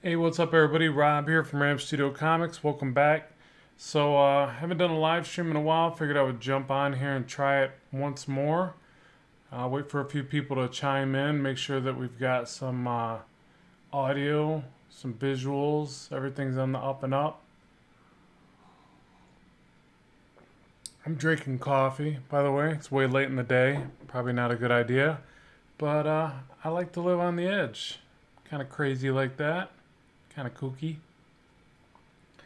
Hey, what's up, everybody? Rob here from Ram Studio Comics. Welcome back. So, haven't done a live stream in a while. Figured I would jump on here and try it once more. Wait for a few people to chime in. Make sure that we've got some audio, some visuals. Everything's on the up and up. I'm drinking coffee, by the way. It's way late in the day. Probably not a good idea. But I like to live on the edge. Kind of crazy like that. Kind of kooky. I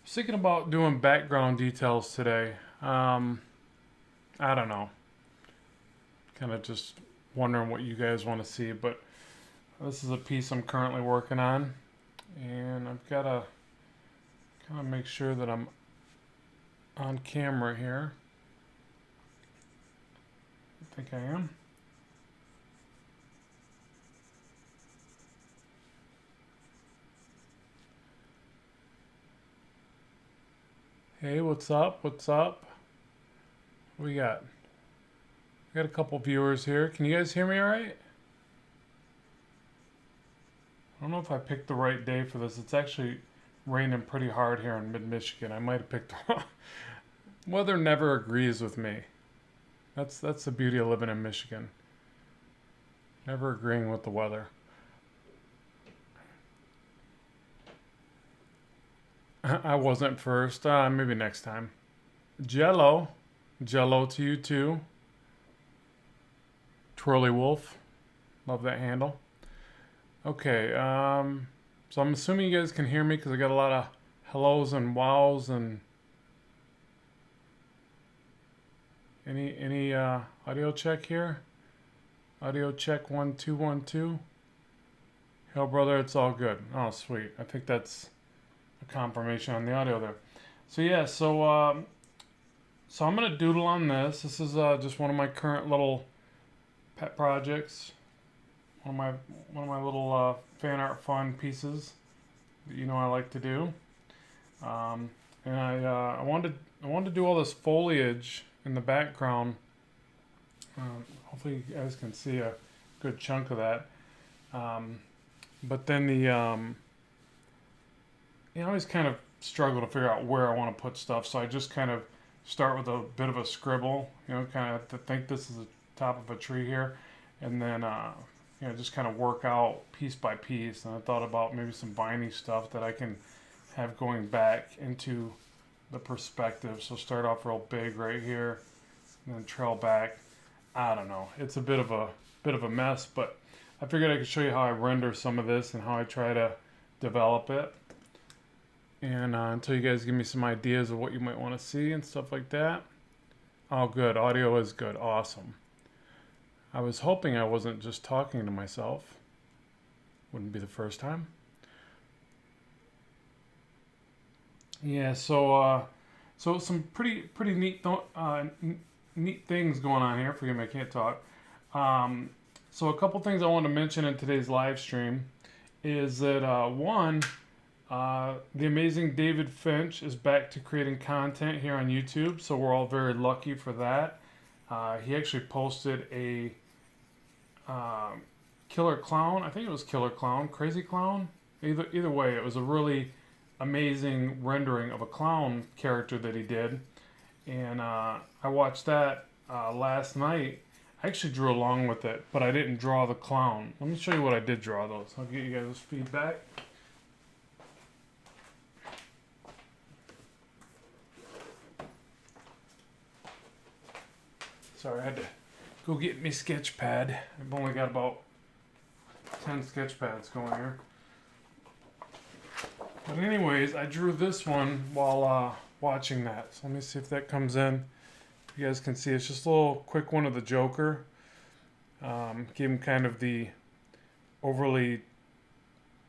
was thinking about doing background details today. I don't know. Kind of just wondering what you guys want to see, but this is a piece I'm currently working on, and I've got to kind of make sure that I'm on camera here. I think I am. Hey, what's up? What's up? What we got? We got a couple viewers here. Can you guys hear me all right? I don't know if I picked the right day for this. It's actually raining pretty hard here in mid-Michigan. I might have picked the wrong. Weather never agrees with me. That's the beauty of living in Michigan. Never agreeing with the weather. I wasn't first. Maybe next time. Jello. Jello to you too. Twirly Wolf. Love that handle. Okay, so I'm assuming you guys can hear me because I got a lot of hellos and wows and any audio check here. Audio check 1 2 1 2. Hell, brother, it's all good. Oh, sweet. I think that's a confirmation on the audio there. So yeah, so I'm gonna doodle on this. This is just one of my current little pet projects. One of my little fan art fun pieces that I like to do. And I wanted to do all this foliage in the background. Hopefully you guys can see a good chunk of that. But then I always kind of struggle to figure out where I want to put stuff. So I just kind of start with a bit of a scribble. Kind of to think this is the top of a tree here, and then just kind of work out piece by piece. And I thought about maybe some viney stuff that I can have going back into the perspective. So start off real big right here, and then trail back. I don't know. It's a bit of a mess, but I figured I could show you how I render some of this and how I try to develop it. And until you guys give me some ideas of what you might want to see and stuff like that. Oh, good. Audio is good. Awesome. I was hoping I wasn't just talking to myself. Wouldn't be the first time. Yeah, so some pretty neat things going on here. Forgive me, I can't talk. So a couple things I want to mention in today's live stream is that one, the amazing David Finch is back to creating content here on YouTube, so we're all very lucky for that. He actually posted a Killer Clown. I think it was Killer Clown, Crazy Clown. Either way, it was a really amazing rendering of a clown character that he did, and I watched that last night. I actually drew along with it, but I didn't draw the clown. Let me show you what I did draw, though. So I'll get you guys feedback. Sorry, I had to go get me sketch pad. I've only got about 10 sketch pads going here. But anyways, I drew this one while watching that. So let me see if that comes in. You guys can see it's just a little quick one of the Joker. Gave him kind of the overly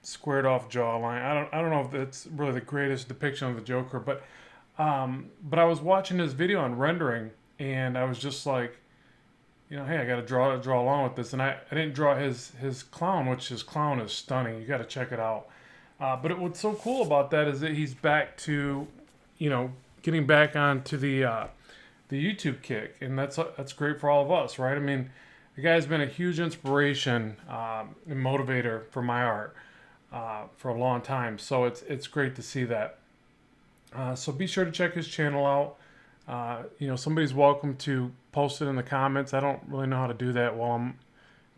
squared off jawline. I don't know if it's really the greatest depiction of the Joker, but I was watching his video on rendering, and I was just like, hey, I got to draw along with this, and I didn't draw his clown, which his clown is stunning. You got to check it out. But what's so cool about that is that he's back to, getting back onto the YouTube kick, and that's great for all of us, right? I mean, the guy's been a huge inspiration and motivator for my art. for a long time. So it's great to see that. So be sure to check his channel out. Somebody's welcome to post it in the comments. I don't really know how to do that while I'm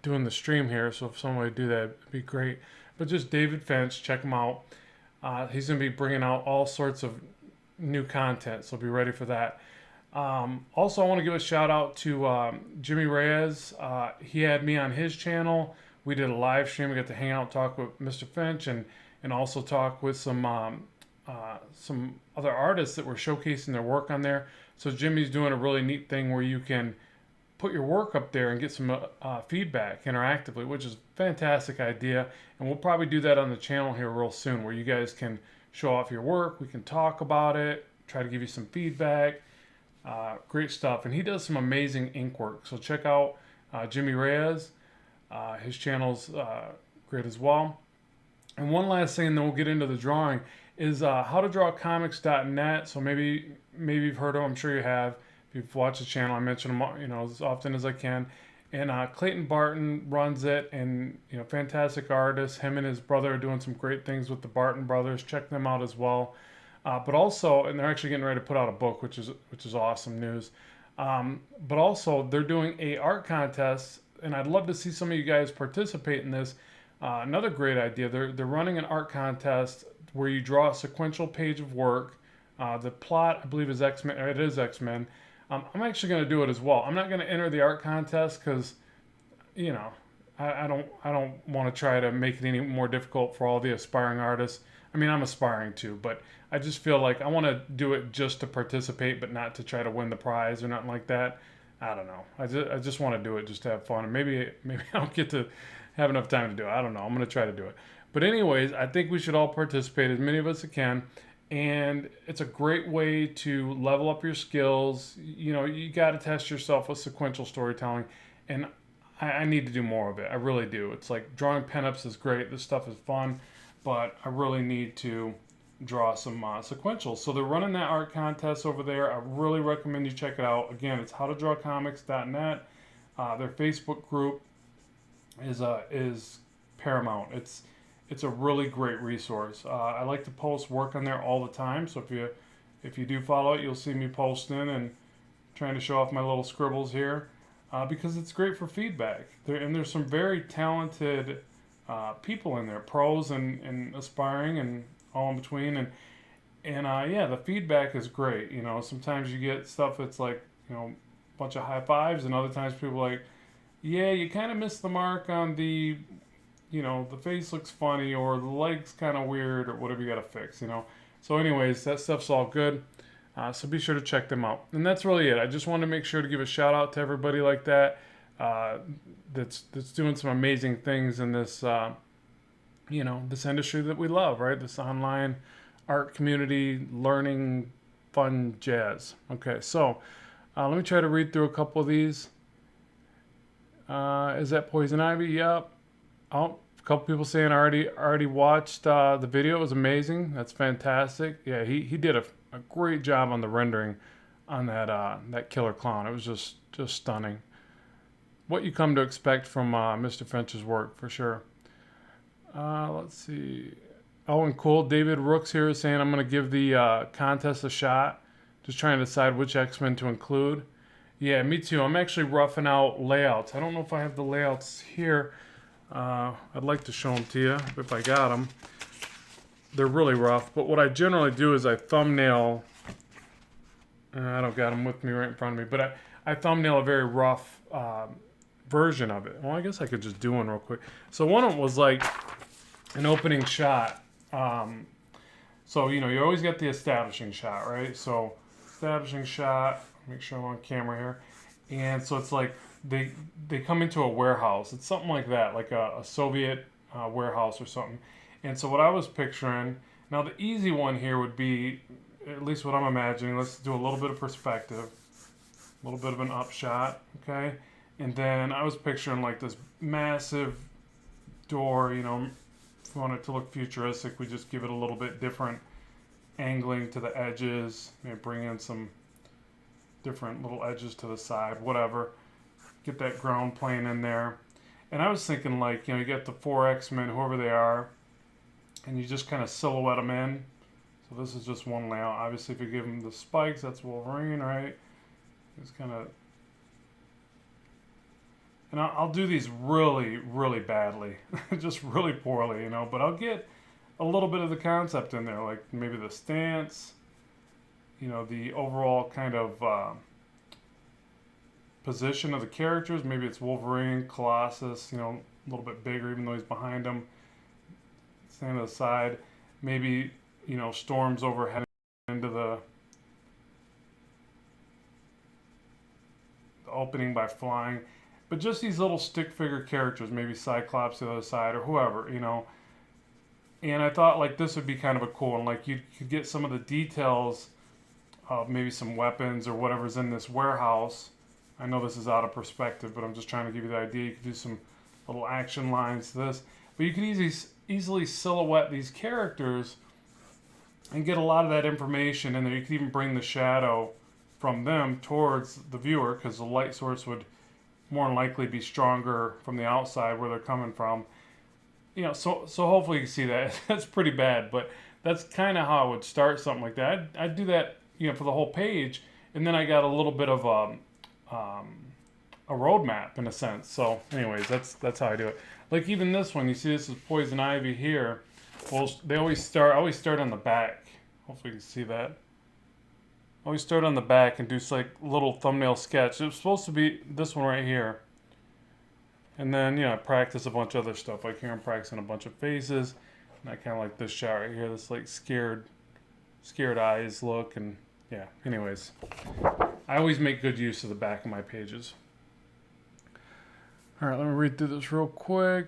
doing the stream here, so if someone would do that, it'd be great. But just David Finch, check him out. He's going to be bringing out all sorts of new content, so be ready for that. Also, I want to give a shout out to Jimmy Reyes. He had me on his channel. We did a live stream. We got to hang out and talk with Mr. Finch and also talk with some other artists that were showcasing their work on there. So Jimmy's doing a really neat thing where you can put your work up there and get some feedback interactively, which is a fantastic idea. And we'll probably do that on the channel here real soon, where you guys can show off your work. We can talk about it, try to give you some feedback. Great stuff. And he does some amazing ink work. So check out Jimmy Reyes. His channel's great as well. And one last thing, and then we'll get into the drawing, is howtodrawcomics.net. So maybe you've heard of him. I'm sure you have. If you've watched the channel, I mention him, as often as I can. And Clayton Barton runs it, and fantastic artist. Him and his brother are doing some great things with the Barton brothers. Check them out as well. But also, and they're actually getting ready to put out a book, which is awesome news. But also, they're doing a art contest, and I'd love to see some of you guys participate in this. Another great idea. They're running an art contest where you draw a sequential page of work. The plot, I believe, is X-Men. It is X-Men. I'm actually going to do it as well. I'm not going to enter the art contest because, I don't want to try to make it any more difficult for all the aspiring artists. I mean, I'm aspiring too, but I just feel like I want to do it just to participate, but not to try to win the prize or nothing like that. I don't know. I just want to do it just to have fun, and maybe I don't get to have enough time to do it. I don't know. I'm going to try to do it. But anyways, I think we should all participate, as many of us as can. And it's a great way to level up your skills. You got to test yourself with sequential storytelling. And I need to do more of it. I really do. It's like drawing pinups is great. This stuff is fun. But I really need to draw some sequentials. So they're running that art contest over there. I really recommend you check it out. Again, it's howtodrawcomics.net. Their Facebook group is paramount. It's a really great resource. I like to post work on there all the time. So if you do follow it, you'll see me posting and trying to show off my little scribbles here because it's great for feedback. There's some very talented people in there, pros and aspiring and all in between. And yeah, the feedback is great. Sometimes you get stuff that's like a bunch of high fives, and other times people are like, yeah, you kind of missed the mark on the the face looks funny, or the leg's kind of weird, or whatever you got to fix, So anyways, that stuff's all good. So be sure to check them out. And that's really it. I just wanted to make sure to give a shout out to everybody like that that's doing some amazing things in this, this industry that we love, right? This online art community, learning, fun jazz. Okay, so let me try to read through a couple of these. Is that Poison Ivy? Yep. Oh, a couple people saying I already watched the video. It was amazing. That's fantastic. Yeah, he did a great job on the rendering on that killer clown. It was just stunning. What you come to expect from Mr. Finch's work, for sure. Let's see. Oh, and cool. David Rooks here is saying I'm going to give the contest a shot. Just trying to decide which X-Men to include. Yeah, me too. I'm actually roughing out layouts. I don't know if I have the layouts here. I'd like to show them to you if I got them. They're really rough, but what I generally do is I thumbnail. I don't got them with me right in front of me, but I thumbnail a very rough version of it. Well, I guess I could just do one real quick. So one of them was like an opening shot. So you always get the establishing shot, right? So establishing shot. Make sure I'm on camera here. And so it's like they come into a warehouse. It's something like that, like a Soviet warehouse or something. And so what I was picturing, now the easy one here would be, at least what I'm imagining, let's do a little bit of perspective, a little bit of an upshot, okay? And then I was picturing like this massive door, if we want it to look futuristic, we just give it a little bit different angling to the edges, maybe bring in some different little edges to the side, whatever. Get that ground plane in there. And I was thinking like, you get the 4 X-Men, whoever they are, and you just kind of silhouette them in. So this is just one layout. Obviously, if you give him the spikes, that's Wolverine, right? It's kind of, and I'll do these really, really badly, just really poorly, you know. But I'll get a little bit of the concept in there, like maybe the stance, you know, the overall kind of position of the characters. Maybe it's Wolverine, Colossus, you know, a little bit bigger, even though he's behind him. Stand to the side. Maybe, you know, Storm's overhead into the opening by flying. But just these little stick figure characters, maybe Cyclops to the other side or whoever, you know. And I thought like this would be kind of a cool one. Like you could get some of the details of maybe some weapons or whatever's in this warehouse. I know this is out of perspective, but I'm just trying to give you the idea. You could do some little action lines to this. But you could easily silhouette these characters and get a lot of that information in there. You could even bring the shadow from them towards the viewer because the light source would more than likely be stronger from the outside where they're coming from. You know, so hopefully you can see that. That's pretty bad, but that's kind of how I would start something like that. I'd do that, you know, for the whole page, and then I got a little bit of a roadmap in a sense. So, anyways, that's how I do it. Like even this one, you see this is Poison Ivy here. Well, I always start on the back. Hopefully you can see that. I always start on the back and do like little thumbnail sketch. It was supposed to be this one right here. And then, you know, I practice a bunch of other stuff. Like here I'm practicing a bunch of faces. And I kind of like this shot right here. This like scared eyes look. And yeah, anyways. I always make good use of the back of my pages. All right, let me read through this real quick.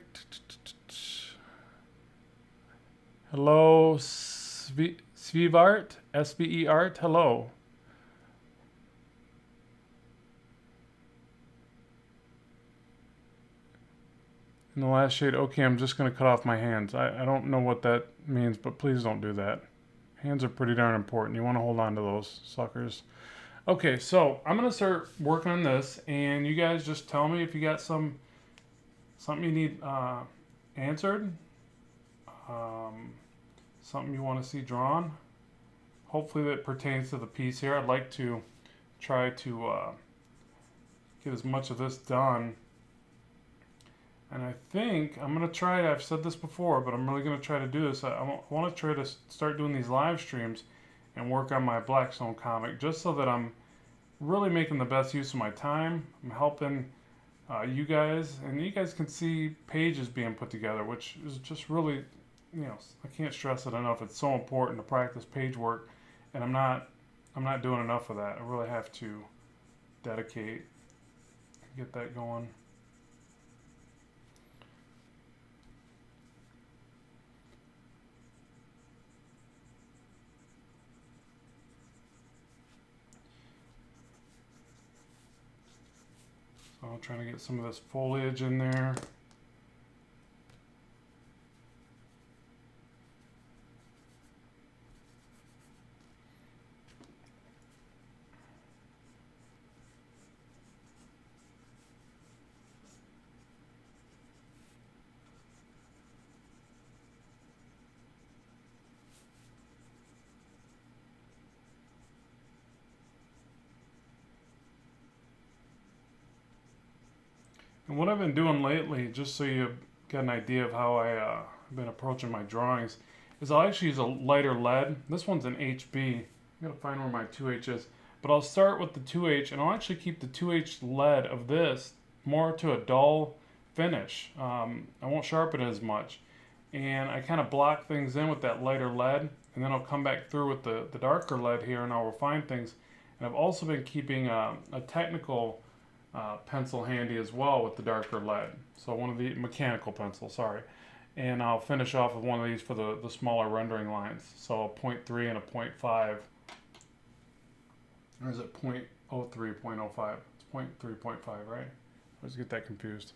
Hello, Svevart, SVE Art. Hello. In the last shade, okay, I'm just going to cut off my hands. I don't know what that means, but please don't do that. Hands are pretty darn important. You want to hold on to those suckers. Okay, so I'm going to start working on this, and you guys just tell me if you got something you need answered, something you want to see drawn. Hopefully that pertains to the piece here. I'd like to try to get as much of this done. And I think I'm going to try, I've said this before, but I'm really going to try to do this. I want to try to start doing these live streams and work on my Blackstone comic just so that I'm really making the best use of my time. I'm helping you guys, and you guys can see pages being put together, which is just really, you know, I can't stress it enough. It's so important to practice page work, and I'm not doing enough of that. I really have to dedicate, get that going. So I'm trying to get some of this foliage in there. And what I've been doing lately, just so you get an idea of how I've been approaching my drawings, is I'll actually use a lighter lead. This one's an HB. I gotta find where my 2H is. But I'll start with the 2H, and I'll actually keep the 2H lead of this more to a dull finish. I won't sharpen it as much. And I kind of block things in with that lighter lead, and then I'll come back through with the darker lead here, and I'll refine things. And I've also been keeping a technical pencil handy as well with the darker lead. So one of the mechanical pencils, sorry. And I'll finish off with one of these for the smaller rendering lines. So a 0.3 and a 0.5. Or is it 0.03, 0.05? It's 0.3, 0.5, right? I always get that confused.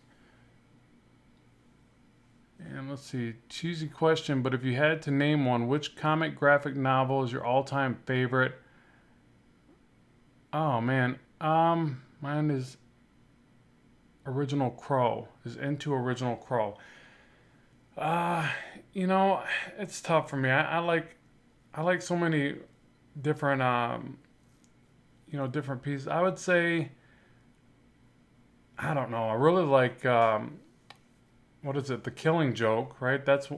And let's see, cheesy question, but if you had to name one, which comic graphic novel is your all-time favorite? Oh man, mine is Original Crow. Is into Original Crow. Uh, you know, it's tough for me. I like so many different different pieces. I would say I don't know. I really like what is it? The Killing Joke, right? That's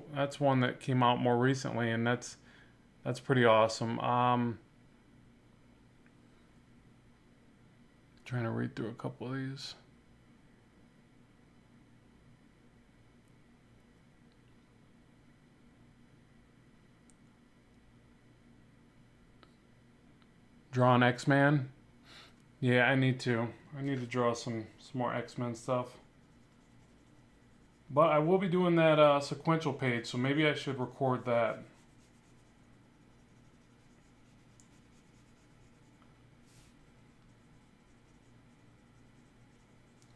one that came out more recently, and that's pretty awesome. Trying to read through a couple of these. Draw an X-Man. Yeah, I need to. I need to draw some more X-Men stuff. But I will be doing that sequential page, so maybe I should record that.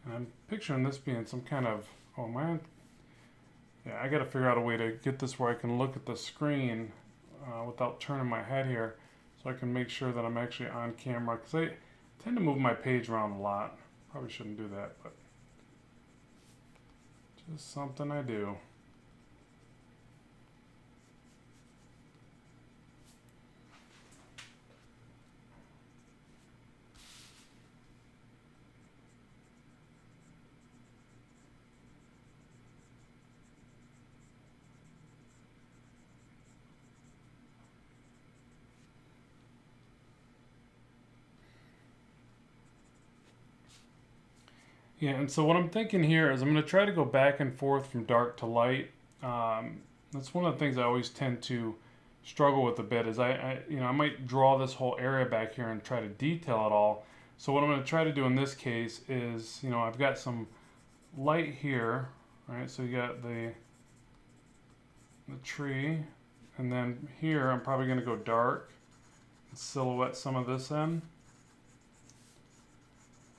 And I'm picturing this being some kind of, oh man, yeah, I got to figure out a way to get this where I can look at the screen without turning my head here, so I can make sure that I'm actually on camera, because I tend to move my page around a lot. Probably shouldn't do that, but just something I do. Yeah, and so what I'm thinking here is I'm going to try to go back and forth from dark to light. That's one of the things I always tend to struggle with a bit is I might draw this whole area back here and try to detail it all. So what I'm going to try to do in this case is, I've got some light here, right? So you got the tree, and then here I'm probably going to go dark and silhouette some of this in.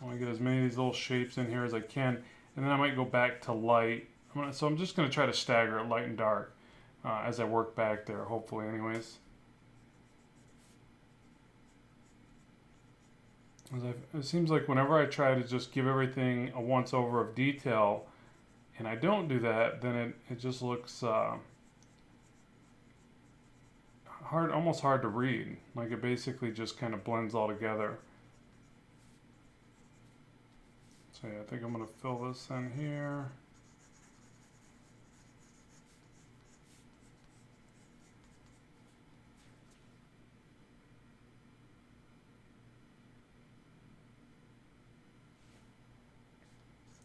I want to get as many of these little shapes in here as I can, and then I might go back to light. So I'm just going to try to stagger it light and dark as I work back there, hopefully anyways. It seems like whenever I try to just give everything a once over of detail, and I don't do that, then it just looks almost hard to read. Like it basically just kind of blends all together. So yeah, I think I'm going to fill this in here.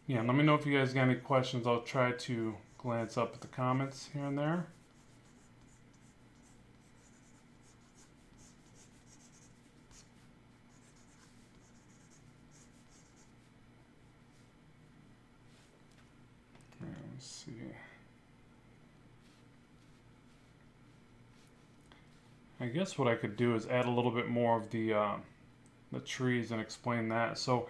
Yeah, let me know if you guys got any questions. I'll try to glance up at the comments here and there. Let's see. I guess what I could do is add a little bit more of the trees and explain that. So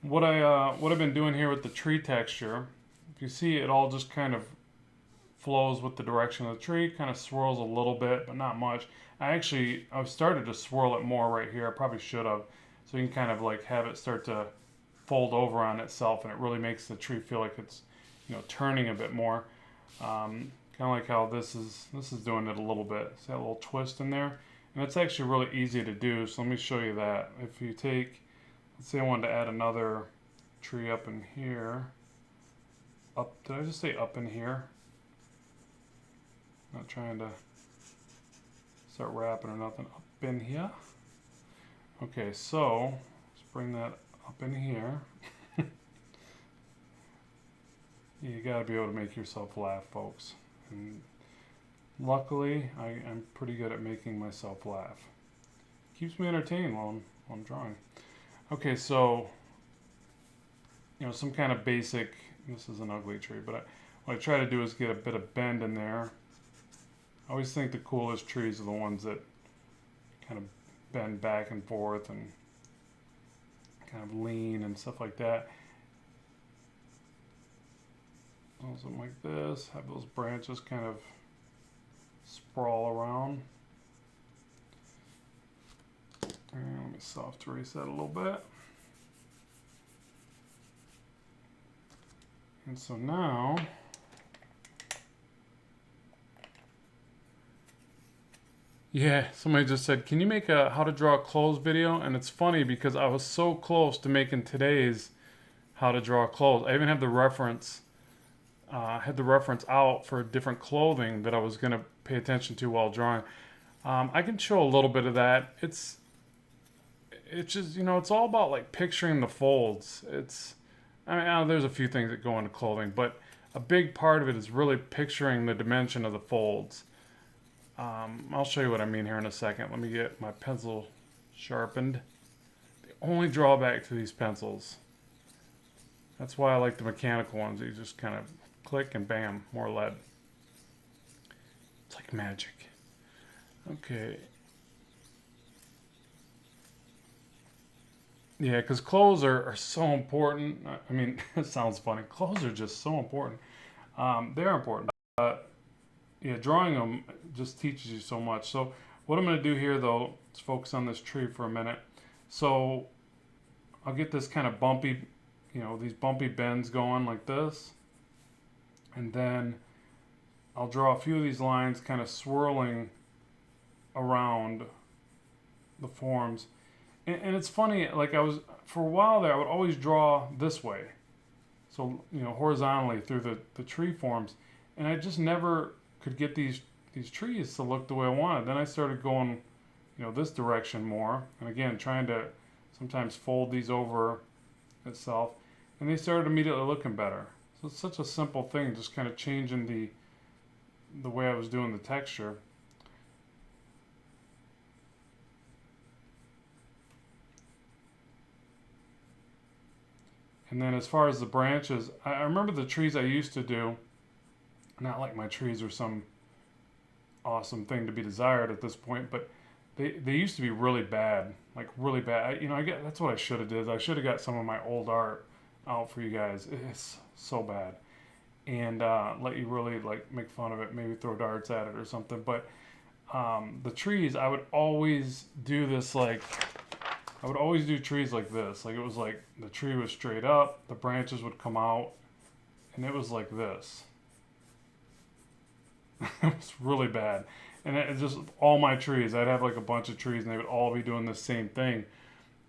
what I've been doing here with the tree texture, if you see, it all just kind of flows with the direction of the tree, kind of swirls a little bit, but not much. I've started to swirl it more right here. I probably should have. So you can kind of like have it start to fold over on itself, and it really makes the tree feel like it's, turning a bit more. Kind of like how this is doing it a little bit. See that little twist in there? And it's actually really easy to do, so let me show you that. If you take, let's say I wanted to add another tree up in here. Did I just say up in here? Not trying to start rapping or nothing. Up in here. Okay, so let's bring that up in here. You gotta be able to make yourself laugh, folks. And luckily, I'm pretty good at making myself laugh. Keeps me entertained while I'm drawing. Okay, so some kind of basic. This is an ugly tree, but what I try to do is get a bit of bend in there. I always think the coolest trees are the ones that kind of bend back and forth and kind of lean and stuff like that. Something like this, have those branches kind of sprawl around. And let me soft erase that a little bit. And so now Yeah, somebody just said, "Can you make a how to draw clothes video?" And it's funny because I was so close to making today's how to draw clothes. I even had the reference out for different clothing that I was gonna pay attention to while drawing. I can show a little bit of that. It's just it's all about like picturing the folds. There's a few things that go into clothing, but a big part of it is really picturing the dimension of the folds. I'll show you what I mean here in a second. Let me get my pencil sharpened. The only drawback to these pencils, that's why I like the mechanical ones. You just kind of click and bam, more lead. It's like magic. Okay. Yeah, because clothes are so important. I mean, it sounds funny. Clothes are just so important. They're important. Uh, yeah, drawing them just teaches you so much. So what I'm going to do here, though, is focus on this tree for a minute. So I'll get this kind of bumpy, these bumpy bends going like this. And then I'll draw a few of these lines kind of swirling around the forms. And it's funny, like for a while there, I would always draw this way. So, horizontally through the tree forms. And I just never could get these trees to look the way I wanted. Then I started going, this direction more. And again, trying to sometimes fold these over itself. And they started immediately looking better. So it's such a simple thing, just kind of changing the way I was doing the texture. And then as far as the branches, I remember the trees I used to do, not like my trees are some awesome thing to be desired at this point, but they used to be really bad, like really bad. That's what I should have did. I should have got some of my old art out for you guys. It's so bad, and let you really like make fun of it, maybe throw darts at it or something. But the trees, I would always do this like I would always do trees like this. Like it was like the tree was straight up, the branches would come out, and it was like this. It was really bad. And it just all my trees, I'd have like a bunch of trees and they would all be doing the same thing.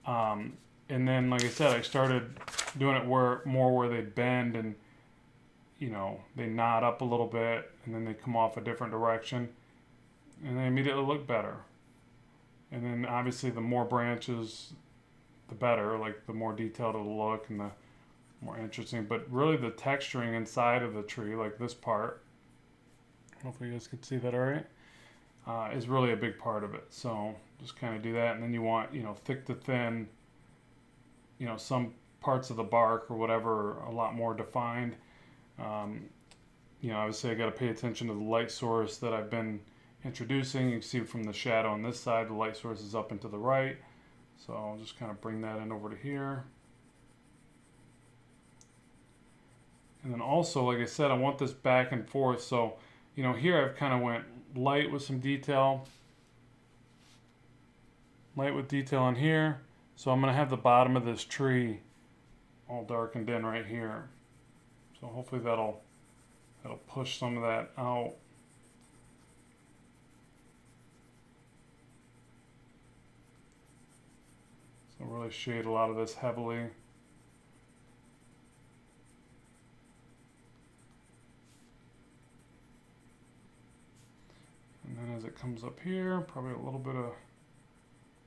And then, like I said, I started doing it where they bend and, they knot up a little bit and then they come off a different direction and they immediately look better. And then obviously the more branches, the better, like the more detailed it'll look and the more interesting. But really the texturing inside of the tree, like this part, hopefully you guys can see that all right, is really a big part of it. So just kind of do that. And then you want, thick to thin, some parts of the bark or whatever are a lot more defined. Obviously I got to pay attention to the light source that I've been introducing. You can see from the shadow on this side, the light source is up and to the right. So I'll just kind of bring that in over to here. And then also, like I said, I want this back and forth. So, here I've kind of went light with some detail. Light with detail in here. So I'm going to have the bottom of this tree all darkened in right here. So hopefully that'll push some of that out. So really shade a lot of this heavily. And then as it comes up here, probably a little bit of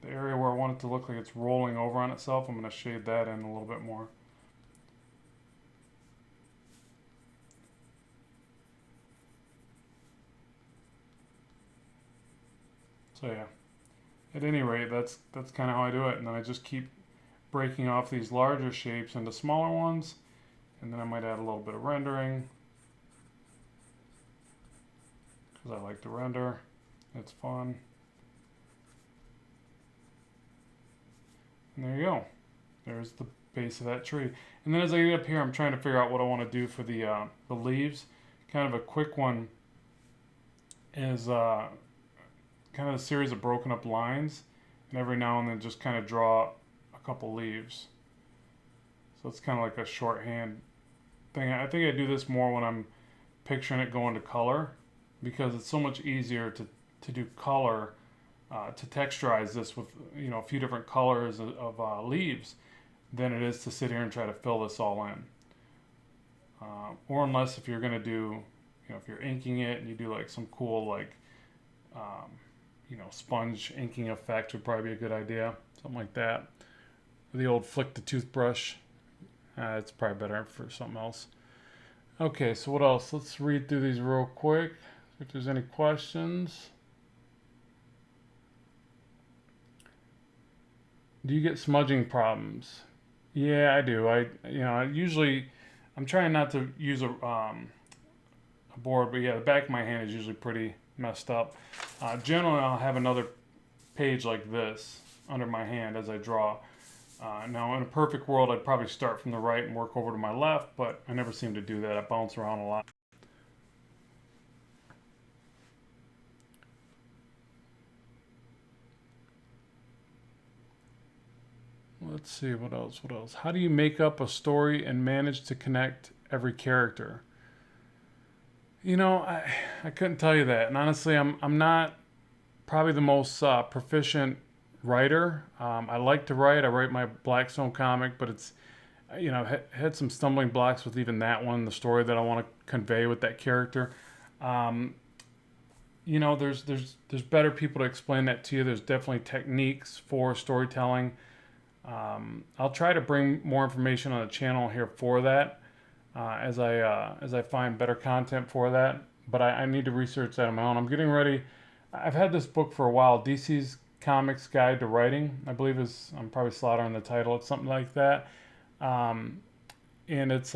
the area where I want it to look like it's rolling over on itself, I'm going to shade that in a little bit more. So yeah, at any rate, that's kind of how I do it. And then I just keep breaking off these larger shapes into smaller ones. And then I might add a little bit of rendering, because I like to render. It's fun. And there you go. There's the base of that tree. And then as I get up here, I'm trying to figure out what I want to do for the leaves. Kind of a quick one is kind of a series of broken up lines, and every now and then just kind of draw a couple leaves. So it's kind of like a shorthand thing. I think I do this more when I'm picturing it going to color, because it's so much easier to do color to texturize this with a few different colors of leaves than it is to sit here and try to fill this all in. Or unless if you're going to do, if you're inking it and you do like some cool like sponge inking effect would probably be a good idea, something like that. The old flick the toothbrush, it's probably better for something else. Okay, so what else? Let's read through these real quick if there's any questions. Do you get smudging problems? Yeah, I do. I usually, I'm trying not to use a board, but yeah, the back of my hand is usually pretty messed up. Generally, I'll have another page like this under my hand as I draw. Now, in a perfect world, I'd probably start from the right and work over to my left, but I never seem to do that. I bounce around a lot. Let's see, what else? What else? How do you make up a story and manage to connect every character? I couldn't tell you that. And honestly, I'm not probably the most proficient writer. I like to write. I write my Blackstone comic, but it's, had some stumbling blocks with even that one, the story that I want to convey with that character. There's better people to explain that to you. There's definitely techniques for storytelling. I'll try to bring more information on the channel here for that as I find better content for that. But I need to research that on my own. I'm getting ready. I've had this book for a while, DC's Comics Guide to Writing, I believe I'm probably slaughtering the title. It's something like that, and it's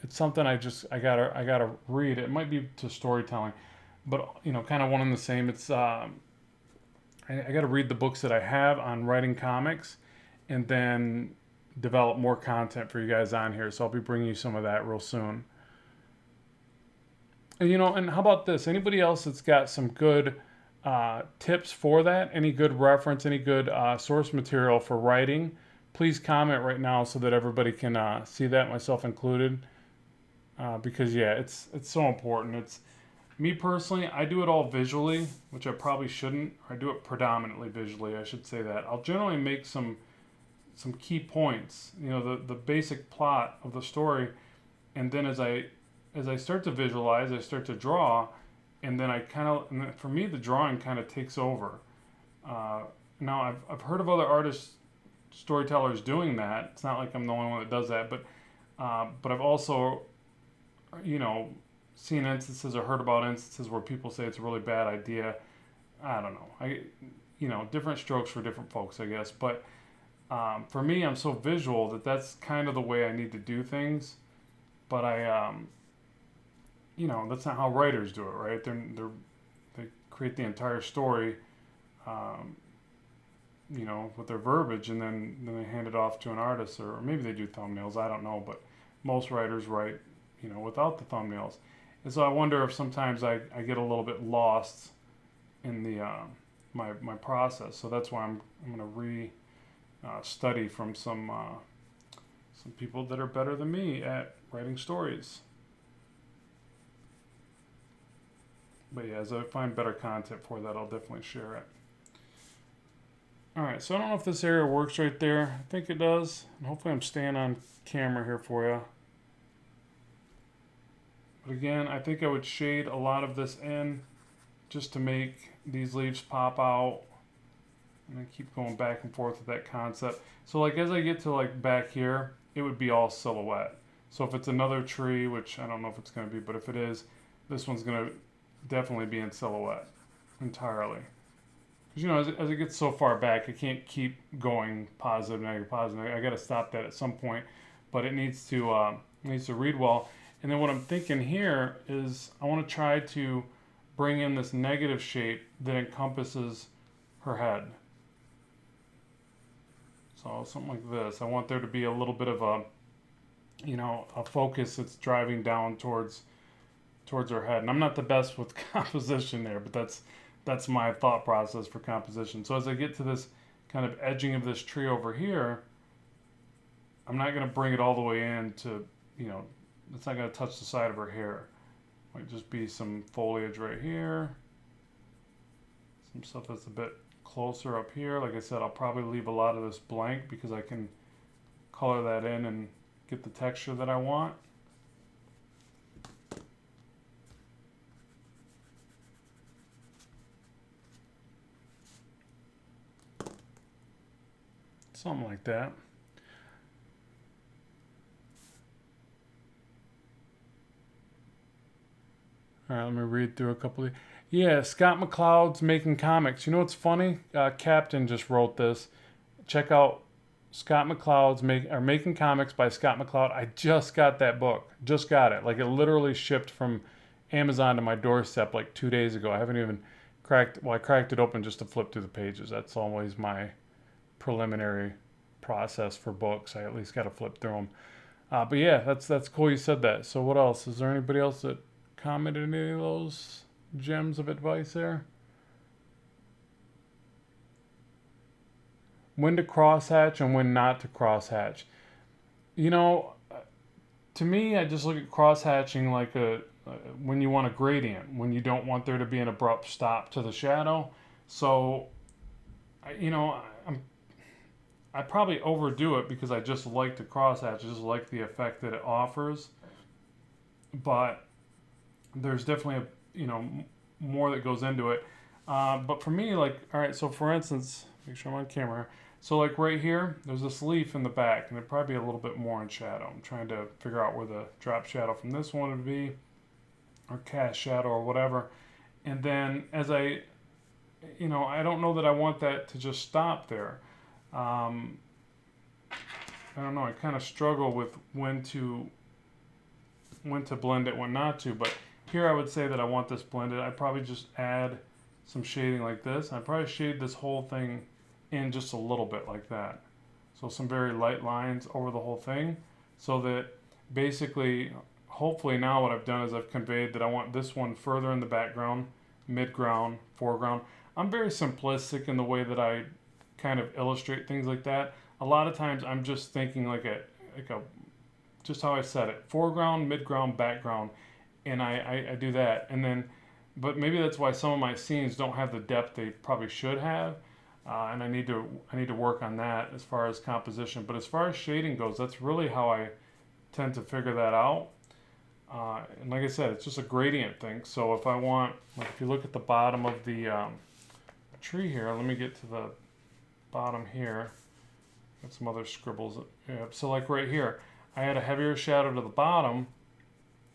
something I gotta read. It might be to storytelling, but kind of one and the same. It's I gotta read the books that I have on writing comics, and then develop more content for you guys on here. So I'll be bringing you some of that real soon. And how about this? Anybody else that's got some good tips for that? Any good reference? Any good source material for writing? Please comment right now so that everybody can see that, myself included. Because yeah, it's so important. It's me personally. I do it all visually, which I probably shouldn't. I do it predominantly visually. I should say that. I'll generally make some key points. The basic plot of the story, and then as I start to visualize, I start to draw, and then for me, the drawing kind of takes over. Now, I've heard of other artists, storytellers doing that. It's not like I'm the only one that does that, but I've also, seen instances or heard about instances where people say it's a really bad idea. I don't know. Different strokes for different folks, I guess. But for me, I'm so visual that's kind of the way I need to do things. But that's not how writers do it, right? They create the entire story, with their verbiage, and then they hand it off to an artist, or maybe they do thumbnails. I don't know, but most writers write, without the thumbnails. And so I wonder if sometimes I get a little bit lost in the my process. So that's why I'm going to study from some people that are better than me at writing stories. But yeah, as I find better content for that, I'll definitely share it. Alright, so I don't know if this area works right there. I think it does. And hopefully I'm staying on camera here for you. But again, I think I would shade a lot of this in just to make these leaves pop out. And I keep going back and forth with that concept. So like as I get to like back here, it would be all silhouette. So if it's another tree, which I don't know if it's going to be, but if it is, this one's going to definitely be in silhouette entirely. Because as it gets so far back, I can't keep going positive, negative, positive. I got to stop that at some point, but it needs to read well. And then what I'm thinking here is I want to try to bring in this negative shape that encompasses her head. So something like this. I want there to be a little bit of a focus that's driving down towards her head. And I'm not the best with composition there, but that's my thought process for composition. So as I get to this kind of edging of this tree over here, I'm not going to bring it all the way in to, it's not going to touch the side of her hair. Might just be some foliage right here. Some stuff that's a bit closer up here. Like I said, I'll probably leave a lot of this blank because I can color that in and get the texture that I want. Something like that. All right, let me read through a couple of... Yeah, Scott McCloud's Making Comics. You know what's funny? Captain just wrote this. Check out Scott McCloud's Making Comics by Scott McCloud. I just got that book. Just got it. Like, it literally shipped from Amazon to my doorstep like 2 days ago. I haven't even cracked... Well, I cracked it open just to flip through the pages. That's always my preliminary process for books. I at least got to flip through them. But yeah, that's cool you said that. So what else? Is there anybody else that commented any of those gems of advice there? When to crosshatch and when not to crosshatch. You know, to me, I just look at crosshatching like when you want a gradient, when you don't want there to be an abrupt stop to the shadow. So, you know, I probably overdo it because I just like to crosshatch, I just like the effect that it offers. But there's definitely more that goes into it. But for me, like, all right, so for instance, make sure I'm on camera. So like right here, there's this leaf in the back, and it'd probably be a little bit more in shadow. I'm trying to figure out where the drop shadow from this one would be, or cast shadow or whatever. And then as I don't know that I want that to just stop there. I don't know. I kind of struggle with when to blend it, when not to. But here I would say that I want this blended. I'd probably just add some shading like this. I'd probably shade this whole thing in just a little bit like that. So some very light lines over the whole thing, so that basically, hopefully now what I've done is I've conveyed that I want this one further in the background, midground, foreground. I'm very simplistic in the way that I kind of illustrate things like that. A lot of times I'm just thinking like a just how I said it, foreground, midground, background, and I do that. And then, but maybe that's why some of my scenes don't have the depth they probably should have, and I need to work on that as far as composition. But as far as shading goes, that's really how I tend to figure that out. And like I said, it's just a gradient thing. So if I want, like if you look at the bottom of the tree here, let me get to the bottom here. Got some other scribbles. Yeah, so like right here, I add a heavier shadow to the bottom.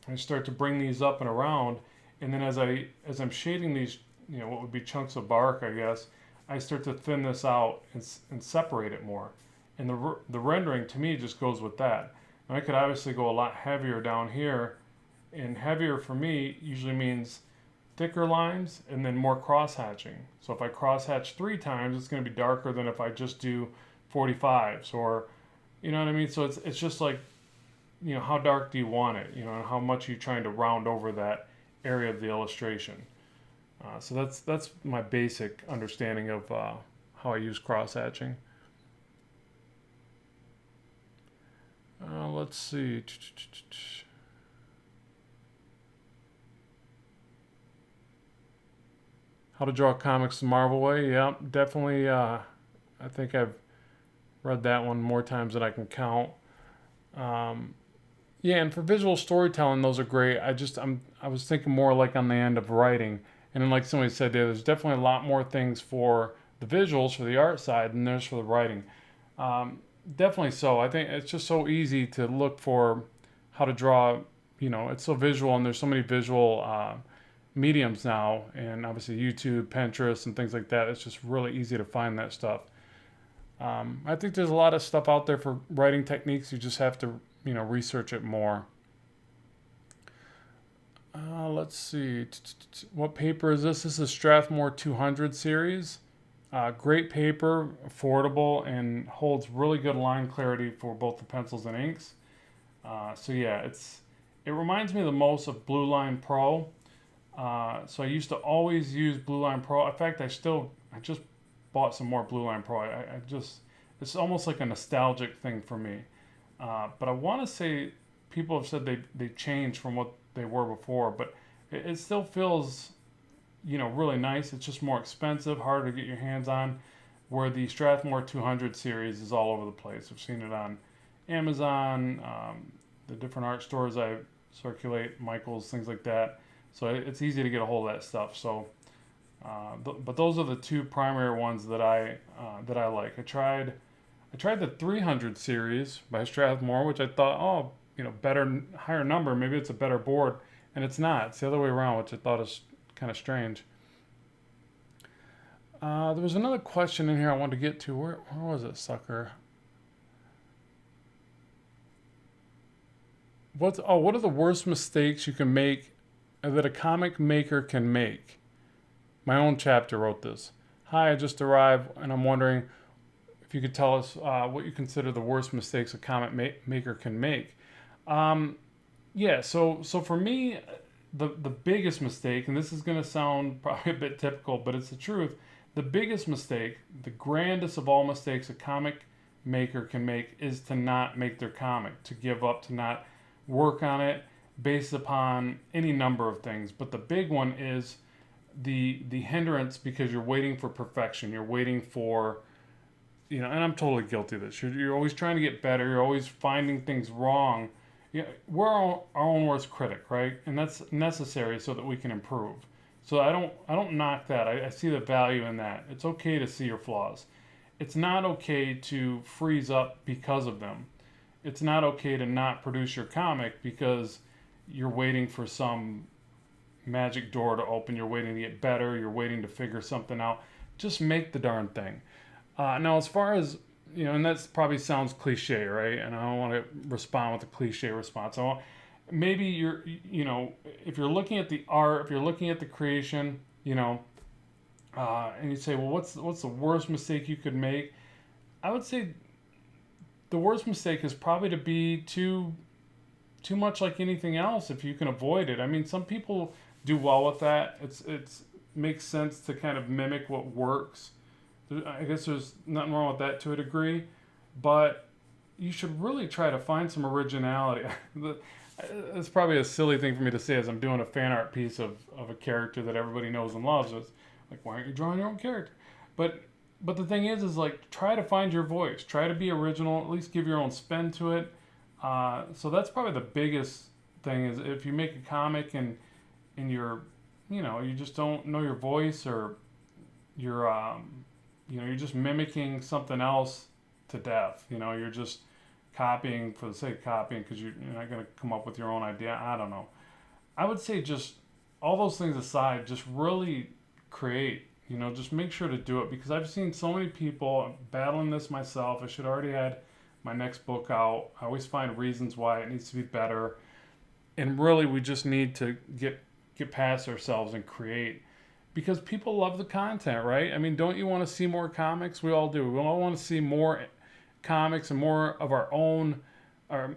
I start to bring these up and around, and then as I'm shading these, what would be chunks of bark, I guess, I start to thin this out and separate it more. And the rendering to me just goes with that. Now I could obviously go a lot heavier down here, and heavier for me usually means thicker lines and then more cross hatching. So if I cross hatch 3 times, it's going to be darker than if I just do 45s, or you know what I mean. So it's just like, how dark do you want it, and how much are you trying to round over that area of the illustration. So that's my basic understanding of how I use cross hatching. Let's see. How to draw comics the Marvel way. Yeah, definitely. I think I've read that one more times than I can count. Yeah, and for visual storytelling, those are great. I was thinking more like on the end of writing, and then like somebody said, there's definitely a lot more things for the visuals, for the art side, than there's for the writing. Definitely so. I think it's just so easy to look for how to draw. It's so visual, and there's so many visual mediums now, and obviously YouTube, Pinterest, and things like that. It's just really easy to find that stuff. I think there's a lot of stuff out there for writing techniques. You just have to, research it more. Let's see. What paper is this? This is Strathmore 200 series. Great paper, affordable, and holds really good line clarity for both the pencils and inks. So yeah, it reminds me the most of Blue Line Pro. So I used to always use Blue Line Pro. In fact, I just bought some more Blue Line Pro. It's almost like a nostalgic thing for me. But I want to say people have said they changed from what they were before, but it still feels really nice. It's just more expensive, harder to get your hands on. Where the Strathmore 200 series is all over the place. I've seen it on Amazon, the different art stores I circulate, Michaels, things like that. So it's easy to get a hold of that stuff. So, but those are the two primary ones that I like. I tried the 300 series by Strathmore, which I thought, oh, better, higher number. Maybe it's a better board, and it's not. It's the other way around, which I thought is kind of strange. There was another question in here I wanted to get to. Where was it, sucker? What are the worst mistakes you can make that a comic maker can make? My own chapter wrote this. Hi, I just arrived, and I'm wondering if you could tell us what you consider the worst mistakes a comic maker can make. Um, yeah, so for me, the biggest mistake, and this is going to sound probably a bit typical, but it's the truth. The biggest mistake, the grandest of all mistakes a comic maker can make is to not make their comic, to give up, to not work on it based upon any number of things. But the big one is the hindrance because you're waiting for perfection. You're waiting for, and I'm totally guilty of this. You're always trying to get better. You're always finding things wrong. We're our own worst critic, right? And that's necessary so that we can improve. So I don't knock that. I see the value in that. It's okay to see your flaws. It's not okay to freeze up because of them. It's not okay to not produce your comic because you're waiting for some magic door to open. You're waiting to get better. You're waiting to figure something out. Just make the darn thing. Now, as far as, and that probably sounds cliche, right? And I don't want to respond with a cliche response. Maybe if you're looking at the art, if you're looking at the creation, and you say, well, what's the worst mistake you could make? I would say the worst mistake is probably to be too much like anything else if you can avoid it. I mean, some people do well with that. It's makes sense to kind of mimic what works. I guess there's nothing wrong with that to a degree, but you should really try to find some originality. It's probably a silly thing for me to say as I'm doing a fan art piece of a character that everybody knows and loves. It's like, why aren't you drawing your own character? But the thing is like, try to find your voice. Try to be original. At least give your own spin to it. So that's probably the biggest thing is if you make a comic and you're, you just don't know your voice or you're, you're just mimicking something else to death. You're just copying for the sake of copying because you're not going to come up with your own idea. I don't know. I would say just all those things aside, just really create. Just make sure to do it because I've seen so many people battling this myself. I should already had my next book out. I always find reasons why it needs to be better, and really we just need to get past ourselves and create because people love the content, right? I mean, don't you want to see more comics? We all do. We all want to see more comics and more of our own, or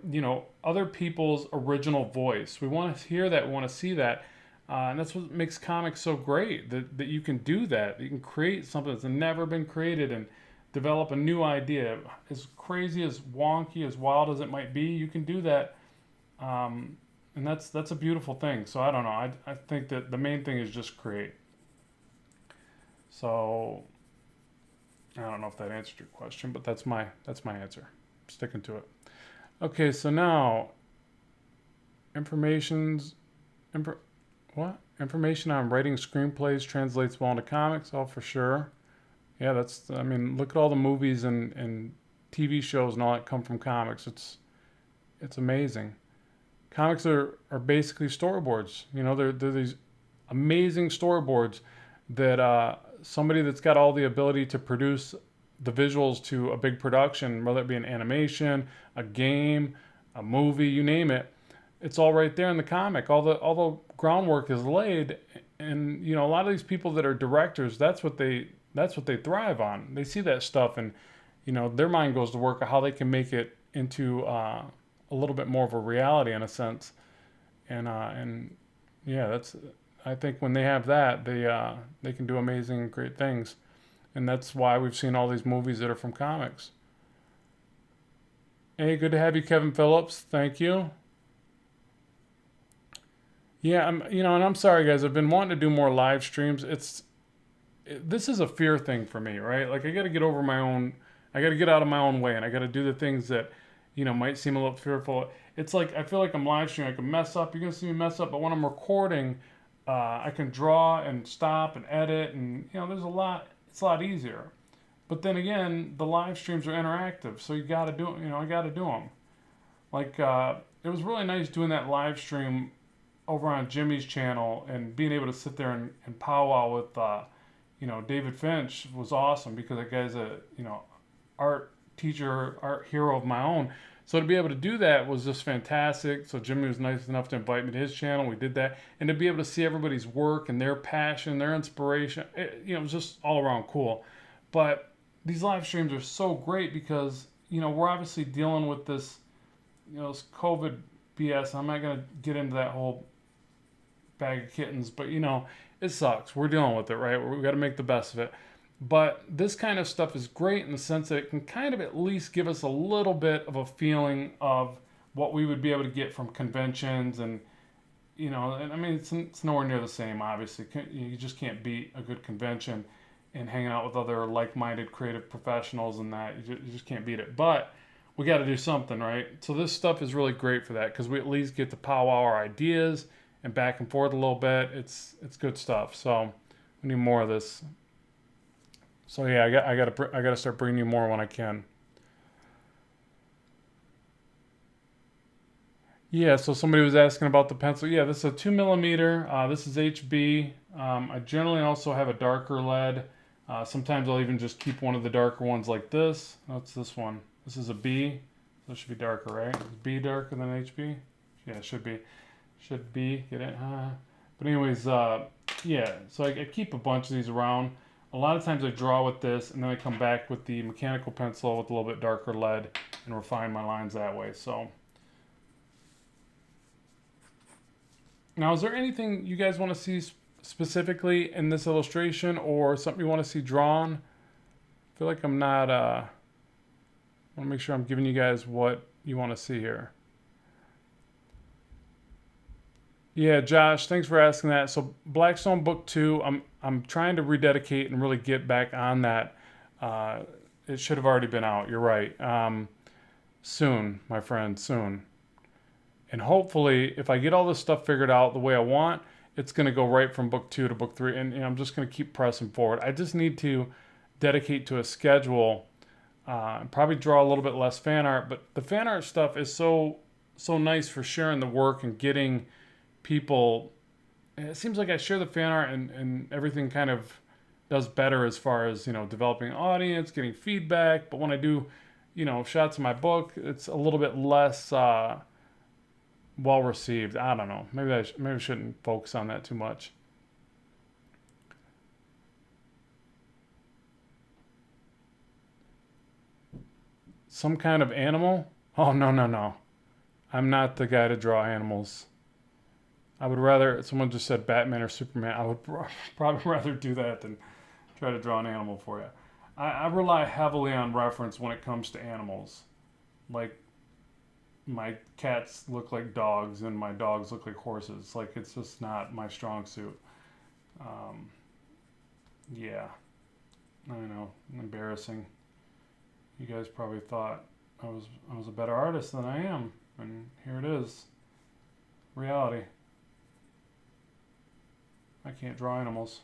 other people's original voice. We want to hear that. We want to see that. And that's what makes comics so great, that you can do that. You can create something that's never been created and develop a new idea. As crazy, as wonky, as wild as it might be, you can do that. And that's a beautiful thing. So I don't know. I think that the main thing is just create. So I don't know if that answered your question, but that's my answer. I'm sticking to it. Okay, so now information on writing screenplays translates well into comics. Oh, for sure. Yeah, look at all the movies and TV shows and all that come from comics. It's amazing. Comics are basically storyboards. They're these amazing storyboards that somebody that's got all the ability to produce the visuals to a big production, whether it be an animation, a game, a movie, you name it, it's all right there in the comic. All the groundwork is laid, and a lot of these people that are directors, that's what they thrive on. They see that stuff, and their mind goes to work on how they can make it into a little bit more of a reality in a sense, and yeah, that's. I think when they have that, they can do amazing, great things, and that's why we've seen all these movies that are from comics. Hey, good to have you, Kevin Phillips. Thank you. Yeah, and I'm sorry guys. I've been wanting to do more live streams. This is a fear thing for me, right? Like I got to get over my own. I got to get out of my own way, and I got to do the things that, might seem a little fearful. It's like I feel like I'm live streaming. I can mess up. You're gonna see me mess up, but when I'm recording, I can draw and stop and edit, and there's a lot. It's a lot easier. But then again, the live streams are interactive, so you got to do. I got to do them. Like it was really nice doing that live stream over on Jimmy's channel and being able to sit there and powwow with David Finch was awesome because that guy's a art teacher, art hero of my own. So to be able to do that was just fantastic. So Jimmy was nice enough to invite me to his channel. We did that, and to be able to see everybody's work and their passion, their inspiration, it was just all around cool. But these live streams are so great because we're obviously dealing with this COVID BS. I'm not gonna get into that whole bag of kittens, but it sucks. We're dealing with it, right? We got to make the best of it. But this kind of stuff is great in the sense that it can kind of at least give us a little bit of a feeling of what we would be able to get from conventions, and and I mean it's nowhere near the same. Obviously, you just can't beat a good convention and hanging out with other like-minded creative professionals, and that you just can't beat it. But we got to do something, right? So this stuff is really great for that because we at least get to powwow our ideas and back and forth a little bit. It's good stuff. So we need more of this. So yeah, I gotta start bringing you more when I can. Yeah. So somebody was asking about the pencil. Yeah, this is a 2 millimeter. This is HB. I generally also have a darker lead. Sometimes I'll even just keep one of the darker ones like this. What's this one? This is a B. So it should be darker, right? Is B darker than HB? Yeah, it should be. Should be. Get it? But anyways, yeah. So I keep a bunch of these around. A lot of times I draw with this, and then I come back with the mechanical pencil with a little bit darker lead and refine my lines that way. So now, is there anything you guys want to see specifically in this illustration, or something you want to see drawn? I feel like I'm not. I want to make sure I'm giving you guys what you want to see here. Yeah, Josh, thanks for asking that. So Blackstone Book 2, I'm trying to rededicate and really get back on that. It should have already been out. You're right. Soon, my friend, soon. And hopefully, if I get all this stuff figured out the way I want, it's going to go right from book 2 to book 3, and I'm just going to keep pressing forward. I just need to dedicate to a schedule, and probably draw a little bit less fan art. But the fan art stuff is so nice for sharing the work and getting people. It seems like I share the fan art, and everything kind of does better as far as developing an audience, getting feedback. But when I do shots of my book, it's a little bit less well received. I don't know, maybe I shouldn't focus on that too much. Some kind of animal? Oh, no, I'm not the guy to draw animals. I would rather, someone just said Batman or Superman. I would probably rather do that than try to draw an animal for you. I rely heavily on reference when it comes to animals. Like, my cats look like dogs and my dogs look like horses. Like, it's just not my strong suit. Yeah, I know, embarrassing. You guys probably thought I was a better artist than I am, and here it is, reality. I can't draw animals.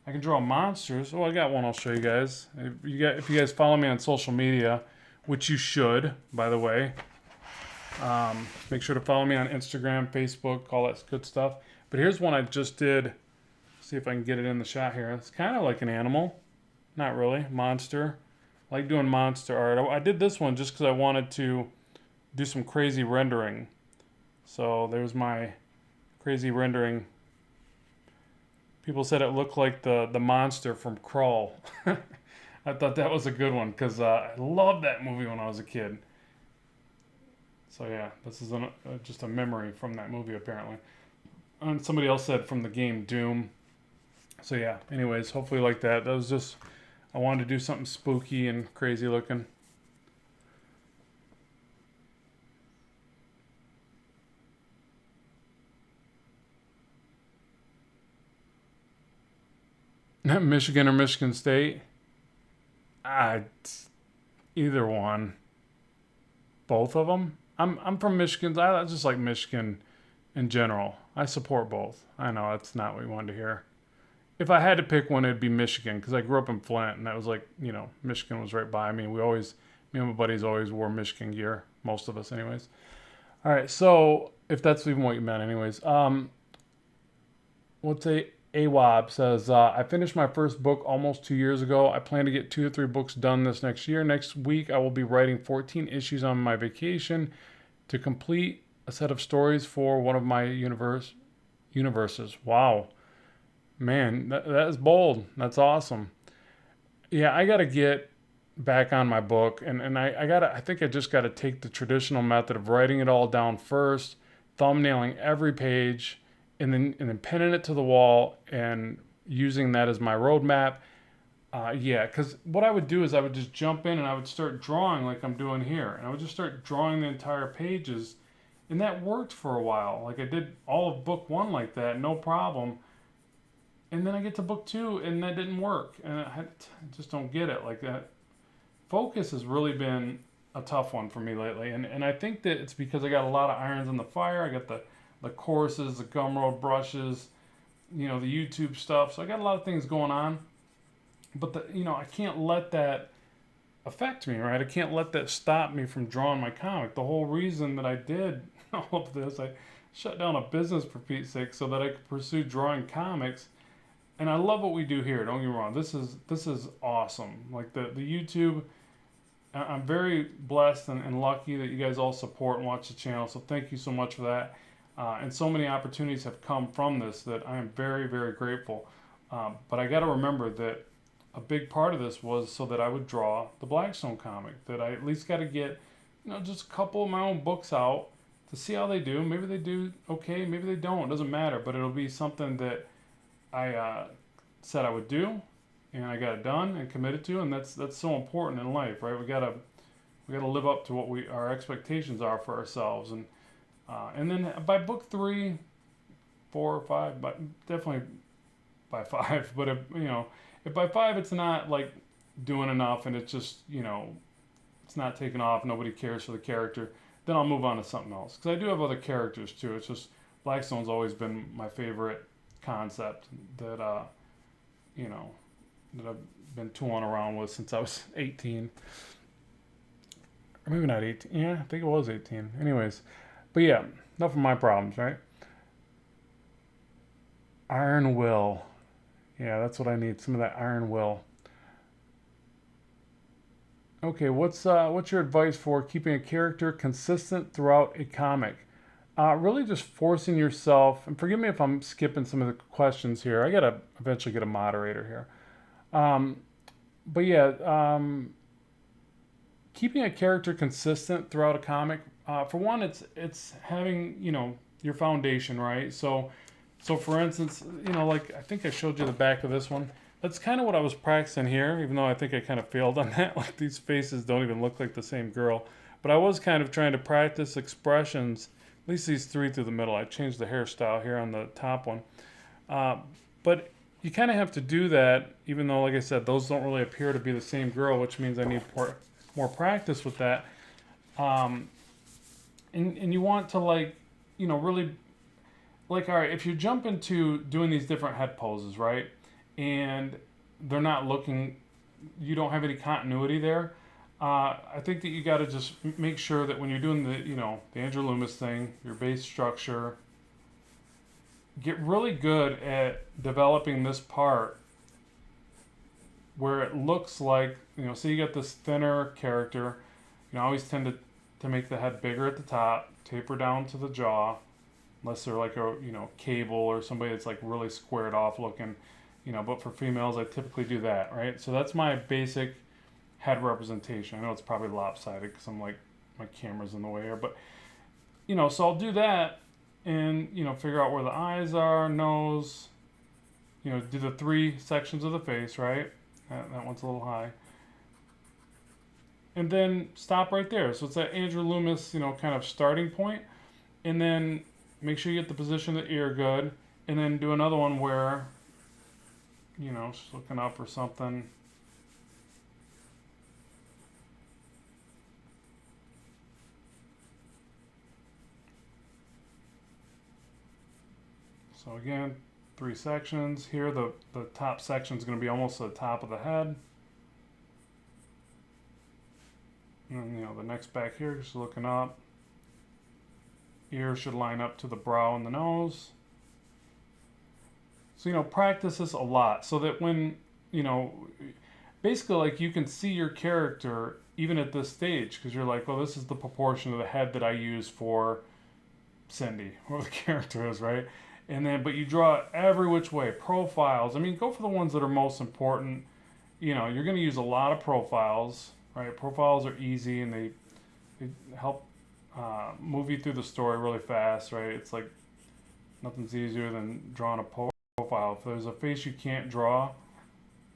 I can draw monsters. Oh, I got one I'll show you guys. If you guys follow me on social media, which you should, by the way, make sure to follow me on Instagram, Facebook, all that good stuff. But here's one I just did. See if I can get it in the shot here. It's kind of like an animal. Not really. Monster. I like doing monster art. I did this one just because I wanted to do some crazy rendering. So there's my crazy rendering. People said it looked like the monster from Crawl. I thought that was a good one because I loved that movie when I was a kid. So yeah, this is just a memory from that movie apparently. And somebody else said from the game Doom. So yeah, anyways, hopefully you like that. That was just, I wanted to do something spooky and crazy looking. Michigan or Michigan State? I either one. Both of them. I'm from Michigan. I just like Michigan in general. I support both. I know that's not what you wanted to hear. If I had to pick one, it'd be Michigan because I grew up in Flint, and that was like, Michigan was right by. I mean, me and my buddies always wore Michigan gear. Most of us, anyways. All right, so if that's even what you meant, anyways. Let's say AWAB says, I finished my first book almost 2 years ago. I plan to get 2 to 3 books done this next year. Next week, I will be writing 14 issues on my vacation to complete a set of stories for one of my universes. Wow. Man, that is bold. That's awesome. Yeah, I got to get back on my book, and I think I just got to take the traditional method of writing it all down first, thumbnailing every page, and then pinning it to the wall and using that as my roadmap. Yeah, because what I would do is I would just jump in and I would start drawing like I'm doing here, and I would just start drawing the entire pages, and that worked for a while. Like I did all of book one like that, no problem. And then I get to book two, and that didn't work, and I just don't get it. Like that focus has really been a tough one for me lately, and I think that it's because I got a lot of irons in the fire. I got the courses, the Gumroad brushes, the YouTube stuff. So I got a lot of things going on, but I can't let that affect me, right? I can't let that stop me from drawing my comic. The whole reason that I did all of this, I shut down a business for Pete's sake so that I could pursue drawing comics. And I love what we do here. Don't get me wrong. This is awesome. Like the YouTube, I'm very blessed and lucky that you guys all support and watch the channel. So thank you so much for that. And so many opportunities have come from this that I am very, very grateful. But I got to remember that a big part of this was so that I would draw the Blackstone comic. That I at least got to get, just a couple of my own books out to see how they do. Maybe they do okay. Maybe they don't. It doesn't matter. But it'll be something that I said I would do, and I got it done and committed to, and that's so important in life, right? We gotta live up to what our expectations are for ourselves, and then by book 3, 4, or 5, but definitely by 5. But if by 5 it's not like doing enough, and it's just it's not taking off, nobody cares for the character, then I'll move on to something else because I do have other characters too. It's just Blackstone's always been my favorite concept that that I've been tooling around with since I was 18, or maybe not 18. Yeah, I think it was 18. Anyways, but yeah, enough of my problems, right? Iron will. Yeah, that's what I need. Some of that iron will. Okay, what's your advice for keeping a character consistent throughout a comic? Really just forcing yourself, and forgive me if I'm skipping some of the questions here. I gotta eventually get a moderator here. But yeah, keeping a character consistent throughout a comic. For one, it's having your foundation, right? So for instance, like I think I showed you the back of this one. That's kind of what I was practicing here, even though I think I kind of failed on that. Like these faces don't even look like the same girl. But I was kind of trying to practice expressions. At least these 3 through the middle. I changed the hairstyle here on the top one. But you kind of have to do that, even though, like I said, those don't really appear to be the same girl, which means I need more practice with that. And you want to, really, all right, if you jump into doing these different head poses, right, and they're not looking, you don't have any continuity there, I think that you got to just make sure that when you're doing the Andrew Loomis thing, your base structure, get really good at developing this part where it looks like, so you got this thinner character. I always tend to make the head bigger at the top, taper down to the jaw, unless they're like a, Cable or somebody that's like really squared off looking, but for females, I typically do that, right? So that's my basic head representation. I know it's probably lopsided because I'm like, my camera's in the way here, but so I'll do that and figure out where the eyes are, nose, do the 3 sections of the face, right? That one's a little high, and then stop right there. So it's that Andrew Loomis kind of starting point, and then make sure you get the position of the ear good, and then do another one where you know, just looking up or something. So again, 3 sections. Here the top section is going to be almost to the top of the head. And then, you know, the next back here, just looking up. Ears should line up to the brow and the nose. So, you know, practice this a lot so that when, you know, basically like you can see your character even at this stage because you're like, well, this is the proportion of the head that I use for Cindy, whoever the character is, right? And then, but you draw it every which way. Profiles. I mean, go for the ones that are most important. You know, you're going to use a lot of profiles, right? Profiles are easy and they help move you through the story really fast, right? It's like nothing's easier than drawing a profile. If there's a face you can't draw,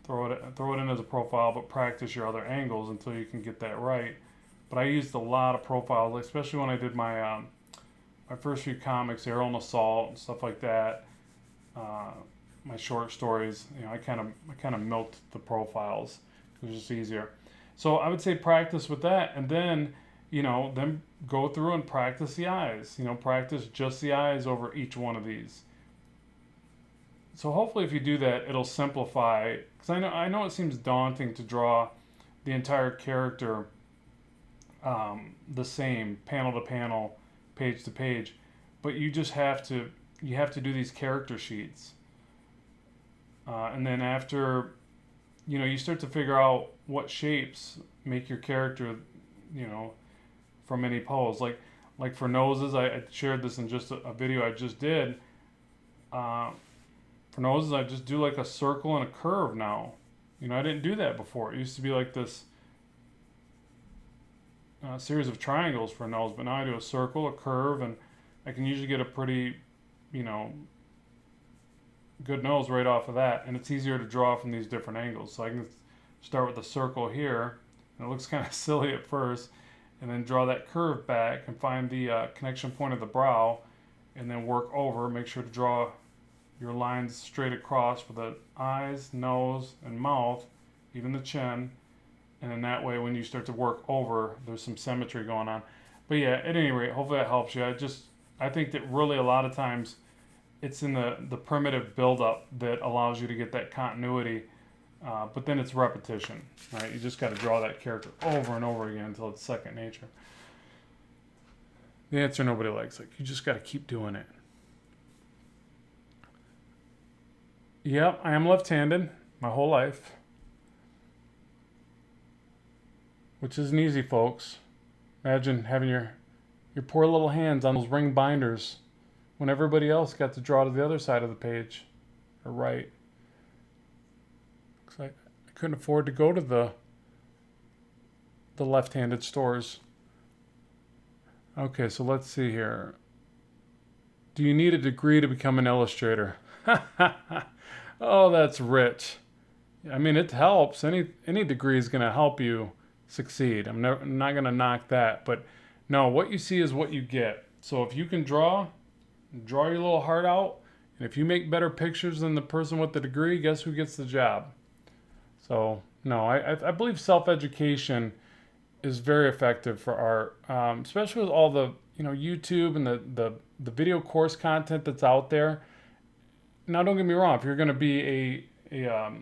throw it in as a profile, but practice your other angles until you can get that right. But I used a lot of profiles, especially when I did my my first few comics, Aerial and Assault and stuff like that. My short stories, you know, I kind of milked the profiles. It was just easier. So I would say practice with that, and then, you know, then go through and practice the eyes. You know, practice just the eyes over each one of these. So hopefully, if you do that, it'll simplify. Because I know it seems daunting to draw the entire character the same, panel to panel, page to page, but you just have to do these character sheets, and then after, you know, you start to figure out what shapes make your character, you know, from any pose. Like for noses, I shared this in just a video I just did. For noses, I just do like a circle and a curve now. You know, I didn't do that before. It used to be like this series of triangles for a nose, but now I do a circle, a curve, and I can usually get a pretty, you know, good nose right off of that. And it's easier to draw from these different angles. So I can start with a circle here, and it looks kind of silly at first, and then draw that curve back and find the connection point of the brow, and then work over. Make sure to draw your lines straight across for the eyes, nose, and mouth, even the chin. And in that way, when you start to work over, there's some symmetry going on. But yeah, at any rate, hopefully that helps you. I think that really a lot of times it's in the primitive buildup that allows you to get that continuity. But then it's repetition, right? You just got to draw that character over and over again until it's second nature. The answer nobody likes. Like, you just got to keep doing it. Yep, I am left-handed my whole life. Which isn't easy, folks. Imagine having your poor little hands on those ring binders when everybody else got to draw to the other side of the page, or right. Because I couldn't afford to go to the left-handed stores. Okay, so let's see here. Do you need a degree to become an illustrator? Oh, that's rich. I mean, it helps. Any degree is going to help you succeed. I'm not going to knock that, but no, what you see is what you get. So if you can draw your little heart out, and if you make better pictures than the person with the degree, guess who gets the job? So no, I believe self-education is very effective for art, especially with all the, you know, YouTube and the video course content that's out there. Now, don't get me wrong. If you're going to be a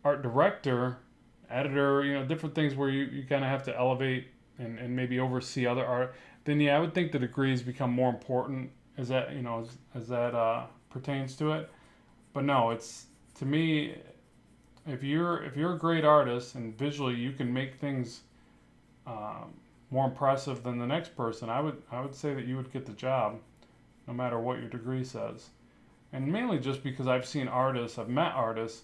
art director, editor, you know, different things where you kind of have to elevate and maybe oversee other art, then yeah, I would think the degrees become more important as that, you know, as that pertains to it. But no, it's, to me, if you're a great artist and visually you can make things more impressive than the next person, I would say that you would get the job, no matter what your degree says. And mainly just because I've met artists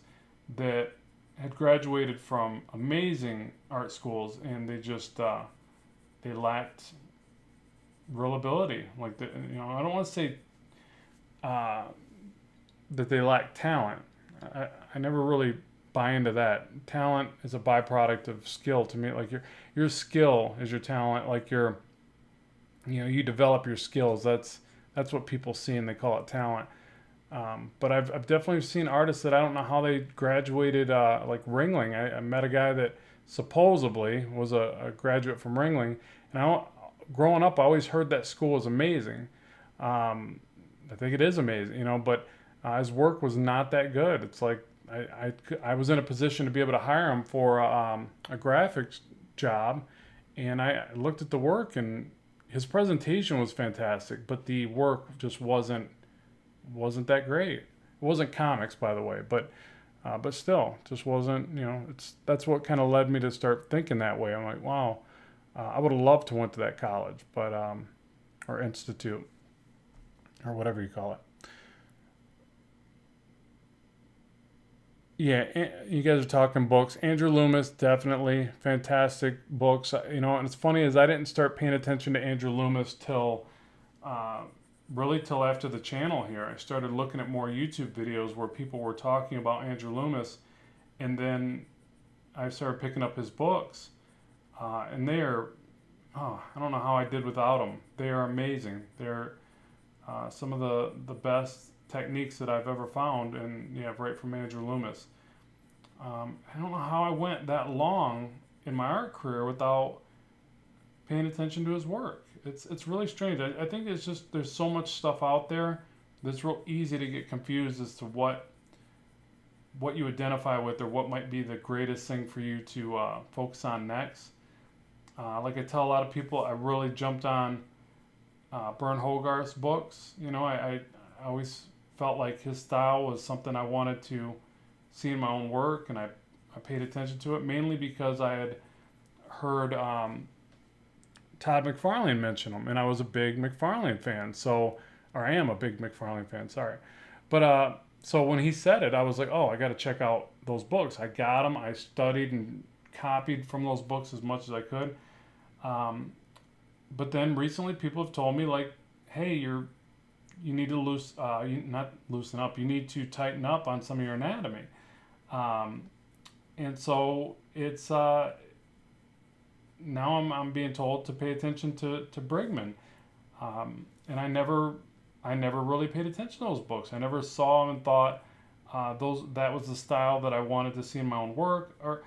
that had graduated from amazing art schools, and they just they lacked real ability. Like, you know, I don't want to say that they lack talent. I never really buy into that. Talent is a byproduct of skill to me. Like your skill is your talent. Like you know, you develop your skills. That's what people see and they call it talent. But I've definitely seen artists that I don't know how they graduated, like Ringling. I met a guy that supposedly was a graduate from Ringling, and growing up, I always heard that school was amazing. Um, I think it is amazing, but his work was not that good. It's like I was in a position to be able to hire him for a graphics job, and I looked at the work, and his presentation was fantastic, but the work just wasn't that great. It wasn't comics, by the way, but still, just wasn't. That's what kind of led me to start thinking that way. I'm like, wow, I would have loved to went to that college, but or institute or whatever you call it. Yeah, you guys are talking books. Andrew Loomis, definitely fantastic books. And it's funny is I didn't start paying attention to Andrew Loomis till uh, really till after the channel here. I started looking at more YouTube videos where people were talking about Andrew Loomis, and then I started picking up his books, and they are, oh, I don't know how I did without them. They are amazing. They're some of the best techniques that I've ever found, and yeah, right from Andrew Loomis. I don't know how I went that long in my art career without paying attention to his work. It's really strange. I think it's just there's so much stuff out there that's real easy to get confused as to what you identify with or what might be the greatest thing for you to focus on next. Like I tell a lot of people, I really jumped on Bern Hogarth's books. I always felt like his style was something I wanted to see in my own work, and I paid attention to it mainly because I had heard Todd McFarlane mention him, and I was a big McFarlane fan. So, or I am a big McFarlane fan. Sorry, but so when he said it, I was like, oh, I got to check out those books. I got them. I studied and copied from those books as much as I could. Um, but then recently, people have told me like, hey, you need to not loosen up. You need to tighten up on some of your anatomy. Um, and so it's now I'm being told to pay attention to Brigman, and I never really paid attention to those books. I never saw them and thought those that was the style that I wanted to see in my own work. Or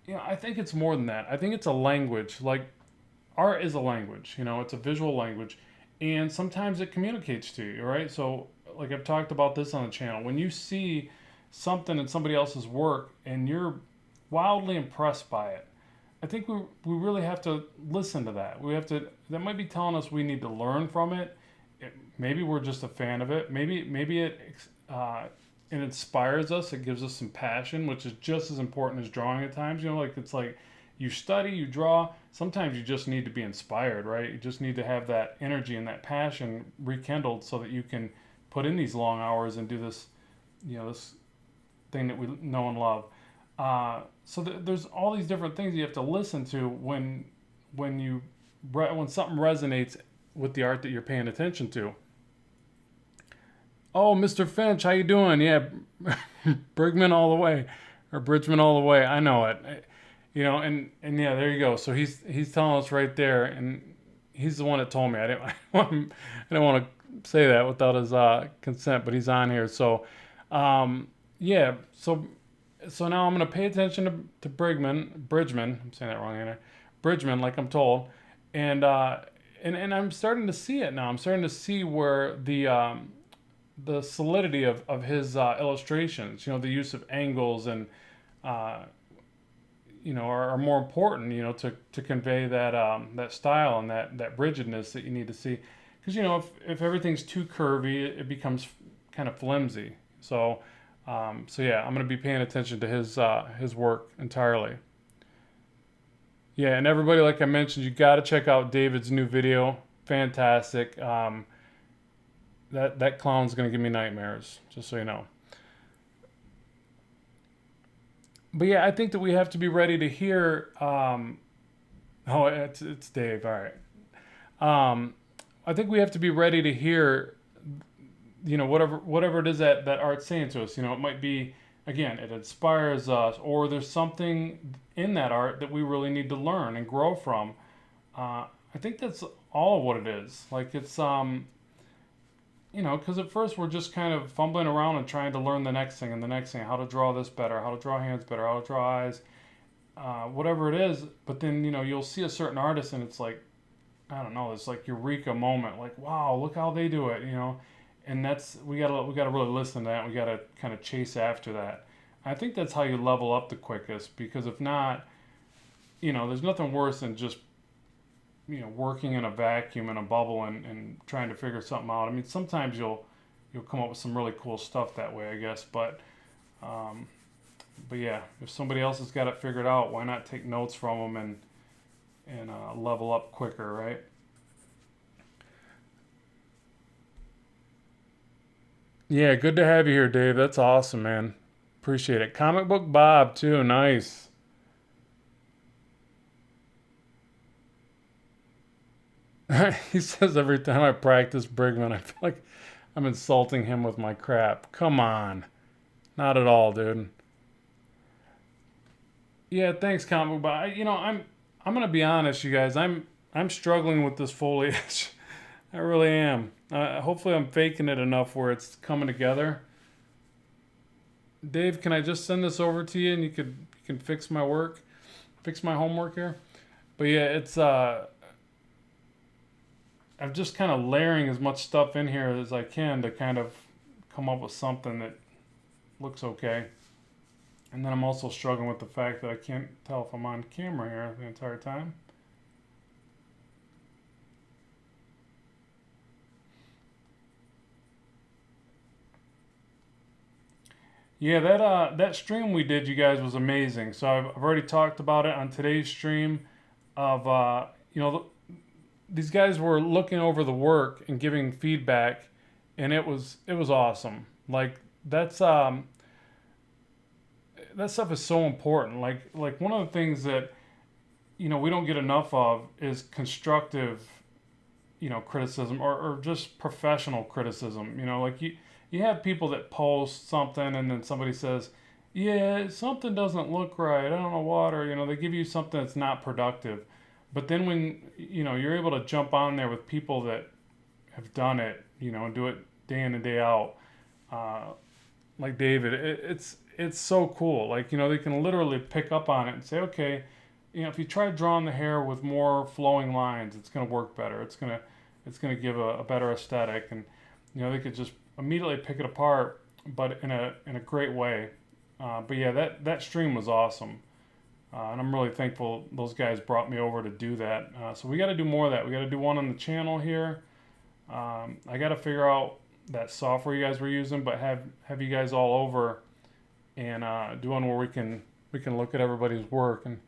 I think it's more than that. I think it's a language. Like art is a language. It's a visual language, and sometimes it communicates to you. Right. So like I've talked about this on the channel. When you see something in somebody else's work and you're wildly impressed by it, I think we really have to listen to that. That might be telling us we need to learn from it. Maybe we're just a fan of it. Maybe it inspires us. It gives us some passion, which is just as important as drawing at times. It's like you study, you draw. Sometimes you just need to be inspired, right? You just need to have that energy and that passion rekindled so that you can put in these long hours and do this, this thing that we know and love. So there's all these different things you have to listen to when something resonates with the art that you're paying attention to. Oh, Mr. Finch, how you doing? Yeah, Brigman all the way, or Bridgman all the way. I know it. And yeah, there you go. So he's telling us right there, and he's the one that told me. I didn't want to say that without his consent, but he's on here. So, yeah. So now I'm going to pay attention to Bridgman. I'm saying that wrong, ain't I? Bridgman, like I'm told, and I'm starting to see it now. I'm starting to see where the solidity of his illustrations, the use of angles and are more important, to convey that style and that rigidness that you need to see. Because if everything's too curvy, it becomes kind of flimsy. So yeah, I'm going to be paying attention to his work entirely. Yeah, and everybody, like I mentioned, you got to check out David's new video. Fantastic. That clown's going to give me nightmares, just so you know. But yeah, I think that we have to be ready to hear. Oh, it's Dave. All right. I think we have to be ready to hear whatever it is that art's saying to us. It might be, again, it inspires us, or there's something in that art that we really need to learn and grow from. I think that's all of what it is. Like it's you know, because at first we're just kind of fumbling around and trying to learn the next thing and the next thing, how to draw this better, how to draw hands better, how to draw eyes, whatever it is. But then, you know, you'll see a certain artist and it's like, I don't know, it's like eureka moment, like, wow, look how they do it, you know. And that's, we gotta really listen to that. We gotta kind of chase after that. I think that's how you level up the quickest, because if not, you know, there's nothing worse than just, you know, working in a vacuum in a bubble and trying to figure something out. I mean, sometimes you'll come up with some really cool stuff that way, I guess. Um, but yeah, if somebody else has got it figured out, why not take notes from them and level up quicker, right? Yeah, good to have you here, Dave. That's awesome, man. Appreciate it. Comic Book Bob too. Nice. He says every time I practice Brigman, I feel like I'm insulting him with my crap. Come on. Not at all, dude. Yeah, thanks, Comic Book Bob. You know, I'm gonna be honest, you guys. I'm struggling with this foliage. I really am. Hopefully, I'm faking it enough where it's coming together. Dave, can I just send this over to you and you can fix my work, fix my homework here? But yeah, it's I'm just kind of layering as much stuff in here as I can to kind of come up with something that looks okay. And then I'm also struggling with the fact that I can't tell if I'm on camera here the entire time. Yeah, that stream we did, you guys, was amazing. So I've already talked about it on today's stream. Of you know, these guys were looking over the work and giving feedback, and it was awesome. Like that's that stuff is so important. Like one of the things that, you know, we don't get enough of is constructive, you know, criticism, or just professional criticism. You know, like you have people that post something and then somebody says, yeah, something doesn't look right, I don't know what, or, you know, they give you something that's not productive. But then when, you know, you're able to jump on there with people that have done it, you know, and do it day in and day out, uh, like David, it's so cool. Like, you know, they can literally pick up on it and say, okay, you know, if you try drawing the hair with more flowing lines, it's going to work better. It's gonna give a better aesthetic, and, you know, they could just immediately pick it apart, but in a great way. But yeah, that stream was awesome, and I'm really thankful those guys brought me over to do that. So we got to do more of that. We got to do one on the channel here. I got to figure out that software you guys were using, but have you guys all over and do one where we can look at everybody's work and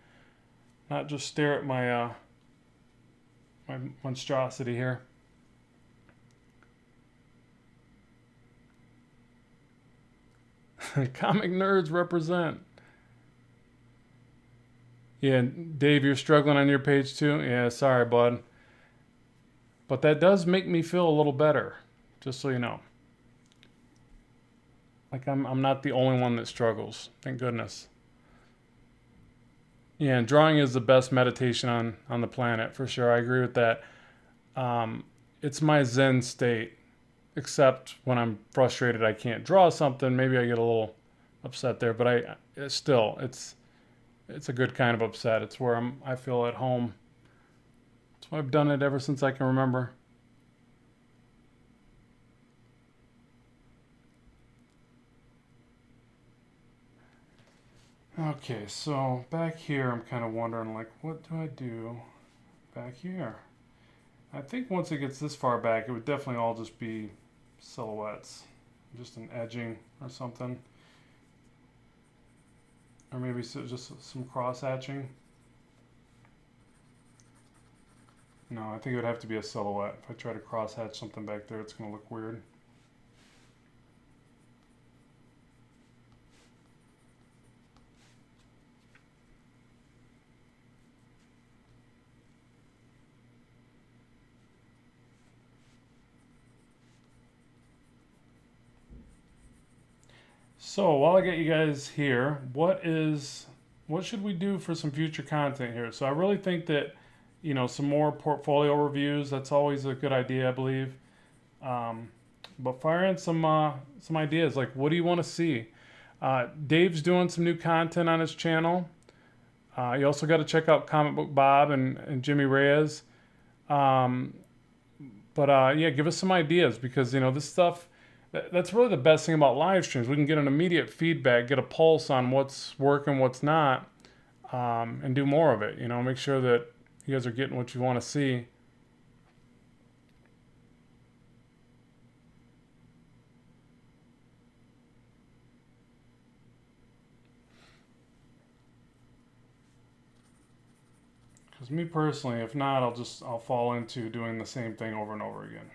not just stare at my monstrosity here. Comic nerds represent. Yeah, Dave, you're struggling on your page too? Yeah, sorry, bud. But that does make me feel a little better, just so you know. Like I'm not the only one that struggles. Thank goodness. Yeah, and drawing is the best meditation on the planet, for sure. I agree with that. It's my Zen state, except when I'm frustrated I can't draw something. Maybe I get a little upset there, but it's a good kind of upset. It's where I feel at home. That's why I've done it ever since I can remember. Okay, so back here I'm kind of wondering, like, what do I do back here? I think once it gets this far back, it would definitely all just be silhouettes, just an edging or something, or maybe just some cross hatching. No, I think it would have to be a silhouette. If I try to cross hatch something back there, it's going to look weird. So while I get you guys here, what should we do for some future content here? So I really think that, you know, some more portfolio reviews. That's always a good idea, I believe. Um, But fire in some ideas. Like, what do you want to see? Dave's doing some new content on his channel. You also got to check out Comic Book Bob and Jimmy Reyes. Um, but yeah, give us some ideas, because this stuff. That's really the best thing about live streams. We can get an immediate feedback, get a pulse on what's working, what's not, and do more of it. Make sure that you guys are getting what you want to see. Because me personally, if not, I'll fall into doing the same thing over and over again.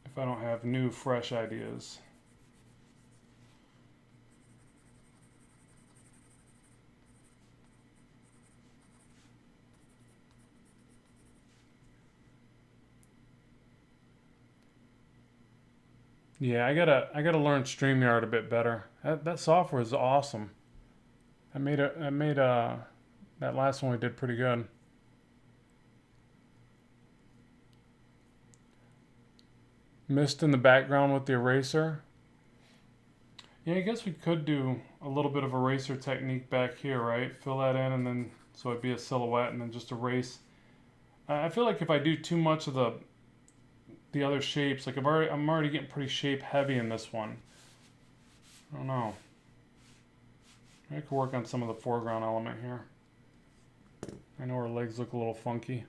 If I don't have new, fresh ideas. Yeah, I gotta learn StreamYard a bit better. That software is awesome. That last one we did pretty good. Mist in the background with the eraser. Yeah, I guess we could do a little bit of eraser technique back here, right? Fill that in, and then so it'd be a silhouette, and then just erase. I feel like if I do too much of the other shapes, like I'm already getting pretty shape heavy in this one. I don't know. I could work on some of the foreground element here. I know her legs look a little funky.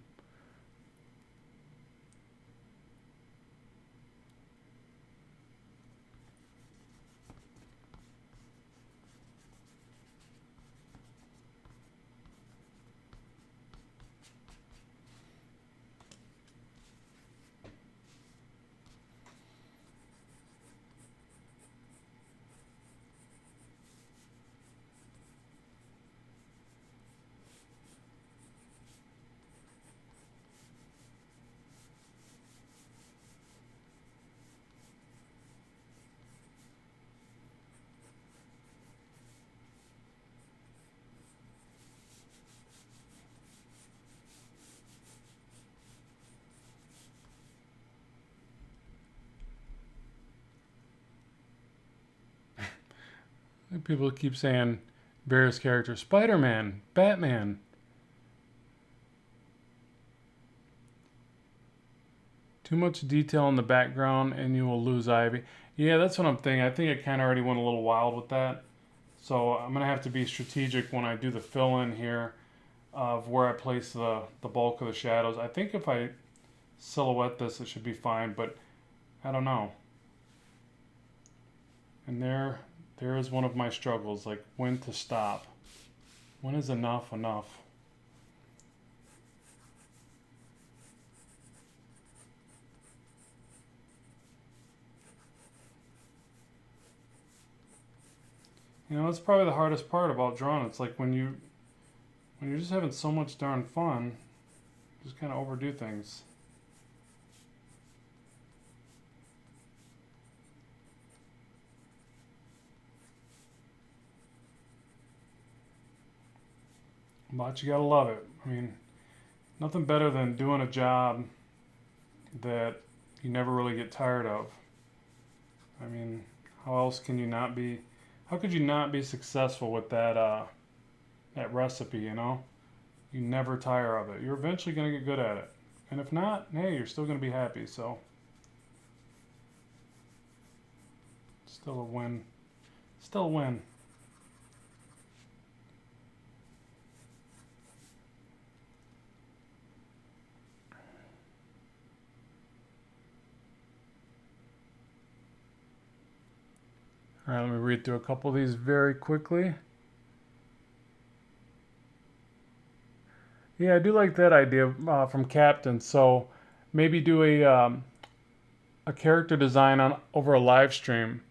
People keep saying various characters. Spider-Man, Batman. Too much detail in the background and you will lose Ivy. Yeah, that's what I'm thinking. I think I kind of already went a little wild with that. So I'm going to have to be strategic when I do the fill-in here of where I place the bulk of the shadows. I think if I silhouette this, it should be fine, but I don't know. And there is one of my struggles, like when to stop. When is enough enough? That's probably the hardest part about drawing. It's like when you're just having so much darn fun, just kind of overdo things. But you gotta love it. I mean, nothing better than doing a job that you never really get tired of. I mean, how else can you not be? How could you not be successful with that recipe? You never tire of it. You're eventually gonna get good at it, and if not, hey, you're still gonna be happy. So, still a win. Still a win. All right, let me read through a couple of these very quickly. Yeah, I do like that idea from Captain. So maybe do a character design on over a live stream,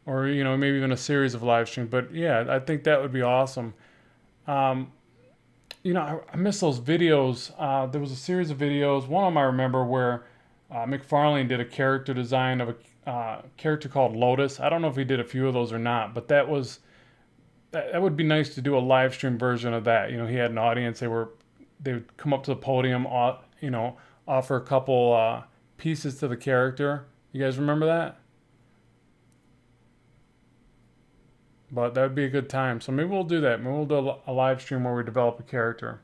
or maybe even a series of live streams. But yeah, I think that would be awesome. Um, I miss those videos. There was a series of videos. One of them I remember where McFarlane did a character design of a character called Lotus. I don't know if he did a few of those or not, but that would be nice to do a live stream version of that. He had an audience. They would come up to the podium, offer a couple pieces to the character. You guys remember that? But that would be a good time. So maybe we'll do that. Maybe we'll do a live stream where we develop a character.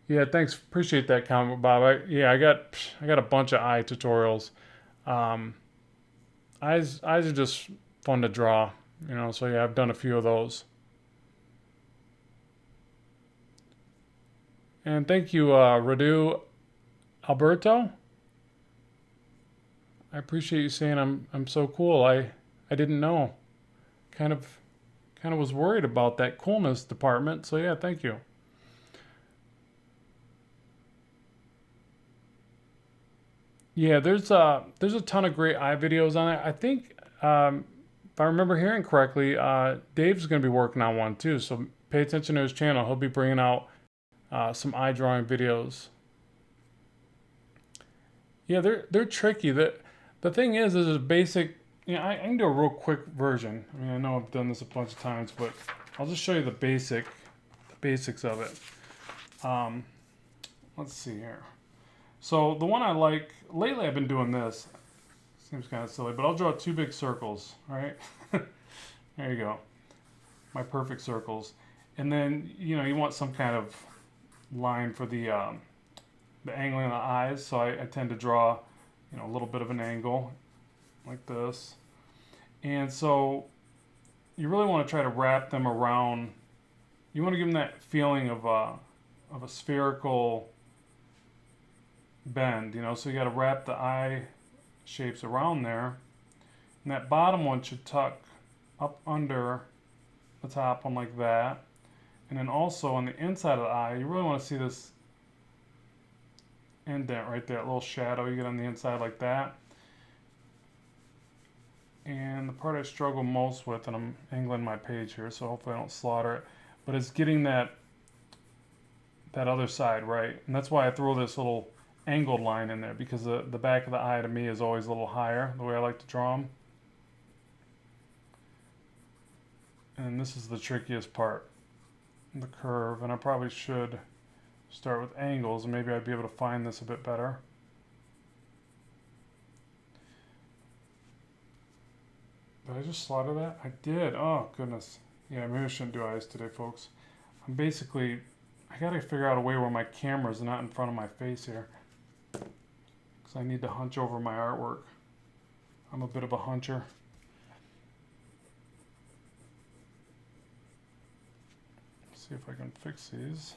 Yeah, thanks. Appreciate that comment, Bob. I got a bunch of eye tutorials. Um, eyes are just fun to draw, you know. So yeah, I've done a few of those. And thank you, Radu Alberto. I appreciate you saying I'm so cool. I didn't know. Kind of was worried about that coolness department. So yeah, thank you. Yeah, there's a ton of great eye videos on it. I think if I remember hearing correctly, Dave's going to be working on one too. So pay attention to his channel. He'll be bringing out some eye drawing videos. Yeah, they're tricky. The thing is a basic. You know, I can do a real quick version. I mean, I know I've done this a bunch of times, but I'll just show you the basics of it. Let's see here. So the one I like lately, I've been doing this. Seems kind of silly, but I'll draw two big circles. All right, there you go, my perfect circles. And then you know you want some kind of line for the angling of the eyes. So I tend to draw, you know, a little bit of an angle like this. And so you really want to try to wrap them around. You want to give them that feeling of a spherical bend, you know. So you got to wrap the eye shapes around there. And that bottom one should tuck up under the top one like that. And then also on the inside of the eye, you really want to see this indent right there, a little shadow you get on the inside like that. And the part I struggle most with, and I'm angling my page here, so hopefully I don't slaughter it, but it's getting that other side right. And that's why I throw this little angled line in there, because the back of the eye to me is always a little higher, the way I like to draw them. And this is the trickiest part, the curve, and I probably should start with angles, and maybe I'd be able to find this a bit better. Did I just slaughter that? I did. Oh, goodness. Yeah, maybe I shouldn't do eyes today, folks. I'm basically, I gotta figure out a way where my camera's not in front of my face here, because I need to hunch over my artwork. I'm a bit of a huncher. Let's see if I can fix these.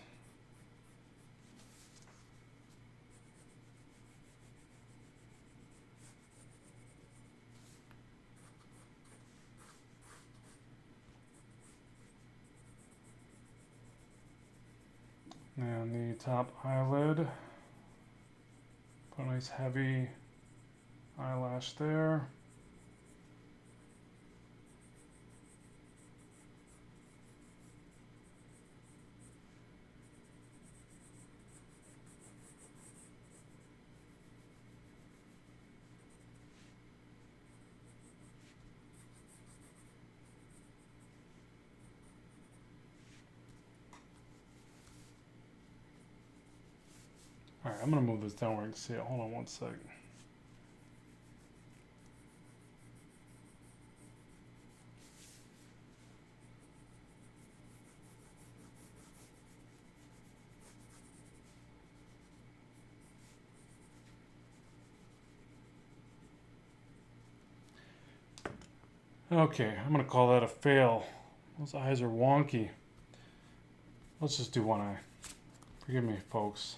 And the top eyelid, put a nice heavy eyelash there. Alright, I'm going to move this down where I can see it. Hold on one second. Okay, I'm going to call that a fail. Those eyes are wonky. Let's just do one eye. Forgive me, folks.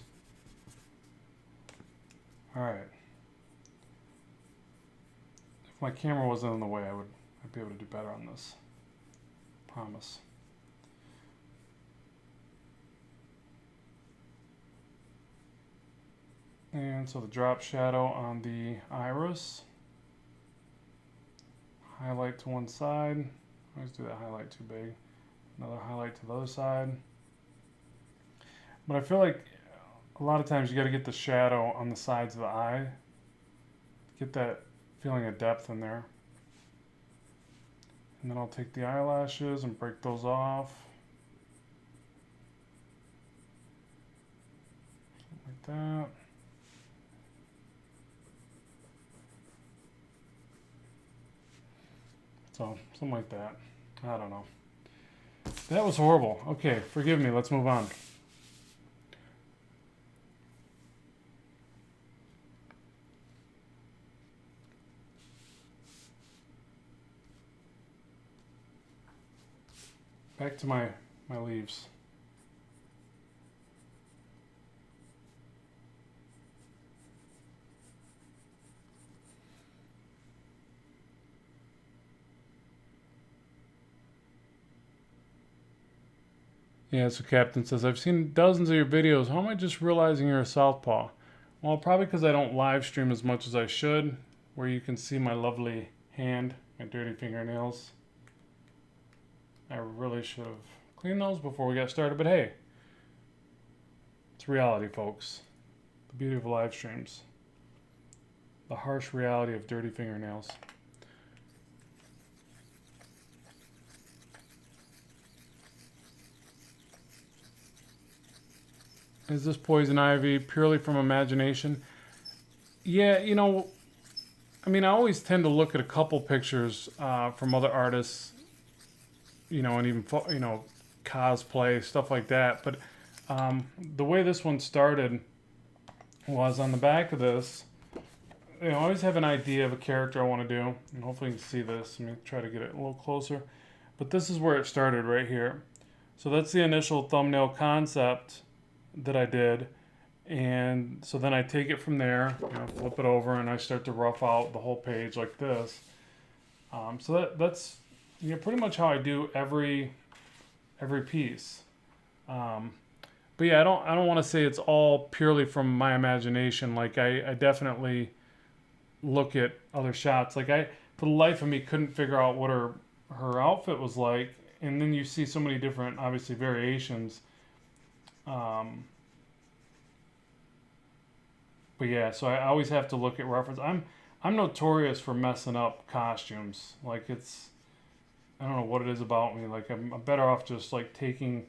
Alright. If my camera wasn't in the way, I'd be able to do better on this. Promise. And so the drop shadow on the iris. Highlight to one side. I always do that highlight too big. Another highlight to the other side. But I feel like a lot of times you got to get the shadow on the sides of the eye. Get that feeling of depth in there. And then I'll take the eyelashes and break those off. Like that. So, something like that. I don't know. That was horrible. Okay, forgive me. Let's move on. Back to my leaves. Yeah, so Captain says, I've seen dozens of your videos. How am I just realizing you're a southpaw? Well, probably because I don't live stream as much as I should, where you can see my lovely hand, my dirty fingernails. I really should have cleaned those before we got started, but hey, it's reality, folks. The beauty of live streams. The harsh reality of dirty fingernails. Is this poison ivy purely from imagination? Yeah, you know, I mean, I always tend to look at a couple pictures from other artists, you know, and even, you know, cosplay, stuff like that. But the way this one started was on the back of this. You know, I always have an idea of a character I want to do, and hopefully you can see this. Let me try to get it a little closer. But this is where it started right here. So that's the initial thumbnail concept that I did. And so then I take it from there, you know, flip it over, and I start to rough out the whole page like this. So that's, you know, pretty much how I do every piece. But yeah, I don't want to say it's all purely from my imagination. Like I definitely look at other shots. Like for the life of me, couldn't figure out what her outfit was like. And then you see so many different, obviously, variations. But yeah, so I always have to look at reference. I'm notorious for messing up costumes. Like I don't know what it is about me. Like I'm better off just like taking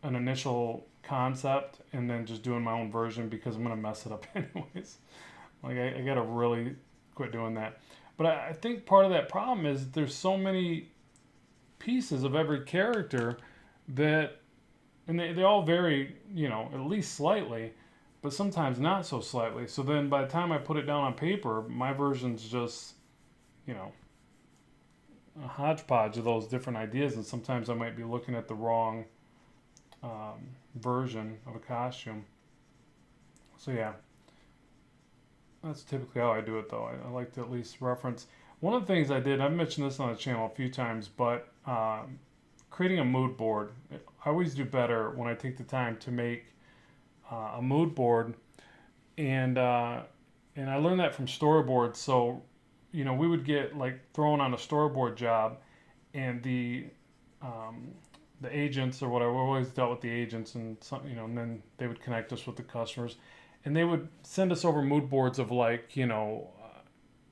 an initial concept and then just doing my own version because I'm gonna mess it up anyways. Like I gotta really quit doing that. But I think part of that problem is there's so many pieces of every character that, and they all vary, you know, at least slightly, but sometimes not so slightly. So then by the time I put it down on paper, my version's just, you know, a hodgepodge of those different ideas, and sometimes I might be looking at the wrong version of a costume. So yeah, that's typically how I do it, though. I like to at least reference. One of the things I did, I've mentioned this on the channel a few times, but creating a mood board. I always do better when I take the time to make a mood board, and I learned that from storyboards. So, you know, we would get like thrown on a storyboard job, and the agents or whatever, we always dealt with the agents, and some, you know, and then they would connect us with the customers, and they would send us over mood boards of like, you know,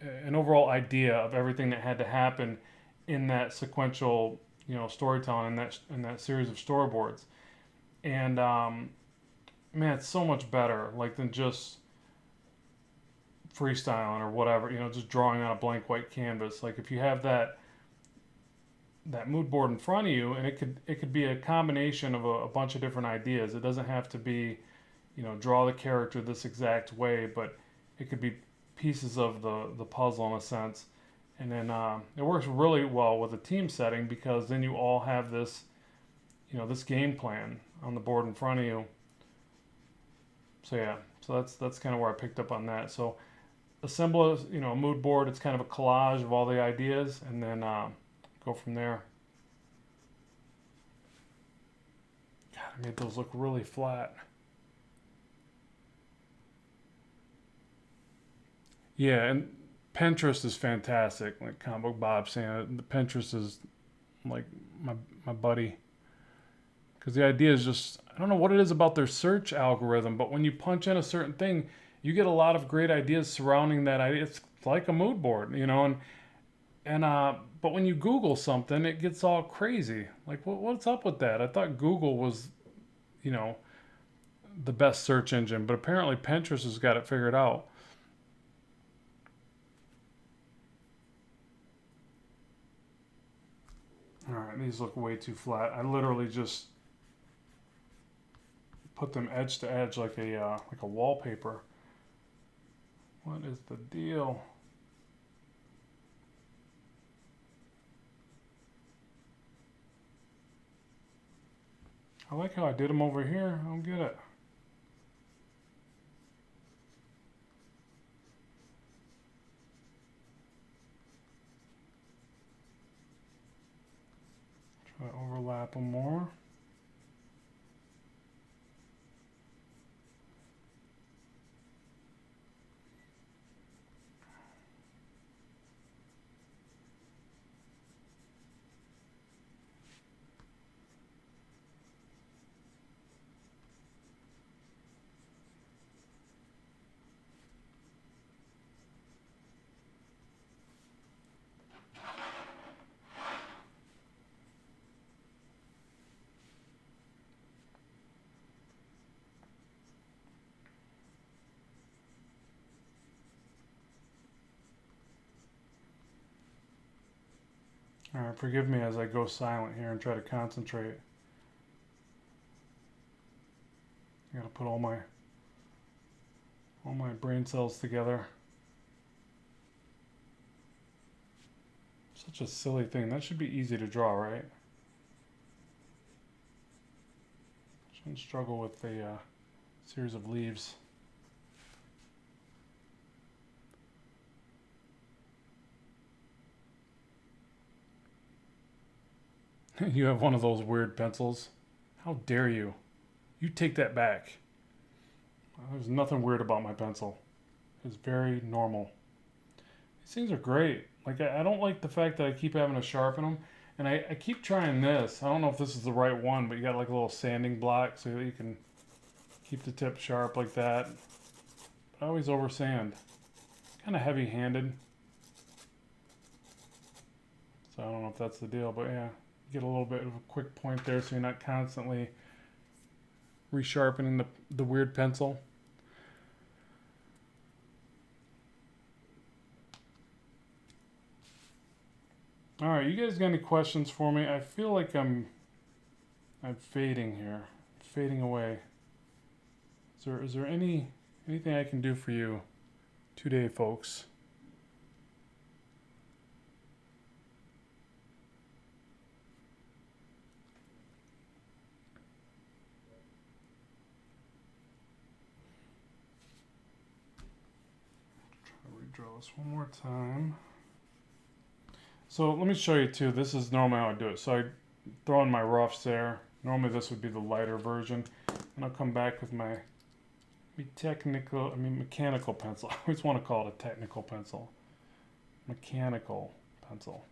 an overall idea of everything that had to happen in that sequential, you know, storytelling in that series of storyboards. And man, it's so much better like than just freestyling or whatever, you know, just drawing on a blank white canvas. Like if you have that mood board in front of you, and it could be a combination of a bunch of different ideas. It doesn't have to be, you know, draw the character this exact way, but it could be pieces of the puzzle in a sense. And then it works really well with a team setting because then you all have this, you know, this game plan on the board in front of you. So yeah, so that's kind of where I picked up on that. So assemble, you know, a mood board. It's kind of a collage of all the ideas, and then go from there. God, I made those look really flat. Yeah, and Pinterest is fantastic. Like Comic Book Bob saying, Pinterest is like my buddy. Because the idea is just, I don't know what it is about their search algorithm, but when you punch in a certain thing, you get a lot of great ideas surrounding that idea. It's like a mood board, you know, and But when you Google something, it gets all crazy. Like, what's up with that? I thought Google was, you know, the best search engine, but apparently Pinterest has got it figured out. All right, these look way too flat. I literally just put them edge to edge like a wallpaper. What is the deal? I like how I did them over here. I don't get it. Try to overlap them more. All right, forgive me as I go silent here and try to concentrate. I gotta put all my brain cells together. Such a silly thing. That should be easy to draw, right? Shouldn't struggle with a series of leaves. You have one of those weird pencils. How dare you? You take that back. There's nothing weird about my pencil. It's very normal. These things are great. Like, I don't like the fact that I keep having to sharpen them. And I keep trying this. I don't know if this is the right one, but you got like a little sanding block so that you can keep the tip sharp like that. But I always over sand. Kind of heavy handed. So I don't know if that's the deal, but yeah. Get a little bit of a quick point there so you're not constantly resharpening the weird pencil. All right, you guys got any questions for me? I feel like I'm fading here, fading away. Is there anything I can do for you today, folks? Redraw this one more time. So let me show you too. This is normally how I do it. So I throw in my roughs there. Normally this would be the lighter version. And I'll come back with my mechanical pencil. I always want to call it a technical pencil. Mechanical pencil.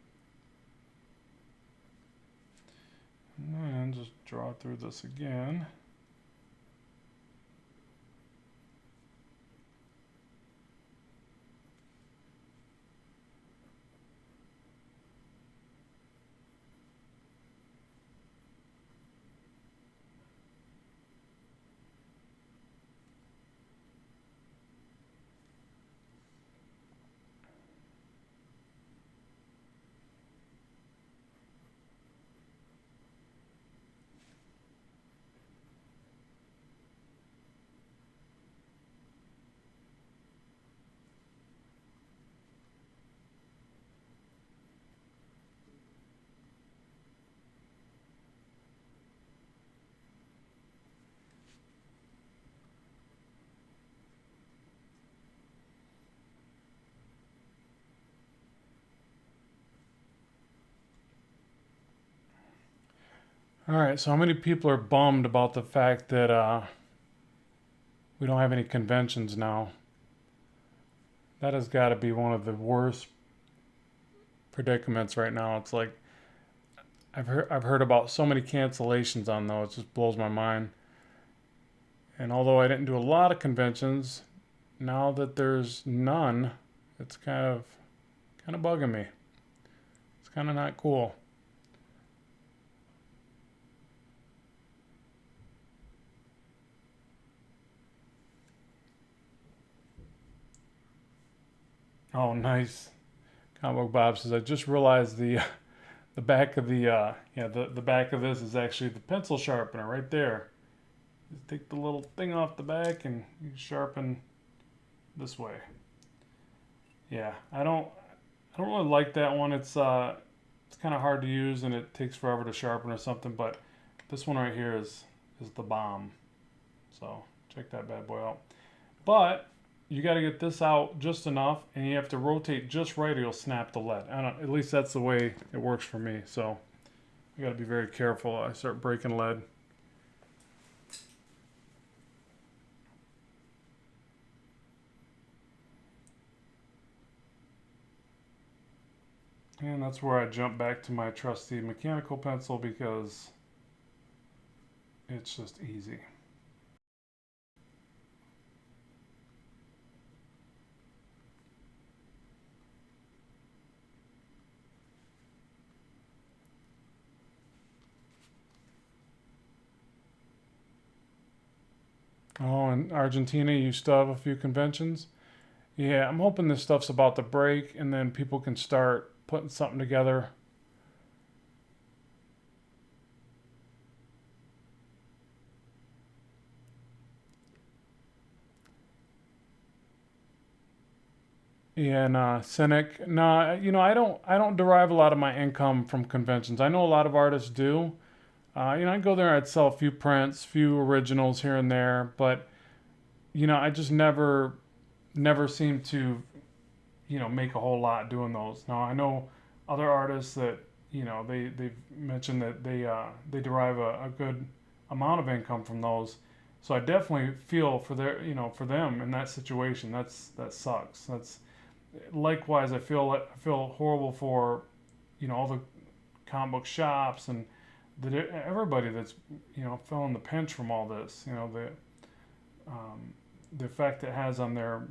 And then just draw through this again. All right, so how many people are bummed about the fact that we don't have any conventions now? That has got to be one of the worst predicaments right now. It's like I've heard about so many cancellations on those. It just blows my mind. And although I didn't do a lot of conventions, now that there's none, it's kind of bugging me. It's kind of not cool. Oh, nice. Comic Book Bob says, I just realized the back of the back of this is actually the pencil sharpener right there. Just take the little thing off the back and you sharpen this way. Yeah, I don't really like that one. It's kind of hard to use and it takes forever to sharpen or something. But this one right here is the bomb. So check that bad boy out. But you got to get this out just enough, and you have to rotate just right, or you'll snap the lead. I don't. At least that's the way it works for me. So you got to be very careful. I start breaking lead. And that's where I jump back to my trusty mechanical pencil because it's just easy. Oh, in Argentina, you still have a few conventions? Yeah, I'm hoping this stuff's about to break and then people can start putting something together. Yeah, and Cynic. No, I don't derive a lot of my income from conventions. I know a lot of artists do. I go there, I'd sell a few prints, few originals here and there, but I just never seem to make a whole lot doing those. Now I know other artists that they've mentioned that they derive a good amount of income from those. So I definitely feel for for them in that situation. That sucks. That's likewise. I feel horrible for all the comic book shops and everybody that's feeling the pinch from all this. The effect it has on their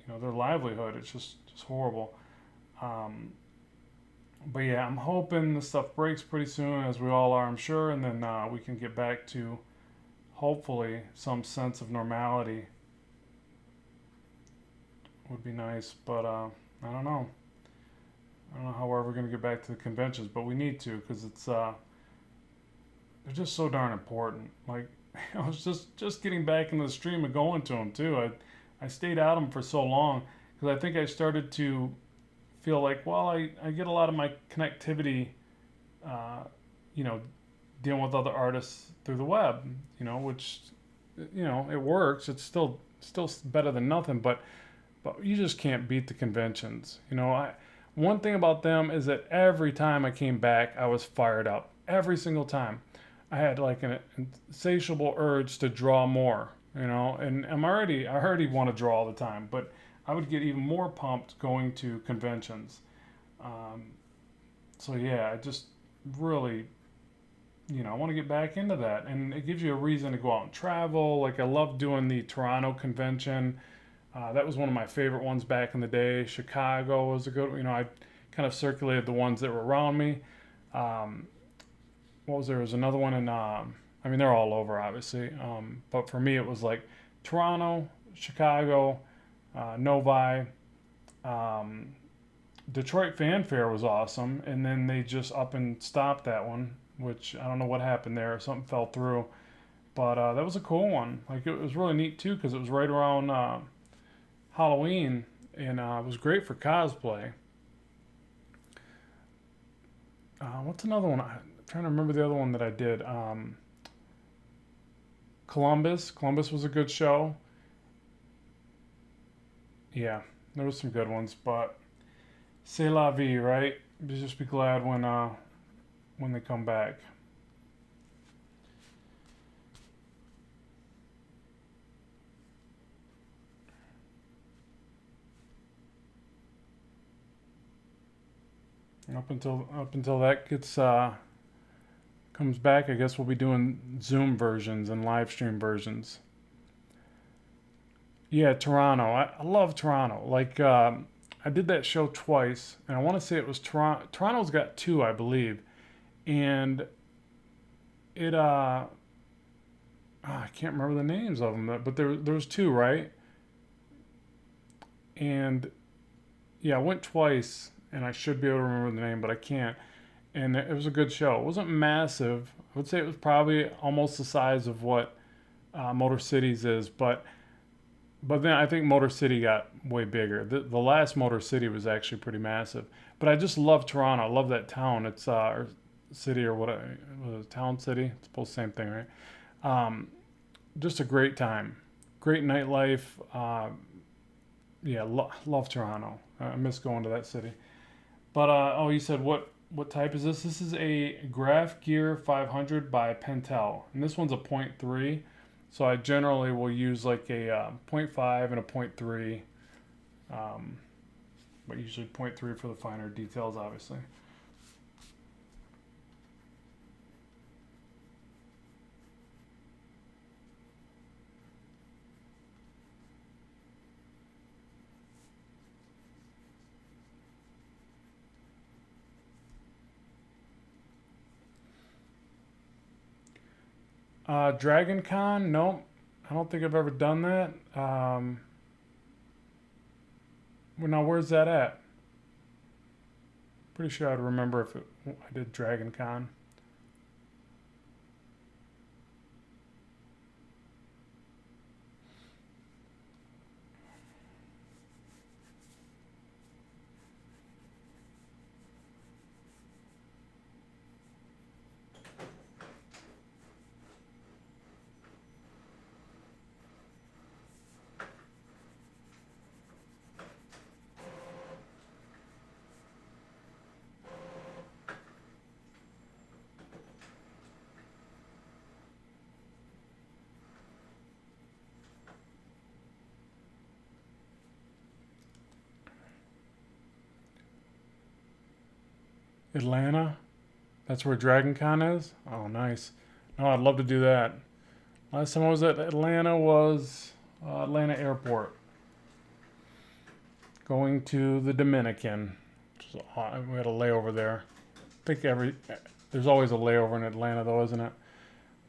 livelihood. It's just horrible. Um, but yeah, I'm hoping the stuff breaks pretty soon, as we all are, I'm sure, and then we can get back to hopefully some sense of normality. Would be nice, but I don't know. I don't know how we're ever going to get back to the conventions, but we need to because they're just so darn important. Like I was just getting back into the stream and going to them too. I stayed at them for so long because I think I started to feel like, well, I get a lot of my connectivity, uh, you know, dealing with other artists through the web, which, it works. It's still better than nothing, but you just can't beat the conventions. One thing about them is that every time I came back, I was fired up. Every single time, I had like an insatiable urge to draw more. And I already want to draw all the time, but I would get even more pumped going to conventions. Um, so yeah, I just really, I want to get back into that, and it gives you a reason to go out and travel. Like I love doing the Toronto convention. That was one of my favorite ones back in the day. Chicago was a good. I kind of circulated the ones that were around me. Um, what was there? Was another one in. I mean, they're all over, obviously. But for me, it was like Toronto, Chicago, Novi, um, Detroit Fanfare was awesome, and then they just up and stopped that one, which I don't know what happened there. Something fell through, but that was a cool one. Like it was really neat too because it was right around Halloween, and it was great for cosplay. What's another one? I'm trying to remember the other one that I did. Columbus. Columbus was a good show. Yeah, there was some good ones, but c'est la vie, right? Just be glad when they come back. Up until that gets comes back, I guess we'll be doing Zoom versions and live stream versions. Yeah, Toronto. I love Toronto. Like I did that show twice, and I want to say it was Toronto. Toronto's got two, I believe, and it I can't remember the names of them, but there was two, right? And yeah, I went twice, and I should be able to remember the name, but I can't. And it was a good show. It wasn't massive. I would say it was probably almost the size of what Motor Cities is, but then I think Motor City got way bigger. The last Motor City was actually pretty massive. But I just love Toronto. I love that town. It's or city or what? Town city. It's both the same thing, right? Um, just a great time, great nightlife. Yeah, love Toronto. I miss going to that city. But oh, you said what type is this? This is a Graph Gear 500 by Pentel, and this one's a point 0.3. So I generally will use like a 0.5 and a point 0.3, but usually point 0.3 for the finer details, obviously. Dragon Con, nope. I don't think I've ever done that. Well, now where's that at? Pretty sure I'd remember if I did Dragon Con. Atlanta? That's where Dragon Con is? Oh, nice. No, I'd love to do that. Last time I was at Atlanta was Atlanta Airport. Going to the Dominican. We had a layover there. I think there's always a layover in Atlanta though, isn't it?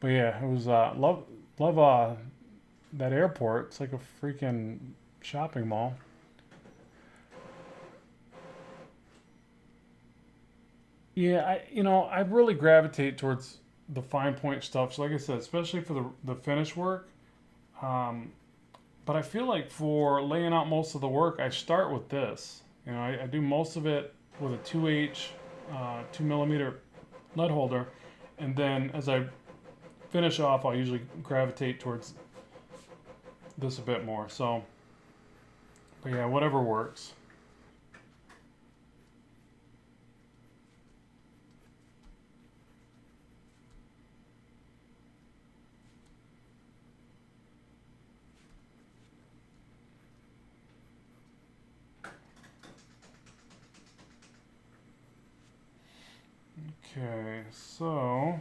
But yeah, it was love that airport. It's like a freaking shopping mall. Yeah, I really gravitate towards the fine point stuff. So like I said, especially for the finish work. Um, but I feel like for laying out most of the work, I start with this. I do most of it with a 2H, 2 millimeter lead holder, and then as I finish off, I'll usually gravitate towards this a bit more. So, but yeah, whatever works. Okay, so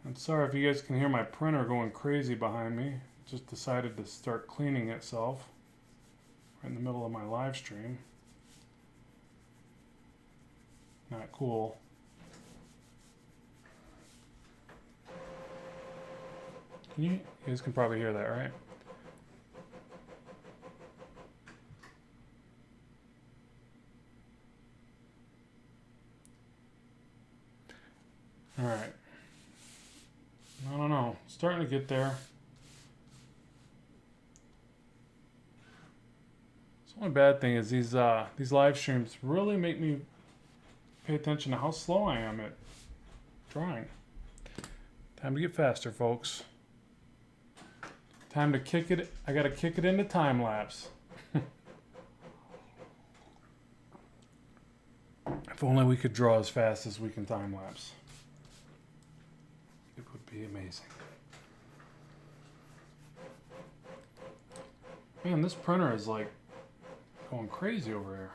I'm sorry if you guys can hear my printer going crazy behind me. It just decided to start cleaning itself right in the middle of my live stream. Not cool. You guys can probably hear that, right? All right. I don't know. Starting to get there. The only bad thing is these live streams really make me pay attention to how slow I am at drawing. Time to get faster, folks. Time to kick it. I gotta kick it into time lapse. If only we could draw as fast as we can time lapse. It would be amazing. Man, this printer is like going crazy over here.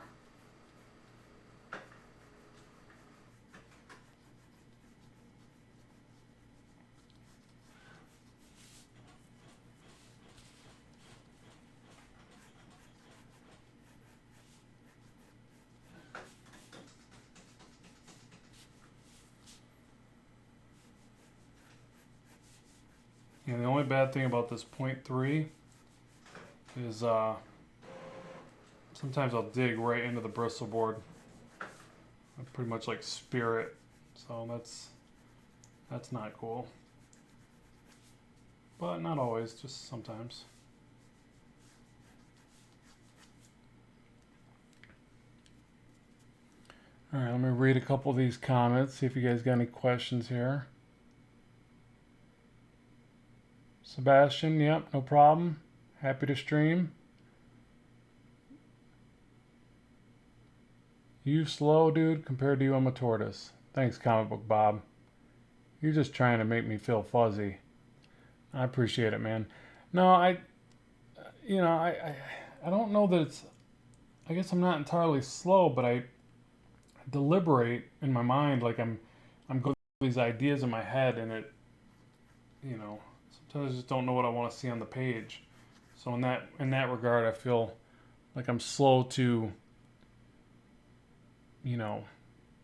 only bad thing about this 0.3 is sometimes I'll dig right into the bristle board. I pretty much like spear it, so that's not cool. But not always, just sometimes. All right, let me read a couple of these comments, see if you guys got any questions here. Sebastian, yep, no problem. Happy to stream. You slow, dude. Compared to you, I'm a tortoise. Thanks, Comic Book Bob. You're just trying to make me feel fuzzy. I appreciate it, man. No, I don't know that it's. I guess I'm not entirely slow, but I deliberate in my mind, like I'm going through these ideas in my head, and it, sometimes I just don't know what I want to see on the page. So in that regard, I feel like I'm slow to,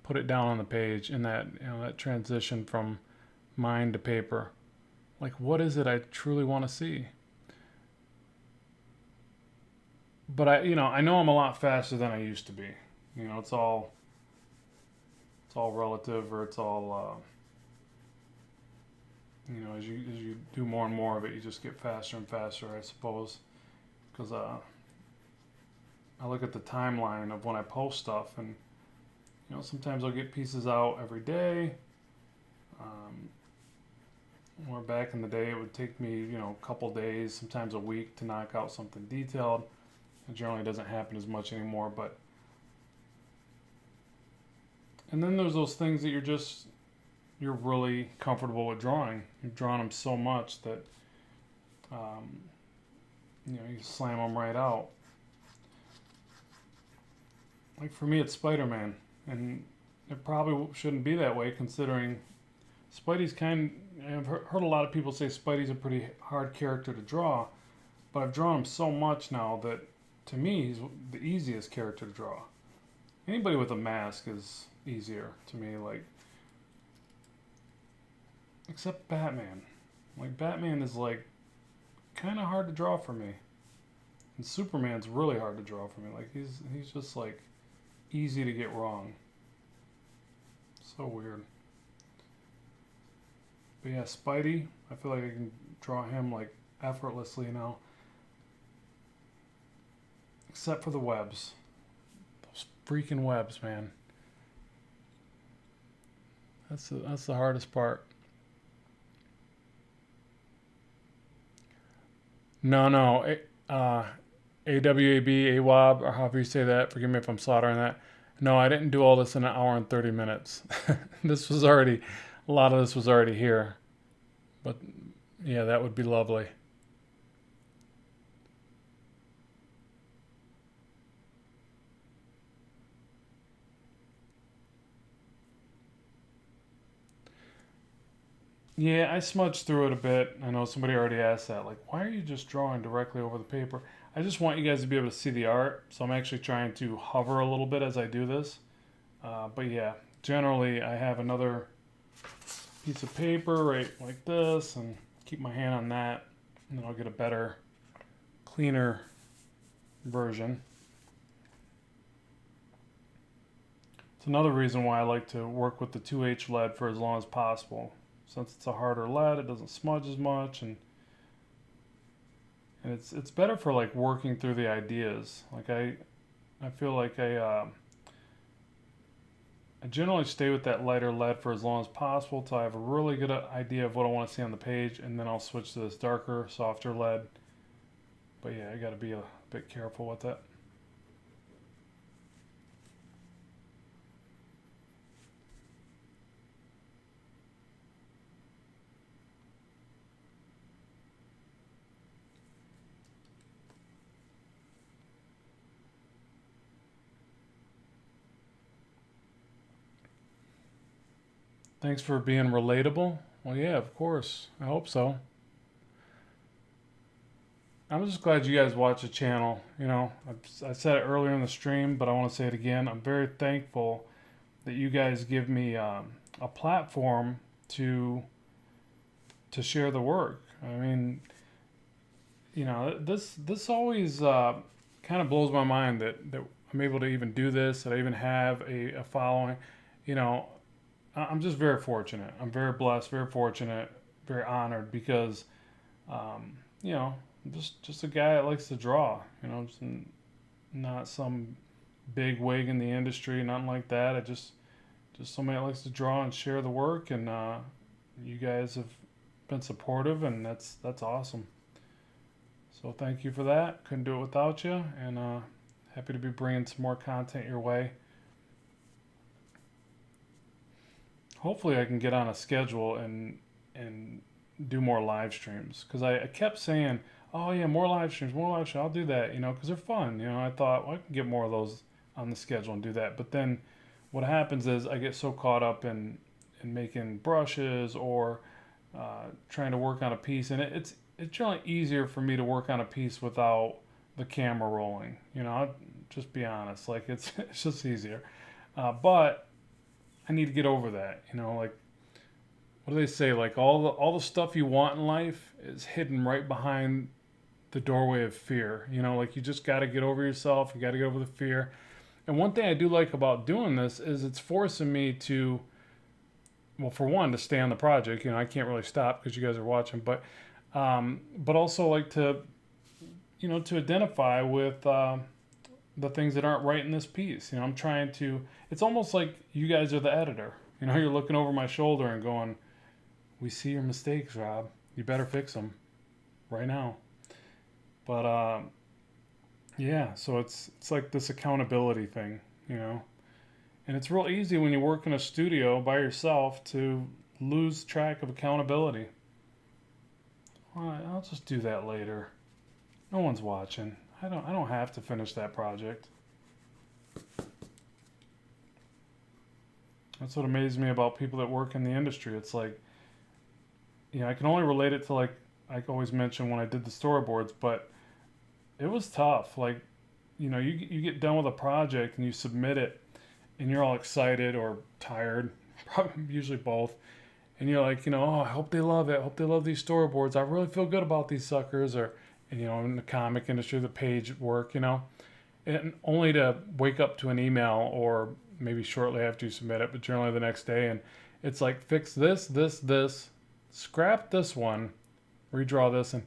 put it down on the page in that that transition from mind to paper. Like, what is it I truly want to see? But I know I'm a lot faster than I used to be. It's all relative, or it's all as you do more and more of it, you just get faster and faster, I suppose. Because I look at the timeline of when I post stuff, and sometimes I'll get pieces out every day. Or back in the day, it would take me a couple days, sometimes a week, to knock out something detailed. It generally doesn't happen as much anymore, but. And then there's those things that you're really comfortable with drawing. You've drawn them so much that you slam them right out. Like for me, it's Spider-Man, and it probably shouldn't be that way, considering Spidey's I've heard a lot of people say Spidey's a pretty hard character to draw, but I've drawn him so much now that to me he's the easiest character to draw. Anybody with a mask is easier to me, like, except Batman. Like, Batman is like kind of hard to draw for me, and Superman's really hard to draw for me. Like, he's just like easy to get wrong. So weird. But yeah, Spidey, I feel like I can draw him like effortlessly now, except for the webs. Those freaking webs, man. That's the hardest part. No. AWAB, AWAB, or however you say that. Forgive me if I'm slaughtering that. No, I didn't do all this in an hour and 30 minutes. A lot of this was already here. But yeah, that would be lovely. Yeah, I smudged through it a bit. I know somebody already asked that. Like, why are you just drawing directly over the paper? I just want you guys to be able to see the art. So I'm actually trying to hover a little bit as I do this. But yeah, generally I have another piece of paper right like this, and keep my hand on that, and then I'll get a better, cleaner version. It's another reason why I like to work with the 2H lead for as long as possible. Since it's a harder lead, it doesn't smudge as much, and it's better for like working through the ideas. Like I feel like I generally stay with that lighter lead for as long as possible till I have a really good idea of what I want to see on the page, and then I'll switch to this darker, softer lead. But yeah, I got to be a bit careful with it. Thanks for being relatable. Well, yeah, of course. I hope so. I'm just glad you guys watch the channel. I said it earlier in the stream, but I want to say it again. I'm very thankful that you guys give me a platform to share the work. I mean, this always kind of blows my mind that I'm able to even do this, that I even have a following. You know, I'm just very fortunate. I'm very blessed, very fortunate, very honored because, you know, I'm just a guy that likes to draw. Just not some big wig in the industry, nothing like that. I just somebody that likes to draw and share the work, and you guys have been supportive, and that's awesome. So thank you for that. Couldn't do it without you, and happy to be bringing some more content your way. Hopefully, I can get on a schedule and do more live streams because I kept saying, "Oh yeah, more live streams, more live streams. I'll do that," because they're fun. I thought, well, I can get more of those on the schedule and do that. But then, what happens is I get so caught up in making brushes or trying to work on a piece, and it's generally easier for me to work on a piece without the camera rolling. I'll just be honest, like it's just easier. But I need to get over that. Like what do they say? Like all the stuff you want in life is hidden right behind the doorway of fear. Like you just got to get over yourself. You got to get over the fear. And one thing I do like about doing this is it's forcing me to, well, for one, to stay on the project. I can't really stop because you guys are watching, but also like to identify with the things that aren't right in this piece. I'm trying to. It's almost like you guys are the editor. You're looking over my shoulder and going, "We see your mistakes, Rob. You better fix them right now." But yeah, so it's like this accountability thing, and it's real easy when you work in a studio by yourself to lose track of accountability. All right, I'll just do that later. No one's watching. I don't have to finish that project. That's what amazes me about people that work in the industry. It's like, I can only relate it to, like I always mention when I did the storyboards, but it was tough. Like, you get done with a project and you submit it and you're all excited or tired, probably usually both. And you're like, oh, I hope they love it. I hope they love these storyboards. I really feel good about these suckers. Or, and, in the comic industry, the page work, and only to wake up to an email or maybe shortly after you submit it, but generally the next day. And it's like, fix this, this, scrap this one, redraw this. And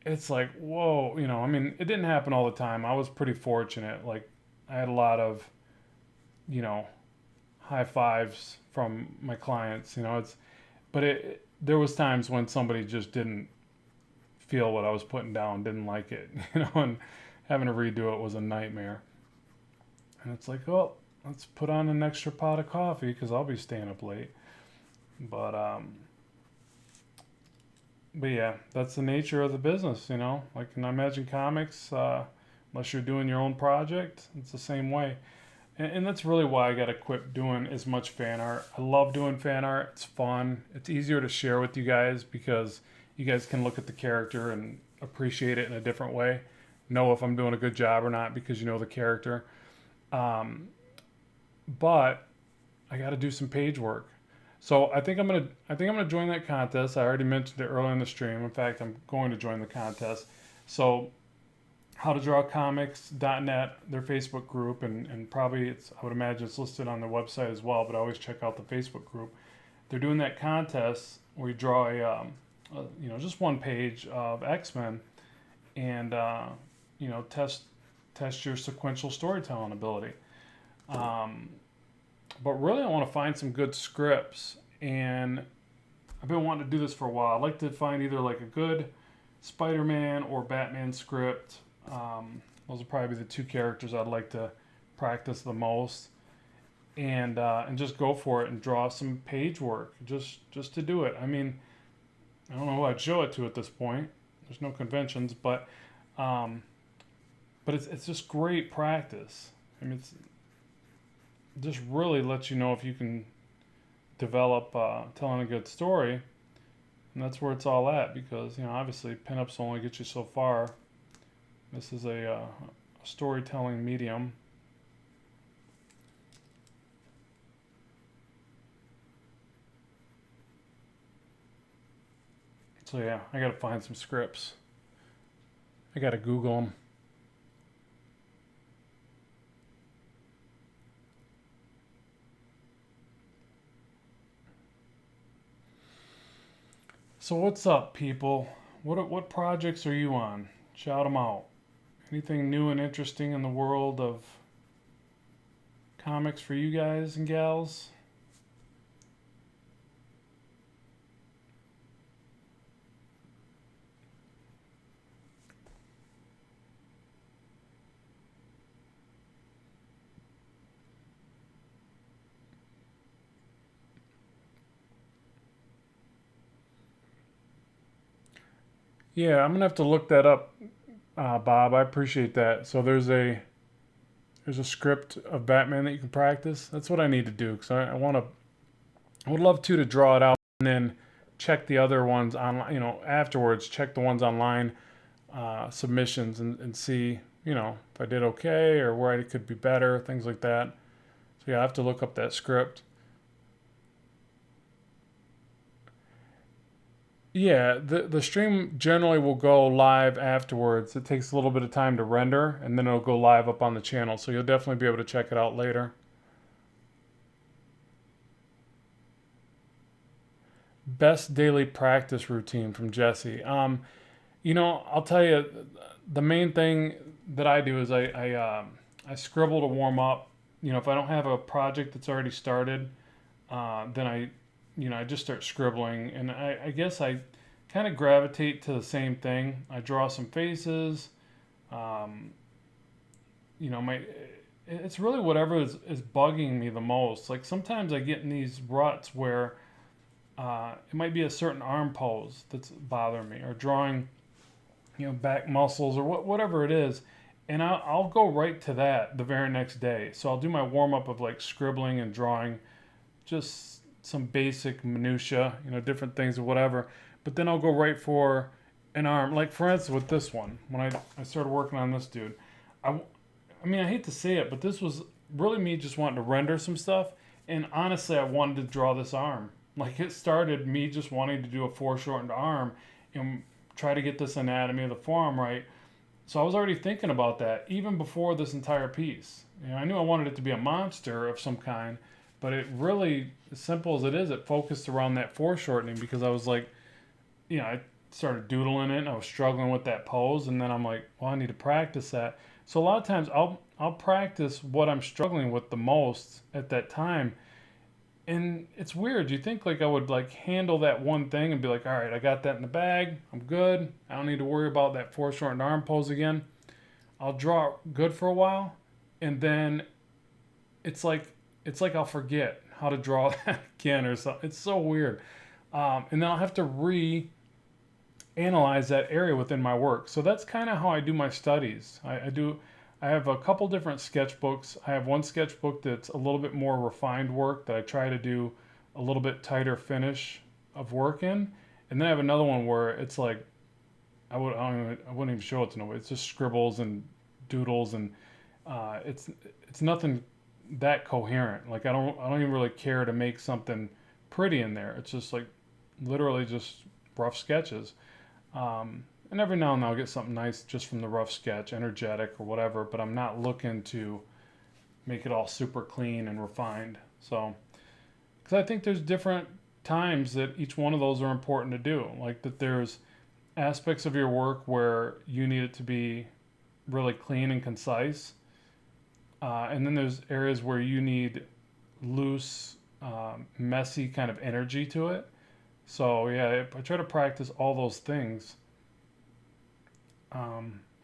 it's like, whoa, I mean, it didn't happen all the time. I was pretty fortunate. Like, I had a lot of, high fives from my clients. There was times when somebody just didn't feel what I was putting down, didn't like it, and having to redo it was a nightmare. And it's like, well, let's put on an extra pot of coffee because I'll be staying up late. But yeah, that's the nature of the business, Like in Imagine Comics, unless you're doing your own project, it's the same way. And that's really why I got to quit doing as much fan art. I love doing fan art. It's fun. It's easier to share with you guys because you guys can look at the character and appreciate it in a different way. Know if I'm doing a good job or not because you know the character. But I got to do some page work. So I think I'm gonna join that contest. I already mentioned it earlier in the stream. In fact, I'm going to join the contest. So howtodrawcomics.net, their Facebook group, and probably I would imagine it's listed on their website as well, but I always check out the Facebook group. They're doing that contest where you draw just one page of X-Men and test your sequential storytelling ability. But really I want to find some good scripts, and I've been wanting to do this for a while. I'd like to find either like a good Spider-Man or Batman script. Those will probably be the two characters I'd like to practice the most, and just go for it and draw some page work just to do it. I mean, I don't know who I'd show it to at this point. There's no conventions, but it's just great practice. I mean, it's just really lets you know if you can develop telling a good story, and that's where it's all at. Because obviously pinups only get you so far. This is a storytelling medium. So yeah, I gotta find some scripts. I gotta Google them. So what's up, people? What projects are you on? Shout them out. Anything new and interesting in the world of comics for you guys and gals? Yeah, I'm gonna have to look that up, Bob. I appreciate that. So there's a script of Batman that you can practice. That's what I need to do because I would love to draw it out and then check the other ones online. Afterwards, check the ones online submissions and see if I did okay or where I could be better, things like that. So yeah, I have to look up that script. Yeah, the stream generally will go live afterwards. It takes a little bit of time to render, and then it'll go live up on the channel. So you'll definitely be able to check it out later. Best daily practice routine from Jesse. I'll tell you, the main thing that I do is I scribble to warm up. If I don't have a project that's already started, then I just start scribbling, and I guess I kind of gravitate to the same thing. I draw some faces. Um, my it's really whatever is bugging me the most. Like sometimes I get in these ruts where it might be a certain arm pose that's bothering me, or drawing back muscles or whatever it is, and I'll go right to that the very next day. So I'll do my warm up of like scribbling and drawing just some basic minutia, different things or whatever. But then I'll go right for an arm. Like for instance, with this one, when I started working on this dude, I, I mean, I hate to say it, but this was really me just wanting to render some stuff. And honestly, I wanted to draw this arm. Like it started me just wanting to do a foreshortened arm and try to get this anatomy of the forearm right. So I was already thinking about that even before this entire piece. I knew I wanted it to be a monster of some kind, but it really, as simple as it is, it focused around that foreshortening because I was like, I started doodling it and I was struggling with that pose, and then I'm like, well, I need to practice that. So a lot of times I'll practice what I'm struggling with the most at that time. And it's weird. You think like I would like handle that one thing and be like, all right, I got that in the bag. I'm good. I don't need to worry about that foreshortened arm pose again. I'll draw good for a while, and then it's like I'll forget how to draw that again or something. It's so weird. And then I'll have to analyze that area within my work. So that's kind of how I do my studies. I have a couple different sketchbooks. I have one sketchbook that's a little bit more refined work that I try to do a little bit tighter finish of work in. And then I have another one where it's like I wouldn't even show it to nobody. It's just scribbles and doodles, and it's nothing that coherent. Like I don't even really care to make something pretty in there. It's just like literally just rough sketches. And every now and then I'll get something nice just from the rough sketch, energetic or whatever, but I'm not looking to make it all super clean and refined. So, because I think there's different times that each one of those are important to do. Like that there's aspects of your work where you need it to be really clean and concise. And then there's areas where you need loose, messy kind of energy to it. So yeah, I try to practice all those things.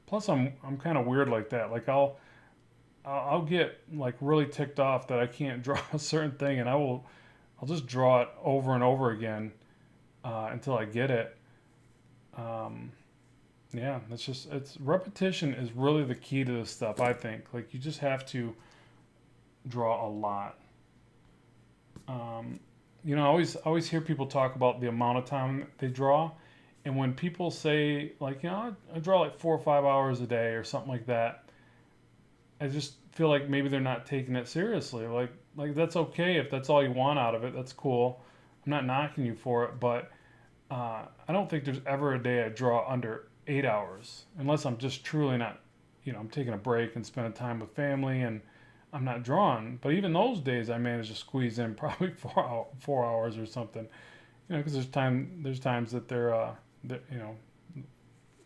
Plus, I'm kind of weird like that. Like I'll get like really ticked off that I can't draw a certain thing, and I'll just draw it over and over again until I get it. Um, yeah, it's repetition is really the key to this stuff. I think like you just have to draw a lot. Um, I always hear people talk about the amount of time they draw, and when people say like, I draw like 4 or 5 hours a day or something like that, I just feel like maybe they're not taking it seriously. Like that's okay if that's all you want out of it. That's cool. I'm not knocking you for it, but I don't think there's ever a day I draw under 8 hours, unless I'm just truly not, I'm taking a break and spending time with family and I'm not drawing. But even those days, I manage to squeeze in probably 4 hours or something. Because there's times that that,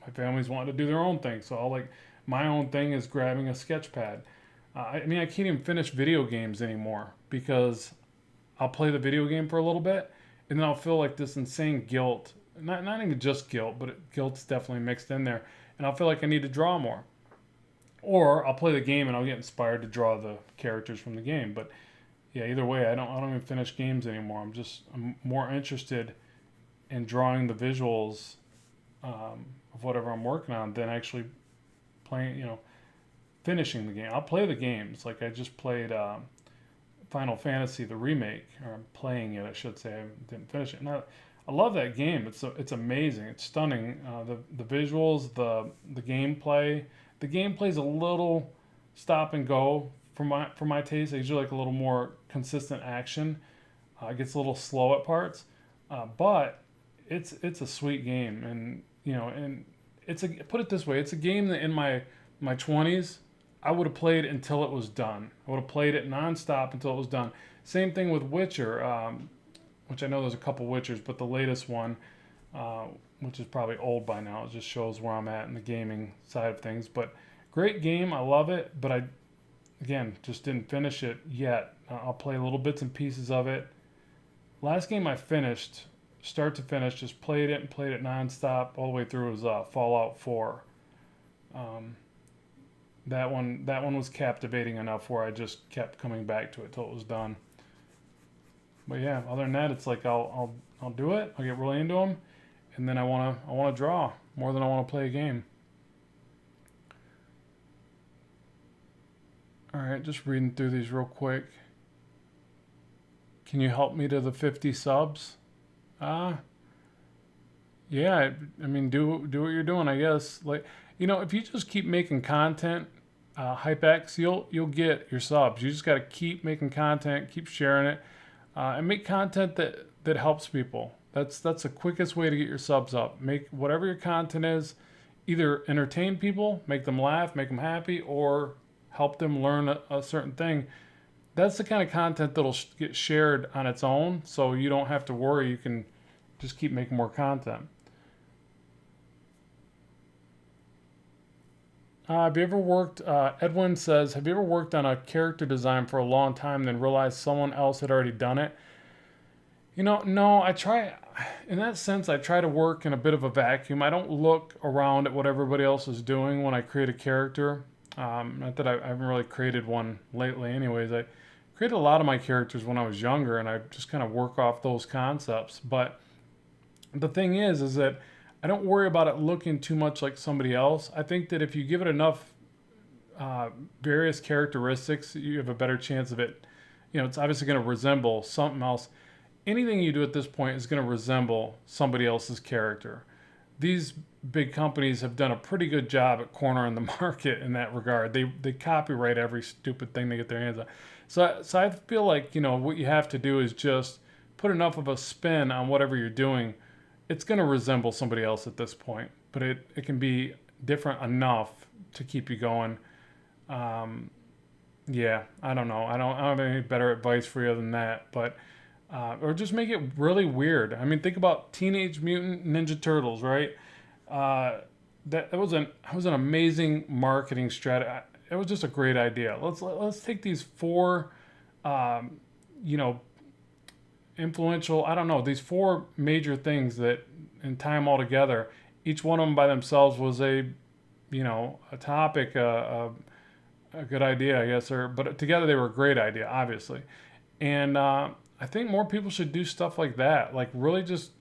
my family's wanting to do their own thing. So I'll like my own thing is grabbing a sketch pad. I mean, I can't even finish video games anymore because I'll play the video game for a little bit, and then I'll feel like this insane guilt. Not even just guilt, but guilt's definitely mixed in there, and I'll feel like I need to draw more. Or I'll play the game and I'll get inspired to draw the characters from the game. But yeah, either way, I don't even finish games anymore. I'm more interested in drawing the visuals of whatever I'm working on than actually playing. Finishing the game. I'll play the games. Like I just played Final Fantasy the remake, or I'm playing it, I should say. I didn't finish it. And I love that game. It's amazing. It's stunning. The visuals, the gameplay. The gameplay's a little stop and go for my taste. I usually like a little more consistent action. It gets a little slow at parts, but it's a sweet game. And it's put it this way, it's a game that in my 20s I would have played until it was done. I would have played it nonstop until it was done. Same thing with Witcher, which I know there's a couple Witchers, but the latest one, uh, which is probably old by now, it just shows where I'm at in the gaming side of things. But great game, I love it, but I, again, just didn't finish it yet. I'll play little bits and pieces of it. Last game I finished, start to finish, just played it and played it nonstop all the way through was Fallout 4. Um, that one was captivating enough where I just kept coming back to it till it was done. But yeah, other than that, it's like I'll do it. I'll get really into them, and then I wanna draw more than I want to play a game. All right, just reading through these real quick. Can you help me to the 50 subs? Uh, yeah. I mean, do what you're doing, I guess. Like, if you just keep making content, HypeX, you'll get your subs. You just got to keep making content, keep sharing it, and make content that helps people. That's the quickest way to get your subs up. Make whatever your content is, either entertain people, make them laugh, make them happy, or help them learn a certain thing. That's the kind of content that'll get shared on its own, so you don't have to worry. You can just keep making more content. Have you ever worked, Edwin says, have you ever worked on a character design for a long time and then realized someone else had already done it? No, in that sense, I try to work in a bit of a vacuum. I don't look around at what everybody else is doing when I create a character. Not that I haven't really created one lately, anyways. I created a lot of my characters when I was younger, and I just kind of work off those concepts. But the thing is that I don't worry about it looking too much like somebody else. I think that if you give it enough uh, various characteristics, you have a better chance of it. It's obviously going to resemble something else. Anything you do at this point is going to resemble somebody else's character. These big companies have done a pretty good job at cornering the market in that regard. They copyright every stupid thing they get their hands on. So I feel like what you have to do is just put enough of a spin on whatever you're doing. It's going to resemble somebody else at this point, but it can be different enough to keep you going. Um, yeah, I don't know. I don't have any better advice for you than that, but or just make it really weird. I mean, think about Teenage Mutant Ninja Turtles, right? Uh, that was an amazing marketing strategy. It was just a great idea. Let's take these four, um, you know, influential. I don't know, these four major things that in time all together. Each one of them by themselves was a topic, a good idea, I guess, or but together they were a great idea, obviously. And I think more people should do stuff like that. Like really just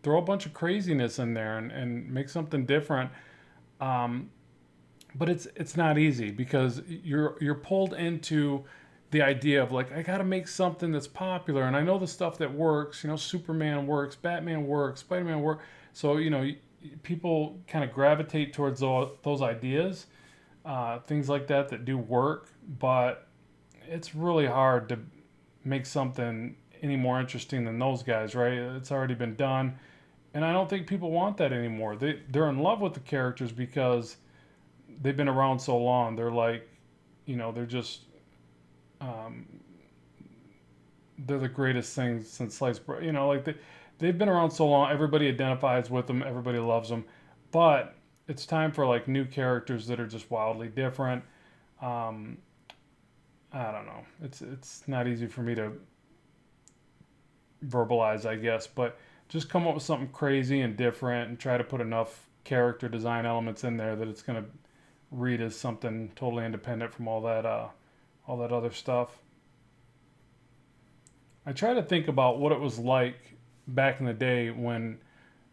throw a bunch of craziness in there and make something different. Um, but it's not easy because you're pulled into the idea of like I got to make something that's popular, and I know the stuff that works. Superman works, Batman works, Spider-Man works. So people kind of gravitate towards those ideas, things like that do work. But it's really hard to make something any more interesting than those guys, right? It's already been done, And I don't think people want that anymore. They're in love with the characters because they've been around so long. They're like, they're just um, they're the greatest things since sliced bread. Like they've been around so long. Everybody identifies with them. Everybody loves them. But it's time for like new characters that are just wildly different. Um, I don't know. It's not easy for me to verbalize, I guess, but just come up with something crazy and different and try to put enough character design elements in there that it's going to read as something totally independent from all that other stuff. I try to think about what it was like back in the day when,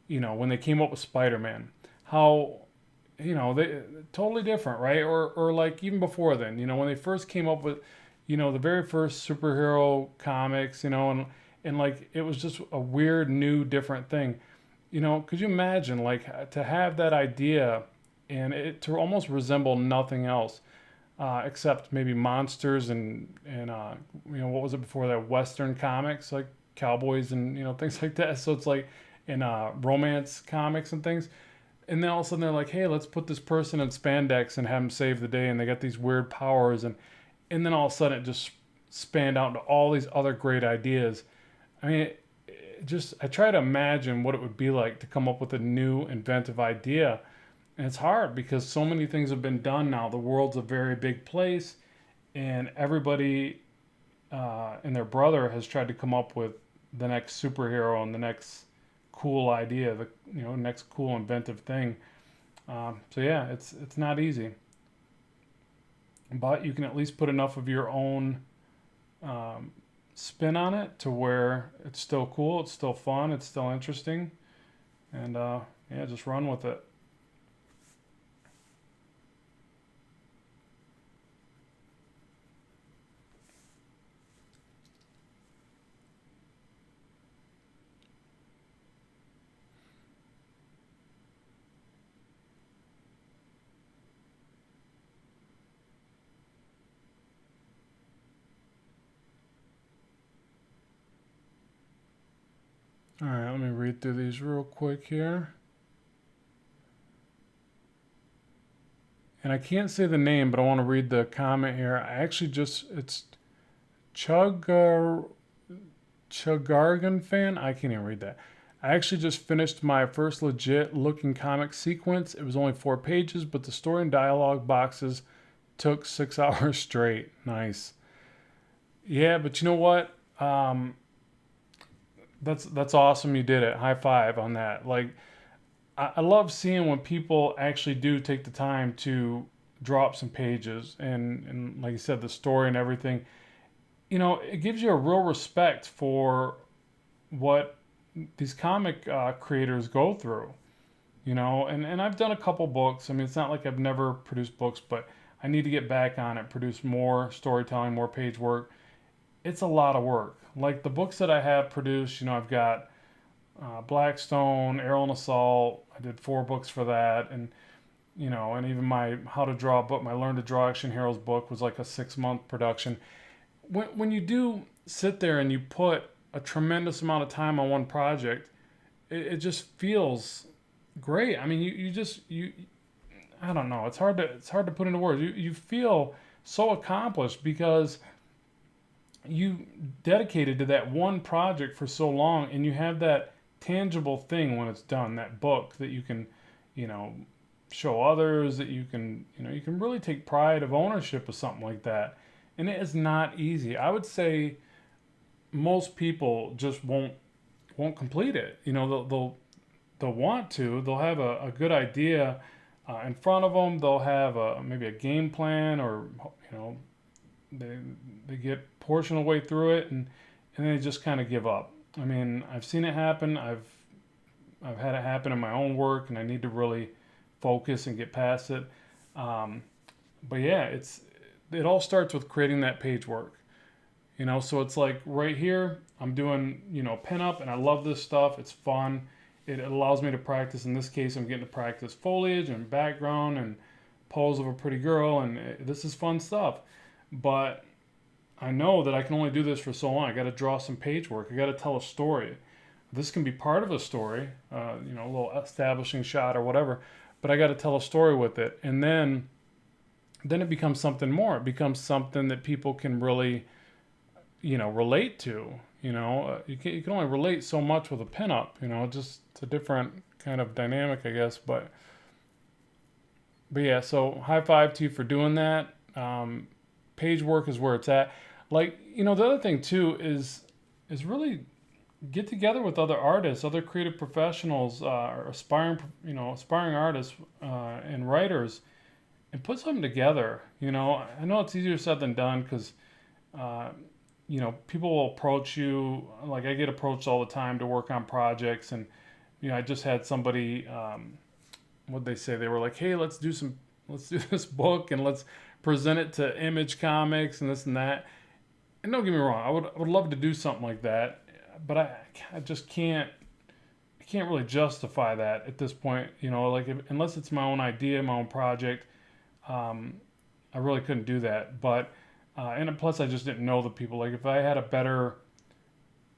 when they came up with Spider-Man. How, they totally different, right? Or like even before then, when they first came up with, the very first superhero comics, and like it was just a weird, new, different thing. Could you imagine like to have that idea and it to almost resemble nothing else except maybe monsters and what was it before that, Western comics like cowboys and things like that. So it's like in romance comics and things. And then all of a sudden they're like, hey, let's put this person in spandex and have them save the day, and they got these weird powers, and then all of a sudden it just spanned out into all these other great ideas. I mean, just I try to imagine what it would be like to come up with a new inventive idea, and it's hard because so many things have been done now. The world's a very big place, and everybody and their brother has tried to come up with the next superhero and the next cool idea, the next cool inventive thing. So yeah, it's not easy, but you can at least put enough of your own um, spin on it to where it's still cool, it's still fun, it's still interesting, and yeah, just run with it. All right, let me read through these real quick here. And I can't say the name, but I want to read the comment here. I actually it's Chug Chugargan fan. I can't even read that. I actually just finished my first legit looking comic sequence. It was only 4 pages, but the story and dialogue boxes took 6 hours straight. Nice. Yeah, but you know what? That's awesome. You did it. High five on that. Like I love seeing when people actually do take the time to drop some pages and like you said, the story and everything. It gives you a real respect for what these comic creators go through. And I've done a couple books. I mean, it's not like I've never produced books, but I need to get back on it, produce more storytelling, more page work. It's a lot of work. Like the books that I have produced, I've got Blackstone, Arrow and Assault. I did 4 books for that, and even my How to Draw book, my Learn to Draw Action Heroes book was like a 6 month production. When you do sit there and you put a tremendous amount of time on one project, it just feels great. I mean, you just you I don't know. It's hard to put into words. You feel so accomplished because you dedicated to that one project for so long, and you have that tangible thing when it's done, that book that you can you know show others, that you can really take pride of ownership of something like that. And it is not easy. I would say most people just won't complete it. They'll want to, they'll have a good idea in front of them, they'll have maybe a game plan, or you know they they get portion of the way through it, and they just kind of give up. I mean, I've seen it happen. I've had it happen in my own work, and I need to really focus and get past it. Um, but yeah, it all starts with creating that page work. So it's like right here, I'm doing pin up, and I love this stuff. It's fun. It allows me to practice. In this case, I'm getting to practice foliage and background and pose of a pretty girl, and this is fun stuff. But I know that I can only do this for so long. I got to draw some page work. I got to tell a story. this can be part of a story, you know, a little establishing shot or whatever, but I got to tell a story with it. And then it becomes something more. It becomes something that people can really, you know, relate to. You know, you can only relate so much with a pinup. You know, just it's a different kind of dynamic, I guess. But yeah, so high five to you for doing that. Page work is where it's at. Like, you know, the other thing too is really get together with other artists, other creative professionals, or aspiring artists and writers, and put something together. You know, I know it's easier said than done because uh, you know, people will approach you. Like I get approached all the time to work on projects, and you know, I just had somebody. What they say? They were like, "Hey, let's do this book, and let's present it to Image Comics and this and that." And don't get me wrong, I would love to do something like that, but I just can't. I can't really justify that at this point. You know, like unless it's my own idea, my own project, um, I really couldn't do that. But and plus, I just didn't know the people. Like if I had a better,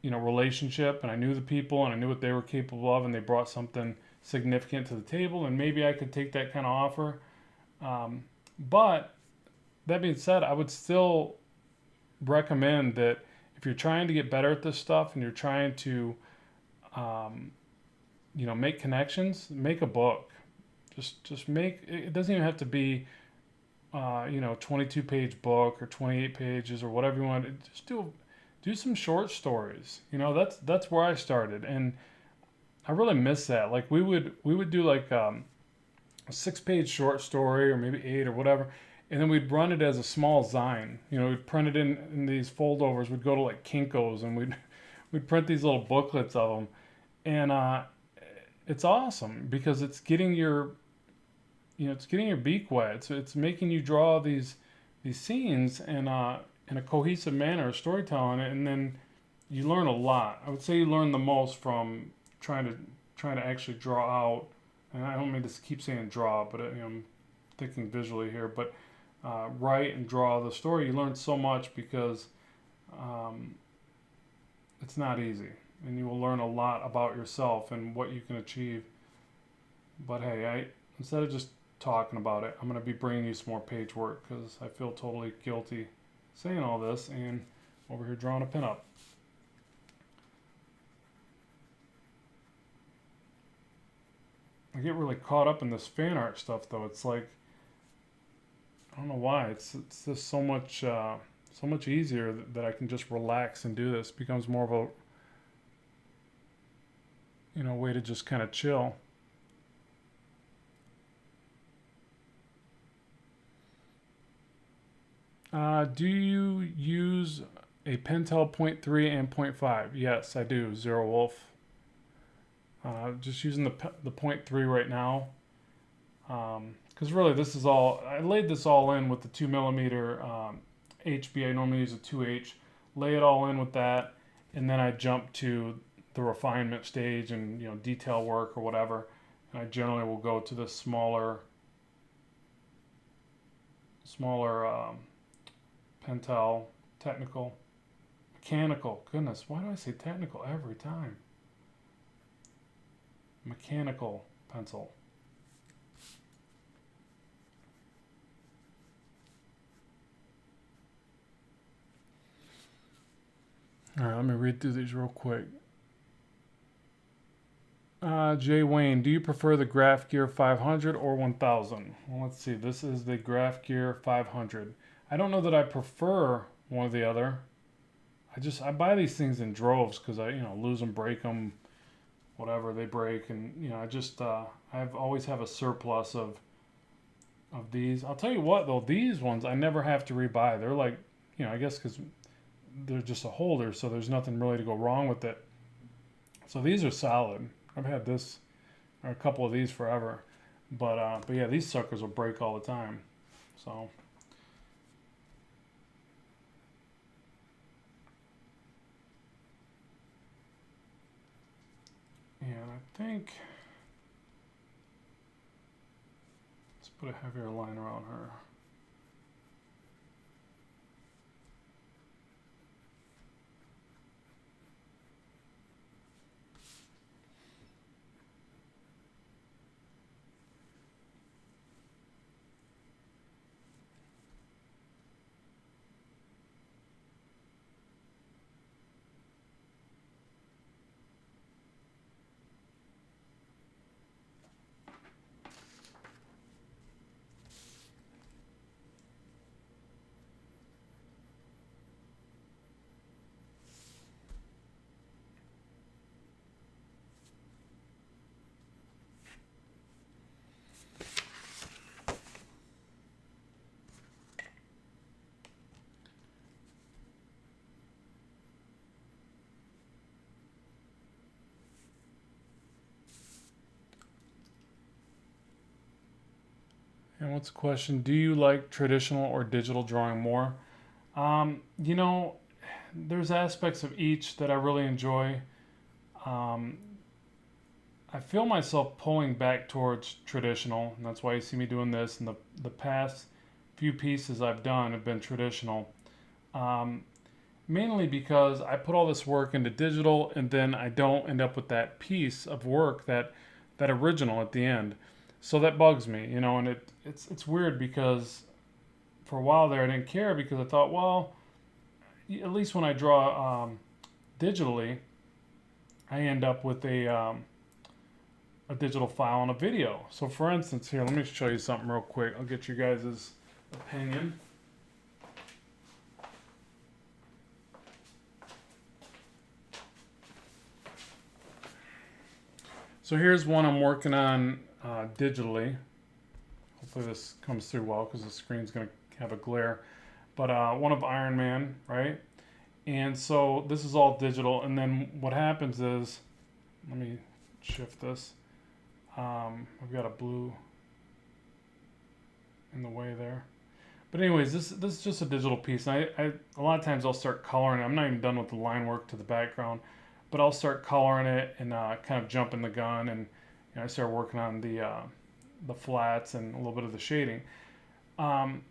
you know, relationship and I knew the people and I knew what they were capable of and they brought something significant to the table, and maybe I could take that kind of offer. But that being said, I would still recommend that if you're trying to get better at this stuff and you're trying to, um, you know, make connections, make a book. Just make it doesn't even have to be you know, 22 page book or 28 pages or whatever you want. Just do some short stories. You know, that's where I started, and I really miss that. Like we would do like a 6 page short story or maybe 8 or whatever, and then we'd run it as a small zine. You know, we'd print it in these foldovers. We'd go to like Kinko's and we'd print these little booklets of them, and it's awesome because it's getting your it's getting your beak wet. It's making you draw these scenes in a cohesive manner, storytelling, and then you learn a lot. I would say you learn the most from trying to trying to actually draw out. And I don't mean to keep saying draw, but you know, I'm thinking visually here. But write and draw the story. You learn so much because um, it's not easy, and you will learn a lot about yourself and what you can achieve. But hey, I instead of just talking about it, I'm going to be bringing you some more page work because I feel totally guilty saying all this and over here drawing a pinup. I get really caught up in this fan art stuff though. It's like I don't know why. It's just so much easier that I can just relax and do this. It becomes more of a way to just kind of chill. Do you use a Pentel point 0.3 and point 0.5? Yes, I do. Zero Wolf. Just using the point 0.3 right now. Because really, this is all. I laid this all in with the 2mm HB. I normally use a 2H. Lay it all in with that, and then I jump to the refinement stage and detail work or whatever. And I generally will go to the smaller Pentel technical, mechanical. Goodness, why do I say technical every time? Mechanical pencil. All right, let me read through these real quick. Jay Wayne, do you prefer the Graph Gear 500 or 1000? Well, let's see. This is the Graph Gear 500. I don't know that I prefer one or the other. I buy these things in droves because I lose them, break them, whatever they break, and I've always have a surplus of these. I'll tell you what though, these ones I never have to rebuy. They're like, I guess because they're just a holder, so there's nothing really to go wrong with it. So these are solid. I've had this or a couple of these forever, but yeah, these suckers will break all the time. So. And I think let's put a heavier line around her. And what's the question? Do you like traditional or digital drawing more? You know, there's aspects of each that I really enjoy. Um, I feel myself pulling back towards traditional, and that's why you see me doing this. And the past few pieces I've done have been traditional. Um, Mainly because I put all this work into digital, and then I don't end up with that piece of work, that original at the end. So that bugs me, you know. And it's weird because for a while there I didn't care because I thought, well, at least when I draw digitally, I end up with a digital file and a video. So for instance, here, let me show you something real quick. I'll get you guys' opinion. So here's one I'm working on digitally. Hopefully this comes through well because the screen's going to have a glare. But one of Iron Man, right? And so this is all digital. And then what happens is, let me shift this. I've got a blue in the way there. But anyways, this is just a digital piece. And I a lot of times I'll start coloring it. I'm not even done with the line work to the background, but I'll start coloring it and kind of jumping the gun, and I start working on the flats and a little bit of the shading. Um,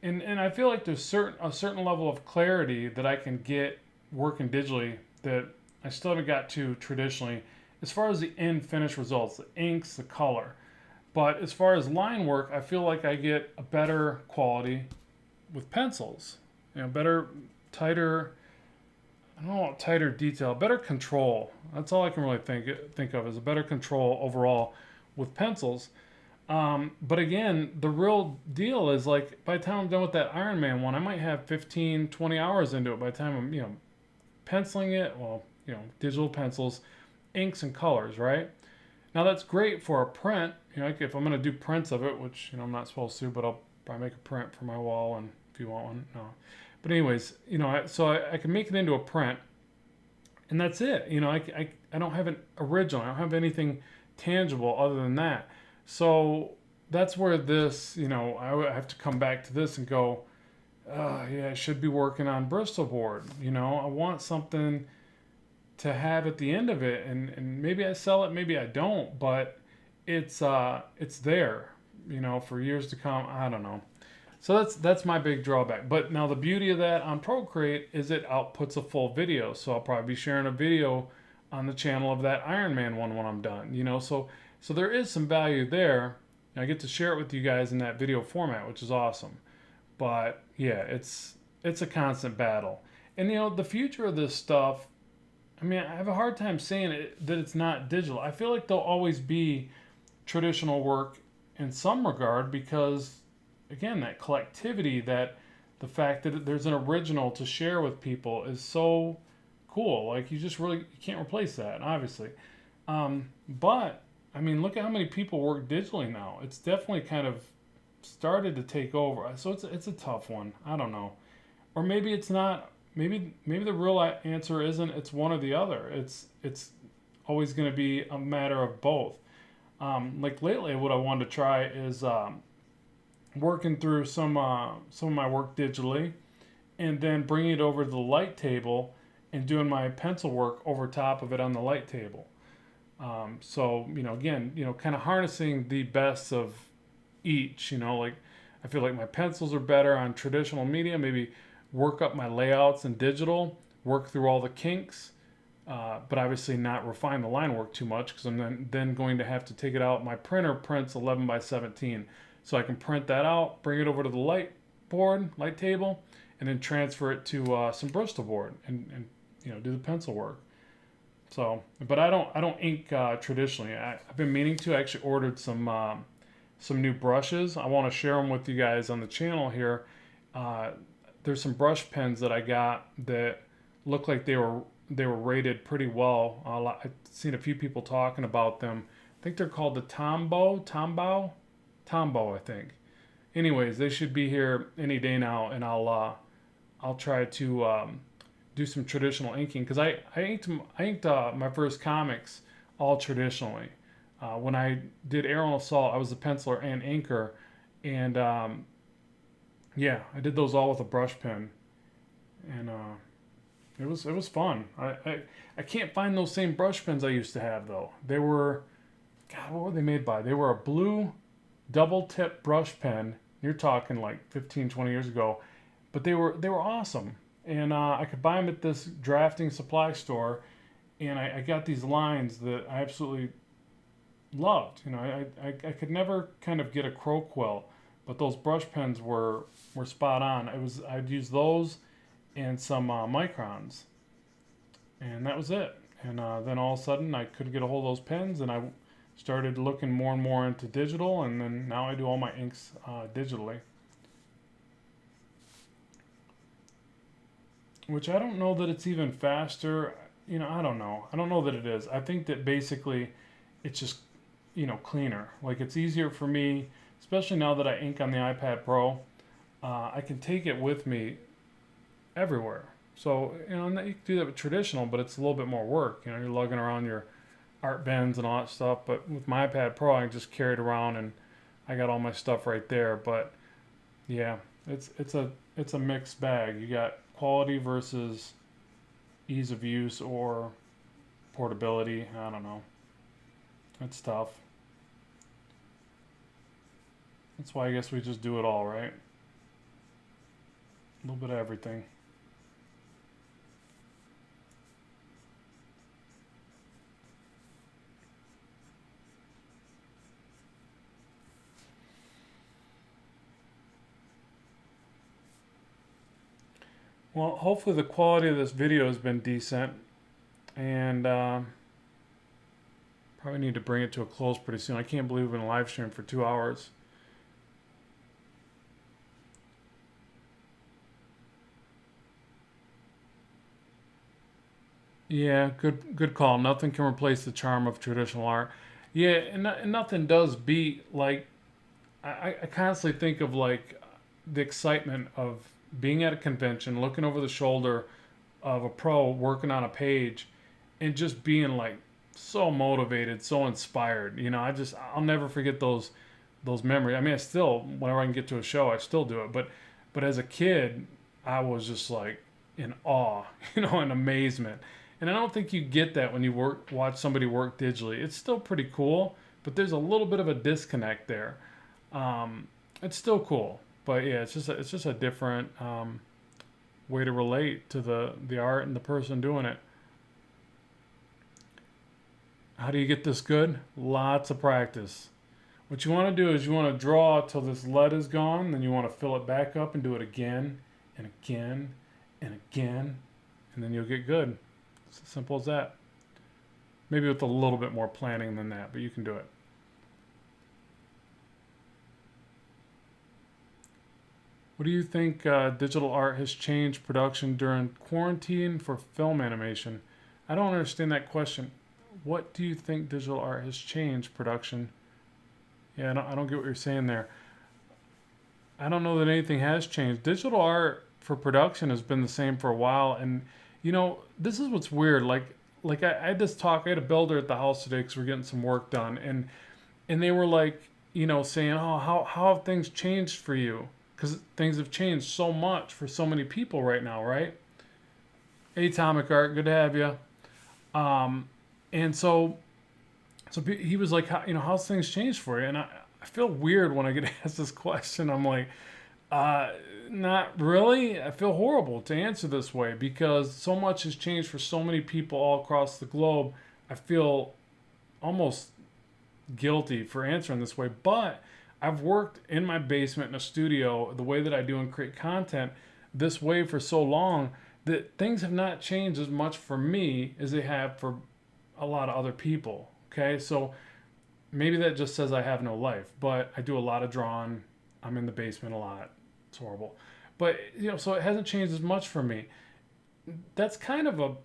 and I feel like there's a certain level of clarity that I can get working digitally that I still haven't got to traditionally, as far as the end finished results, the inks, the color. But as far as line work, I feel like I get a better quality with pencils. Better, tighter. I don't know, tighter detail, better control. That's all I can really think of, is a better control overall with pencils. But again, the real deal is, like, by the time I'm done with that Iron Man one, I might have 15, 20 hours into it by the time I'm, penciling it. Well, digital pencils, inks and colors, right? Now that's great for a print. Like if I'm going to do prints of it, which, I'm not supposed to, but I'll probably make a print for my wall, and if you want one, no. But anyways, I can make it into a print, and that's it. I don't have an original. I don't have anything tangible other than that. So that's where this, I have to come back to this and go, yeah, I should be working on Bristol board. I want something to have at the end of it, and maybe I sell it, maybe I don't, but it's there, for years to come. I don't know. So that's my big drawback. But now the beauty of that on Procreate is it outputs a full video. So I'll probably be sharing a video on the channel of that Iron Man one when I'm done. So there is some value there. I get to share it with you guys in that video format, which is awesome. But yeah, it's a constant battle. And the future of this stuff, I mean, I have a hard time saying that it's not digital. I feel like there'll always be traditional work in some regard because, again, that collectivity, that the fact that there's an original to share with people is so cool. Like, you can't replace that, obviously. But I mean, look at how many people work digitally now. It's definitely kind of started to take over. So it's a tough one. I don't know, or maybe it's not. Maybe the real answer isn't it's one or the other. It's always going to be a matter of both. Like lately, what I wanted to try is working through some of my work digitally, and then bringing it over to the light table and doing my pencil work over top of it on the light table. So again, kind of harnessing the best of each. Like I feel like my pencils are better on traditional media. Maybe work up my layouts in digital, work through all the kinks, but obviously not refine the line work too much because I'm then going to have to take it out. My printer prints 11 by 17. So I can print that out, bring it over to the light table, and then transfer it to some Bristol board and do the pencil work. So, but I don't ink traditionally. I've been meaning to. I actually ordered some new brushes. I want to share them with you guys on the channel here. There's some brush pens that I got that look like they were rated pretty well. I've seen a few people talking about them. I think they're called the Tombow, I think. Anyways, they should be here any day now, and I'll try to do some traditional inking because I inked my first comics all traditionally. When I did Arrow and Assault, I was the penciler and inker, And yeah, I did those all with a brush pen, and it was fun. I can't find those same brush pens I used to have though. They were, God, what were they made by? They were a blue double tip brush pen. You're talking like 15, 20 years ago, but they were awesome. And I could buy them at this drafting supply store, and I got these lines that I absolutely loved. I could never kind of get a crow quill, but those brush pens were spot on. I'd use those and some microns, and that was it. And then all of a sudden, I couldn't get a hold of those pens, and I started looking more and more into digital, and then now I do all my inks digitally. Which I don't know that it's even faster. I don't know. I don't know that it is. I think that basically it's just, cleaner. Like it's easier for me, especially now that I ink on the iPad Pro. I can take it with me everywhere. So, you can do that with traditional, but it's a little bit more work. You're lugging around your art bins and all that stuff. But with my iPad Pro, I can just carry it around and I got all my stuff right there. But yeah, it's a mixed bag. You got quality versus ease of use or portability. I don't know. It's tough. That's why I guess we just do it all, right? A little bit of everything. Well, hopefully the quality of this video has been decent, and probably need to bring it to a close pretty soon. I can't believe we've been live streaming for 2 hours. Yeah, good call. Nothing can replace the charm of traditional art. Yeah, and nothing does beat like I constantly think of like the excitement of being at a convention, looking over the shoulder of a pro working on a page, and just being like so motivated, so inspired. I'll never forget those memories. I mean, I still, whenever I can get to a show, I still do it. But as a kid, I was just like in awe, in amazement. And I don't think you get that when you watch somebody work digitally. It's still pretty cool, but there's a little bit of a disconnect there. It's still cool, but yeah, it's just a different way to relate to the art and the person doing it. How do you get this good? Lots of practice. What you want to do is you want to draw till this lead is gone, then you want to fill it back up and do it again and again and again, and then you'll get good. It's as simple as that. Maybe with a little bit more planning than that, but you can do it. What do you think digital art has changed production during quarantine for film animation? I don't understand that question. What do you think digital art has changed production? Yeah, I don't get what you're saying there. I don't know that anything has changed. Digital art for production has been the same for a while, and this is what's weird. Like I had this talk. I had a builder at the house today because we're getting some work done, and they were like, saying, "Oh, how have things changed for you?" Because things have changed so much for so many people right now, right? Hey, Atomic Art, good to have you. And so he was like, how's things changed for you? And I feel weird when I get asked this question. I'm like, uh, not really. I feel horrible to answer this way because so much has changed for so many people all across the globe. I feel almost guilty for answering this way, but I've worked in my basement in a studio the way that I do and create content this way for so long that things have not changed as much for me as they have for a lot of other people. Okay, so maybe that just says I have no life, but I do a lot of drawing. I'm in the basement a lot. It's horrible, but so it hasn't changed as much for me. That's kind of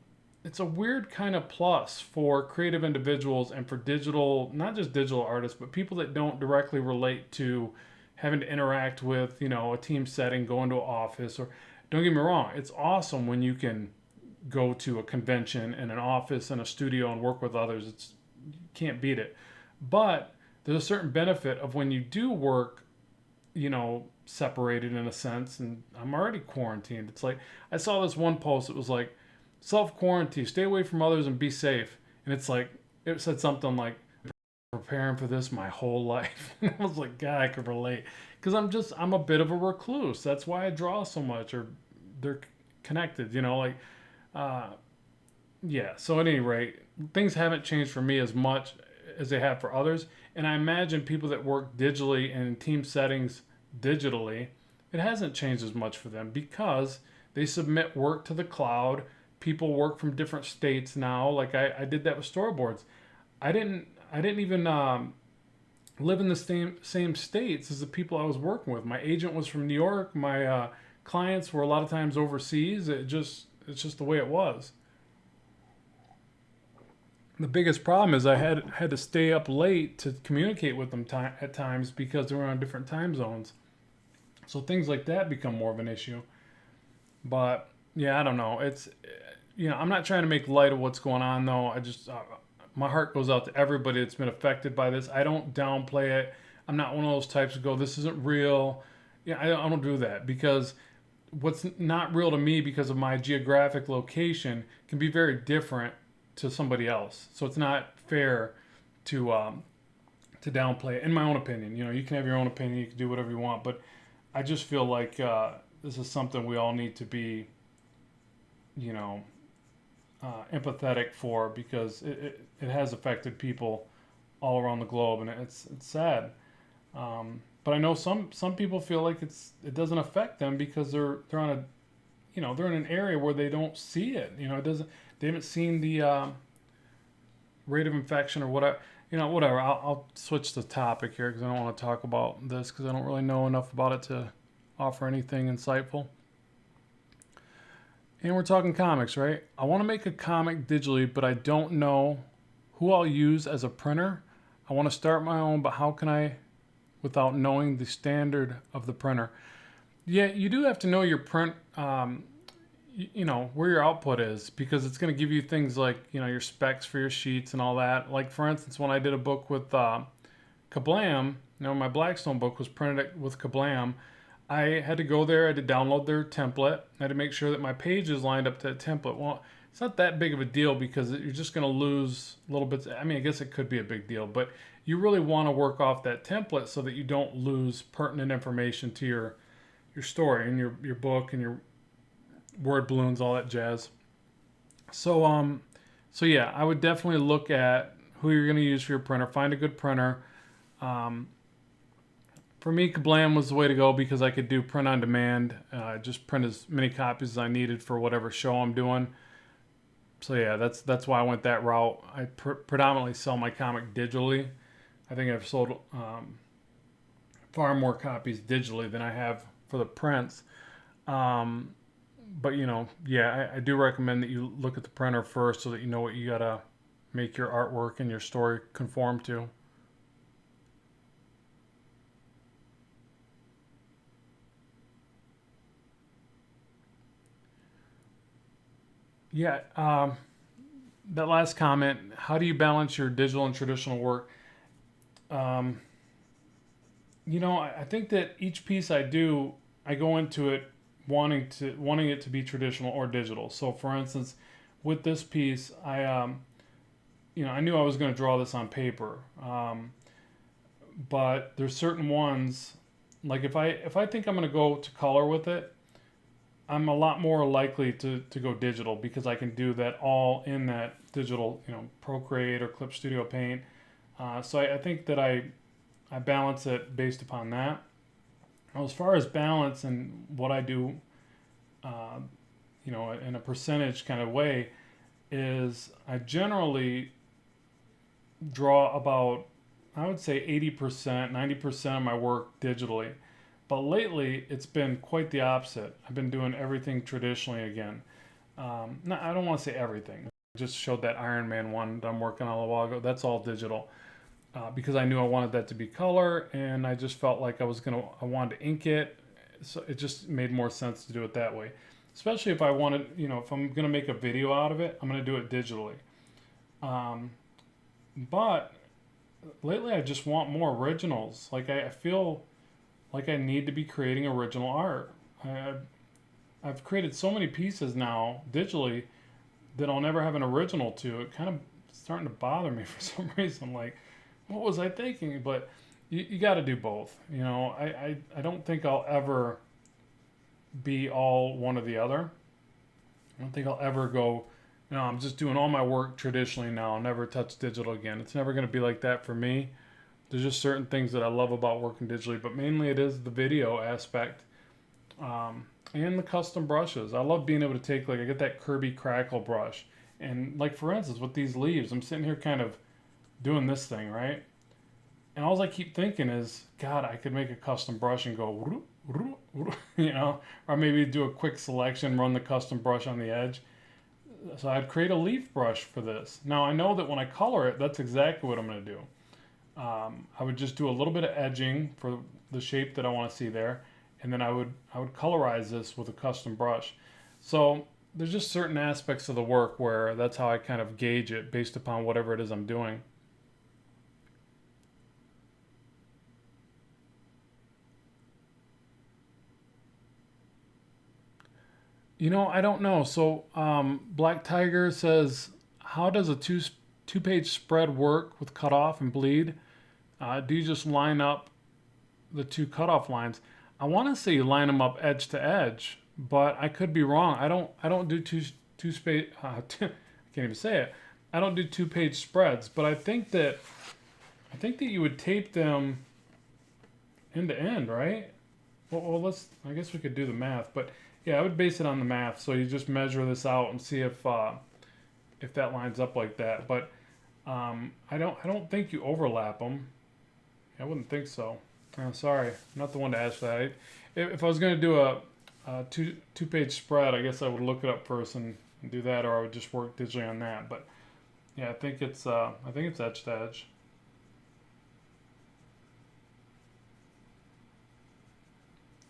it's a weird kind of plus for creative individuals and for digital, not just digital artists, but people that don't directly relate to having to interact with, a team setting, going to an office, or don't get me wrong, it's awesome when you can go to a convention and an office and a studio and work with others. You can't beat it. But there's a certain benefit of when you do work separated in a sense, and I'm already quarantined. It's like I saw this one post. It was like self quarantine, stay away from others and be safe. And it's like it said something like preparing for this my whole life. And I was like, God, I could relate because I'm a bit of a recluse. That's why I draw so much, or they're connected. Like uh, yeah. So at any rate, things haven't changed for me as much as they have for others. And I imagine people that work digitally and in team settings digitally, it hasn't changed as much for them because they submit work to the cloud. People work from different states now. Like I did that with storyboards. I didn't even live in the same states as the people I was working with. My agent was from New York. My clients were a lot of times overseas. It's just the way it was. The biggest problem is I had to stay up late to communicate with them at times because they were on different time zones. So things like that become more of an issue. But yeah, I don't know. I'm not trying to make light of what's going on though. My heart goes out to everybody that's been affected by this. I don't downplay it. I'm not one of those types to go, this isn't real. Yeah, I don't do that because what's not real to me because of my geographic location can be very different to somebody else. So it's not fair to downplay it. In my own opinion, you can have your own opinion. You can do whatever you want, but I just feel like this is something we all need to be, you know, empathetic for because it has affected people all around the globe, and it's sad. But I know some people feel like it doesn't affect them because they're on a they're in an area where they don't see it. It doesn't. They haven't seen the rate of infection or whatever. Whatever. I'll switch the topic here because I don't want to talk about this because I don't really know enough about it to offer anything insightful. And we're talking comics, right? I want to make a comic digitally, but I don't know who I'll use as a printer. I want to start my own, but how can I without knowing the standard of the printer? Yeah, you do have to know your print, where your output is because it's going to give you things like, your specs for your sheets and all that. Like, for instance, when I did a book with Kablam, my Blackstone book was printed with Kablam. I had to go there, I had to download their template, I had to make sure that my pages lined up to that template. Well, it's not that big of a deal because you're just going to lose little bits. I mean, I guess it could be a big deal, but you really want to work off that template so that you don't lose pertinent information to your story and your book and your word balloons, all that jazz. So yeah, I would definitely look at who you're going to use for your printer. Find a good printer. Um, For me, Kablam was the way to go because I could do print on demand, just print as many copies as I needed for whatever show I'm doing. So yeah, that's why I went that route. I predominantly sell my comic digitally. I think I've sold far more copies digitally than I have for the prints. Um, but yeah, I do recommend that you look at the printer first so that you know what you gotta make your artwork and your story conform to. Yeah, that last comment, how do you balance your digital and traditional work? Um, I think that each piece I do, I go into it wanting it to be traditional or digital. So, for instance, with this piece, I knew I was going to draw this on paper, but there's certain ones, like if I think I'm going to go to color with it, I'm a lot more likely to go digital because I can do that all in that digital, Procreate or Clip Studio Paint. So I think that I balance it based upon that. Now, as far as balance and what I do, uh, in a percentage kind of way, is I generally draw about, I would say 80%, 90% of my work digitally. But lately, it's been quite the opposite. I've been doing everything traditionally again. No, I don't want to say everything. I just showed that Iron Man one that I'm working on a while ago. That's all digital because I knew I wanted that to be color, and I just felt like I wanted to ink it. So it just made more sense to do it that way. Especially if I wanted, if I'm gonna make a video out of it, I'm gonna do it digitally. Um, but lately, I just want more originals. Like I feel like I need to be creating original art. I've created so many pieces now digitally that I'll never have an original to. It kind of starting to bother me for some reason. Like, what was I thinking? But you got to do both. You know, I don't think I'll ever be all one or the other. I don't think I'll ever go, you know, I'm just doing all my work traditionally now. I'll never touch digital again. It's never going to be like that for me. There's just certain things that I love about working digitally, but mainly it is the video aspect, and the custom brushes. I love being able to take, like, I get that Kirby Crackle brush, and like for instance with these leaves, I'm sitting here kind of doing this thing, right? And all I keep thinking is, God, I could make a custom brush and go, you know, or maybe do a quick selection, run the custom brush on the edge. So I'd create a leaf brush for this. Now I know that when I color it, that's exactly what I'm going to do. I would just do a little bit of edging for the shape that I want to see there, and then I would colorize this with a custom brush. So there's just certain aspects of the work where that's how I kind of gauge it based upon whatever it is I'm doing. You know, I don't know. So Black Tiger says, how does a two-page spread work with cutoff and bleed? Do you just line up the two cutoff lines? I want to say you line them up edge to edge, but I could be wrong. I don't do two space. I can't even say it. I don't do two-page spreads, but I think that you would tape them end to end, right? Well, let's. I guess we could do the math, but yeah, I would base it on the math. So you just measure this out and see if that lines up like that. But I don't think you overlap them. I wouldn't think so. Sorry, I'm not the one to ask for that. If I was going to do a two-page spread, I guess I would look it up first and do that, or I would just work digitally on that. But yeah, I think it's edge to edge.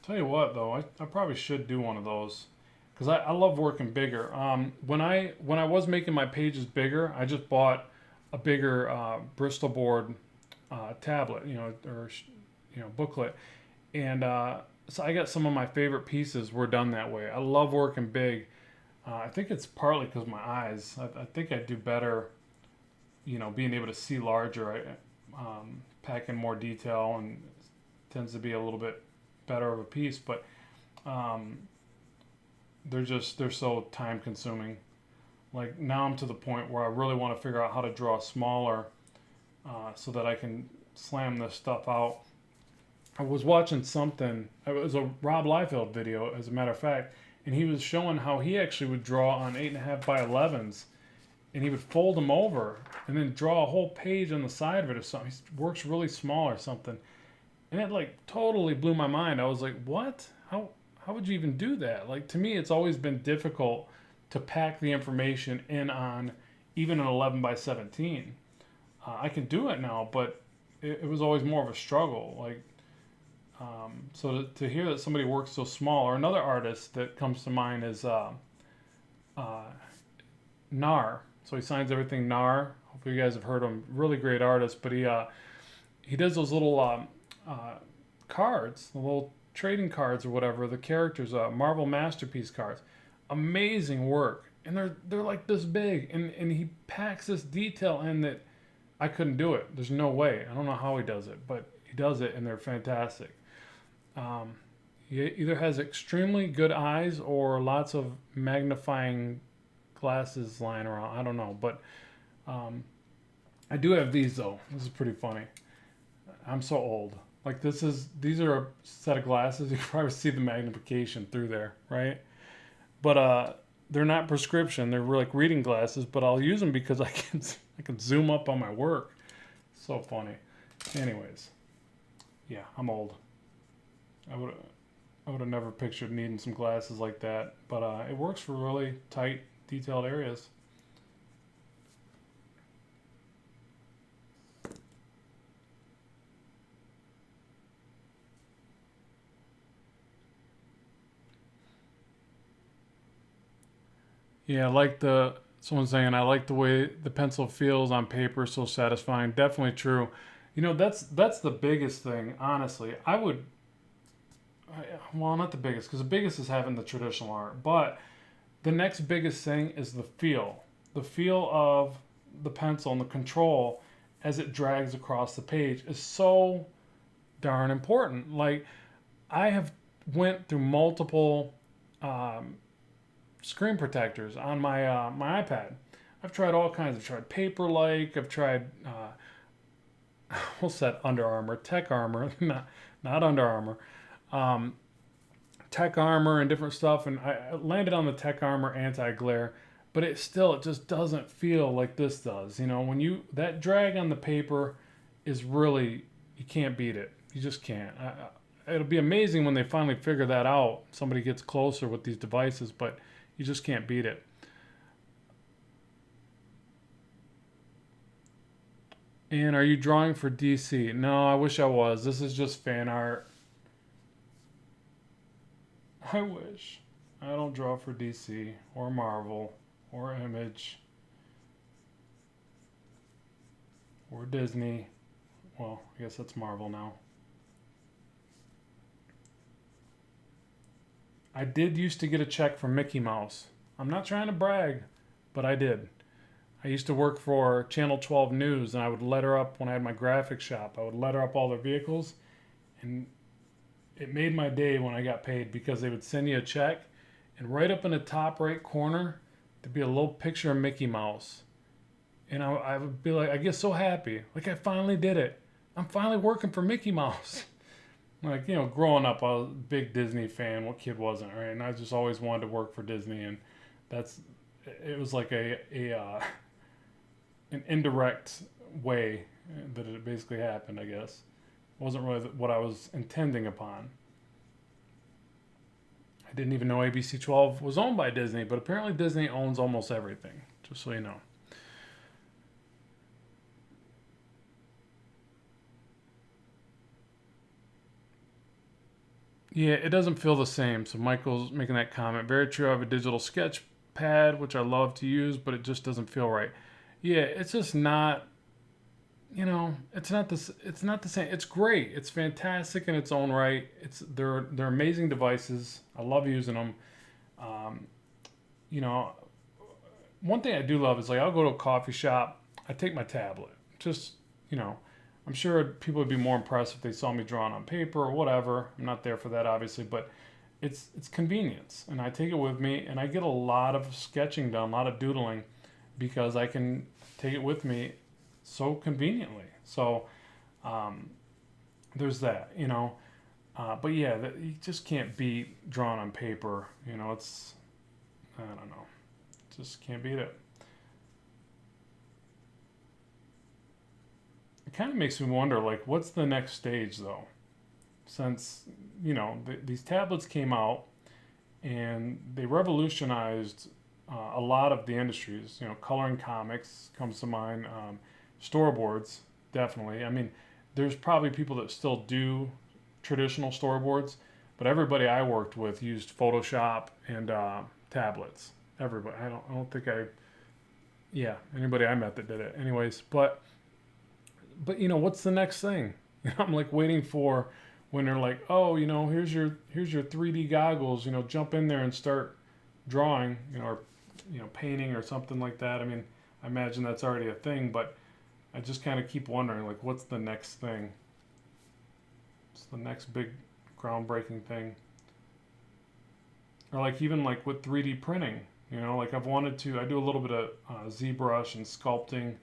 Tell you what, though, I probably should do one of those because I love working bigger. When I was making my pages bigger, I just bought a bigger Bristol board tablet, you know, or booklet, and so I got some of my favorite pieces were done that way. I love working big. I think it's partly because my eyes. I think I do better, you know, being able to see larger. I pack in more detail and tends to be a little bit better of a piece, but they're so time consuming. Like now I'm to the point where I really want to figure out how to draw smaller so that I can slam this stuff out. I was watching something, it was a Rob Liefeld video as a matter of fact, and he was showing how he actually would draw on 8.5 by 11s, and he would fold them over and then draw a whole page on the side of it or something. He works really small or something. And it like totally blew my mind. I was like, what? How would you even do that? Like to me, it's always been difficult to pack the information in on even an 11 by 17. I can do it now, but it was always more of a struggle. Like, so to hear that somebody works so small, or another artist that comes to mind is Nar. So he signs everything Nar. Hopefully you guys have heard of him. Really great artist, but he does those little cards, the little trading cards or whatever, the characters, Marvel Masterpiece cards. Amazing work. And they're like this big. And he packs this detail in that I couldn't do it. There's no way. I don't know how he does it, but he does it and they're fantastic. He either has extremely good eyes or lots of magnifying glasses lying around. I don't know, but I do have these though. This is pretty funny. I'm so old. Like these are a set of glasses. You can probably see the magnification through there, right? But they're not prescription. They're like reading glasses, but I'll use them because I can zoom up on my work. So funny. Anyways, yeah, I'm old. I would have never pictured needing some glasses like that, but it works for really tight, detailed areas. Yeah, someone saying, I like the way the pencil feels on paper, so satisfying. Definitely true. You know, that's the biggest thing, honestly. well, not the biggest, because the biggest is having the traditional art, but the next biggest thing is the feel of the pencil and the control as it drags across the page is so darn important. Like, I have went through multiple um, screen protectors on my iPad. I've tried all kinds. I've tried Paperlike. I've tried we'll set Under Armour, Tech Armor, not Under Armour, um, Tech Armor and different stuff. And I landed on the Tech Armor anti glare, but it just doesn't feel like this does. You know, when that drag on the paper is really, you can't beat it. You just can't. It'll be amazing when they finally figure that out. Somebody gets closer with these devices, but you just can't beat it. And are you drawing for DC? No, I wish I was. This is just fan art. I wish. I don't draw for DC or Marvel or Image or Disney. Well, I guess that's Marvel now. I did used to get a check from Mickey Mouse. I'm not trying to brag, but I did. I used to work for Channel 12 News, and I would letter up when I had my graphics shop. I would letter up all their vehicles, and it made my day when I got paid because they would send you a check, and right up in the top right corner, there'd be a little picture of Mickey Mouse. And I would be like, I get so happy. Like, I finally did it. I'm finally working for Mickey Mouse. Like, you know, growing up, I was a big Disney fan. What kid wasn't, right? And I just always wanted to work for Disney, and it was like an indirect way that it basically happened, I guess. It wasn't really what I was intending upon. I didn't even know ABC 12 was owned by Disney, but apparently Disney owns almost everything, just so you know. Yeah, it doesn't feel the same. So Michael's making that comment. Very true. I have a digital sketch pad, which I love to use, but it just doesn't feel right. Yeah, it's just not, it's not the same. It's great. It's fantastic in its own right. They're amazing devices. I love using them. Um, you know, one thing I do love is, like, I'll go to a coffee shop. I take my tablet. Just, you know, I'm sure people would be more impressed if they saw me drawing on paper or whatever. I'm not there for that, obviously, but it's convenience, and I take it with me, and I get a lot of sketching done, a lot of doodling, because I can take it with me so conveniently. So there's that, you know. But yeah, you just can't beat drawing on paper. You know, I don't know, just can't beat it. It kind of makes me wonder, like, what's the next stage, though? Since, these tablets came out and they revolutionized a lot of the industries. You know, coloring comics comes to mind. Storyboards, definitely. I mean, there's probably people that still do traditional storyboards, but everybody I worked with used Photoshop and tablets. Everybody. I don't think yeah, anybody I met that did it. Anyways, but what's the next thing? I'm like waiting for when they're like, oh, here's your 3D goggles. Jump in there and start drawing, or painting or something like that. I mean, I imagine that's already a thing, but I just kind of keep wondering, like, what's the next thing? What's the next big groundbreaking thing? Or like even like with 3D printing, like I do a little bit of ZBrush and sculpting,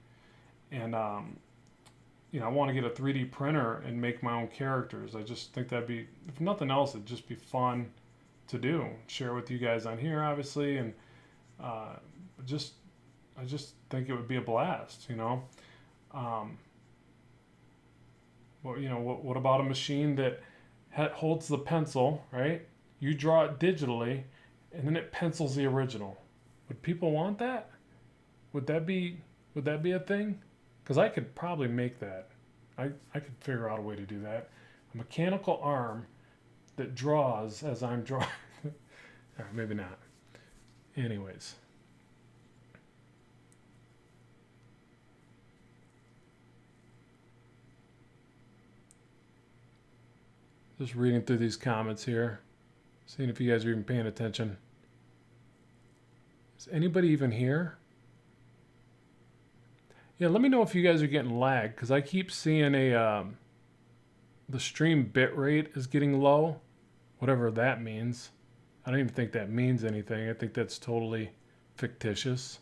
and I want to get a 3D printer and make my own characters. I just think that'd be, if nothing else, it'd just be fun to do. Share with you guys on here, obviously, and I just think it would be a blast. What about a machine that holds the pencil, right? You draw it digitally, and then it pencils the original. Would people want that? Would that be a thing? Because I could probably make that. I could figure out a way to do that. A mechanical arm that draws as I'm drawing. Or maybe not. Anyways. Just reading through these comments here, seeing if you guys are even paying attention. Is anybody even here? Yeah, let me know if you guys are getting lag, because I keep seeing the stream bit rate is getting low, whatever that means. I don't even think that means anything. I think that's totally fictitious,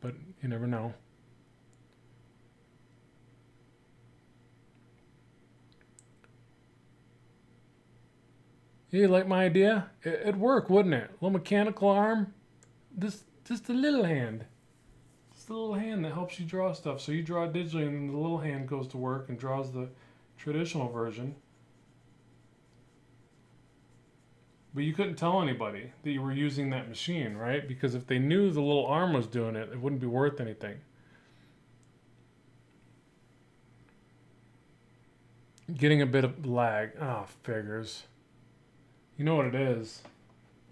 but you never know. You like my idea? It'd work, wouldn't it? A little mechanical arm, just a little hand. Just a little hand that helps you draw stuff. So you draw digitally and then the little hand goes to work and draws the traditional version. But you couldn't tell anybody that you were using that machine, right? Because if they knew the little arm was doing it, it wouldn't be worth anything. Getting a bit of lag. Oh, figures. You know what it is.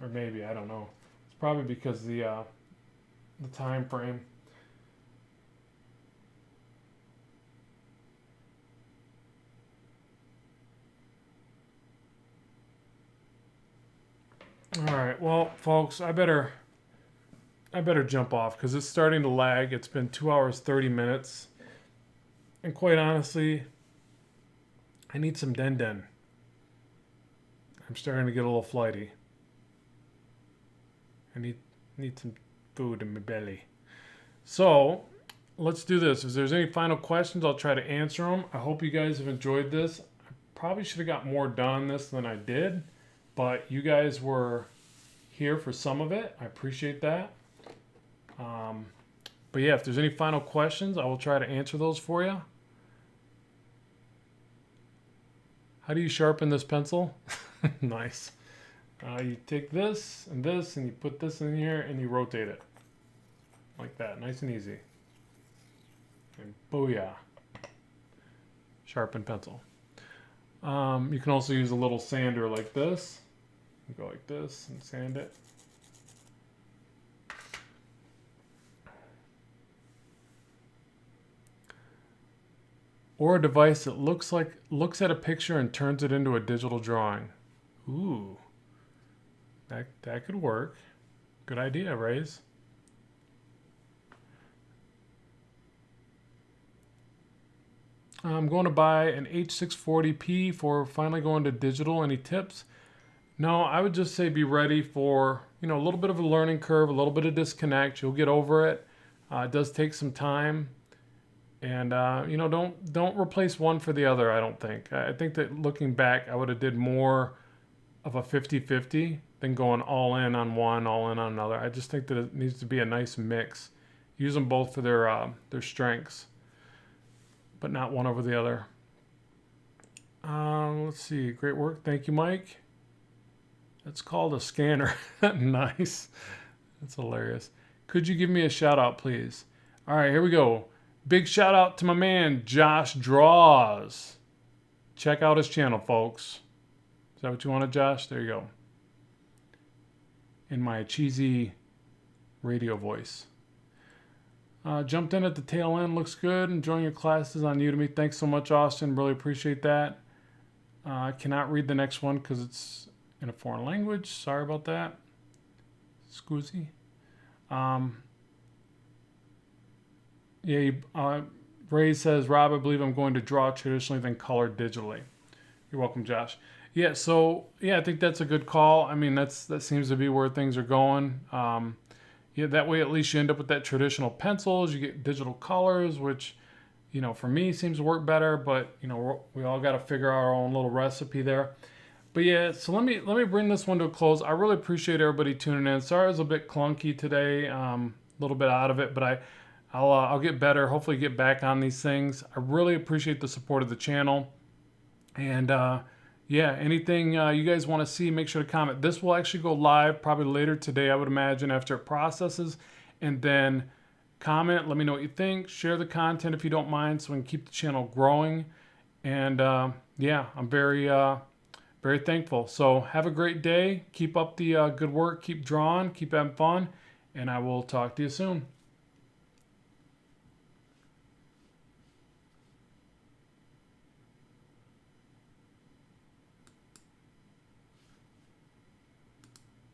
Or maybe, I don't know. It's probably because the time frame. All right, well, folks, I better jump off because it's starting to lag. It's been 2 hours 30 minutes, and quite honestly, I need some den. I'm starting to get a little flighty. I need some food in my belly. So let's do this. If there's any final questions, I'll try to answer them. I hope you guys have enjoyed this. I probably should have got more done on this than I did. But you guys were here for some of it. I appreciate that. But yeah, if there's any final questions, I will try to answer those for you. How do you sharpen this pencil? Nice. You take this, and you put this in here, and you rotate it. Like that. Nice and easy. And booyah. Sharpen pencil. You can also use a little sander like this. Go like this and sand it. Or a device that looks at a picture and turns it into a digital drawing. Ooh. That could work. Good idea, Rays. I'm going to buy an H640p for finally going to digital. Any tips? No, I would just say be ready for, a little bit of a learning curve, a little bit of disconnect. You'll get over it. It does take some time. And, don't replace one for the other, I don't think. I think that looking back, I would have did more of a 50-50 than going all in on one, all in on another. I just think that it needs to be a nice mix. Use them both for their strengths, but not one over the other. Let's see. Great work. Thank you, Mike. That's called a scanner. Nice. That's hilarious. Could you give me a shout out, please? All right, here we go. Big shout out to my man, Josh Draws. Check out his channel, folks. Is that what you wanted, Josh? There you go. In my cheesy radio voice. Jumped in at the tail end. Looks good. Enjoying your classes on Udemy. Thanks so much, Austin. Really appreciate that. I cannot read the next one because it's in a foreign language. Sorry about that. Scusi. Ray says, Rob, I believe I'm going to draw traditionally, then color digitally. You're welcome, Josh. Yeah, so, I think that's a good call. I mean, that seems to be where things are going. That way at least you end up with that traditional pencils. You get digital colors, which, for me seems to work better. But, we all got to figure out our own little recipe there. But yeah, so let me bring this one to a close. I really appreciate everybody tuning in. Sorry it was a bit clunky today, a little bit out of it, but I'll get better. Hopefully get back on these things. I really appreciate the support of the channel. And anything you guys want to see, make sure to comment. This will actually go live probably later today, I would imagine, after it processes. And then comment, let me know what you think. Share the content if you don't mind so we can keep the channel growing. And I'm very thankful. So have a great day. Keep up the good work. Keep drawing. Keep having fun. And I will talk to you soon.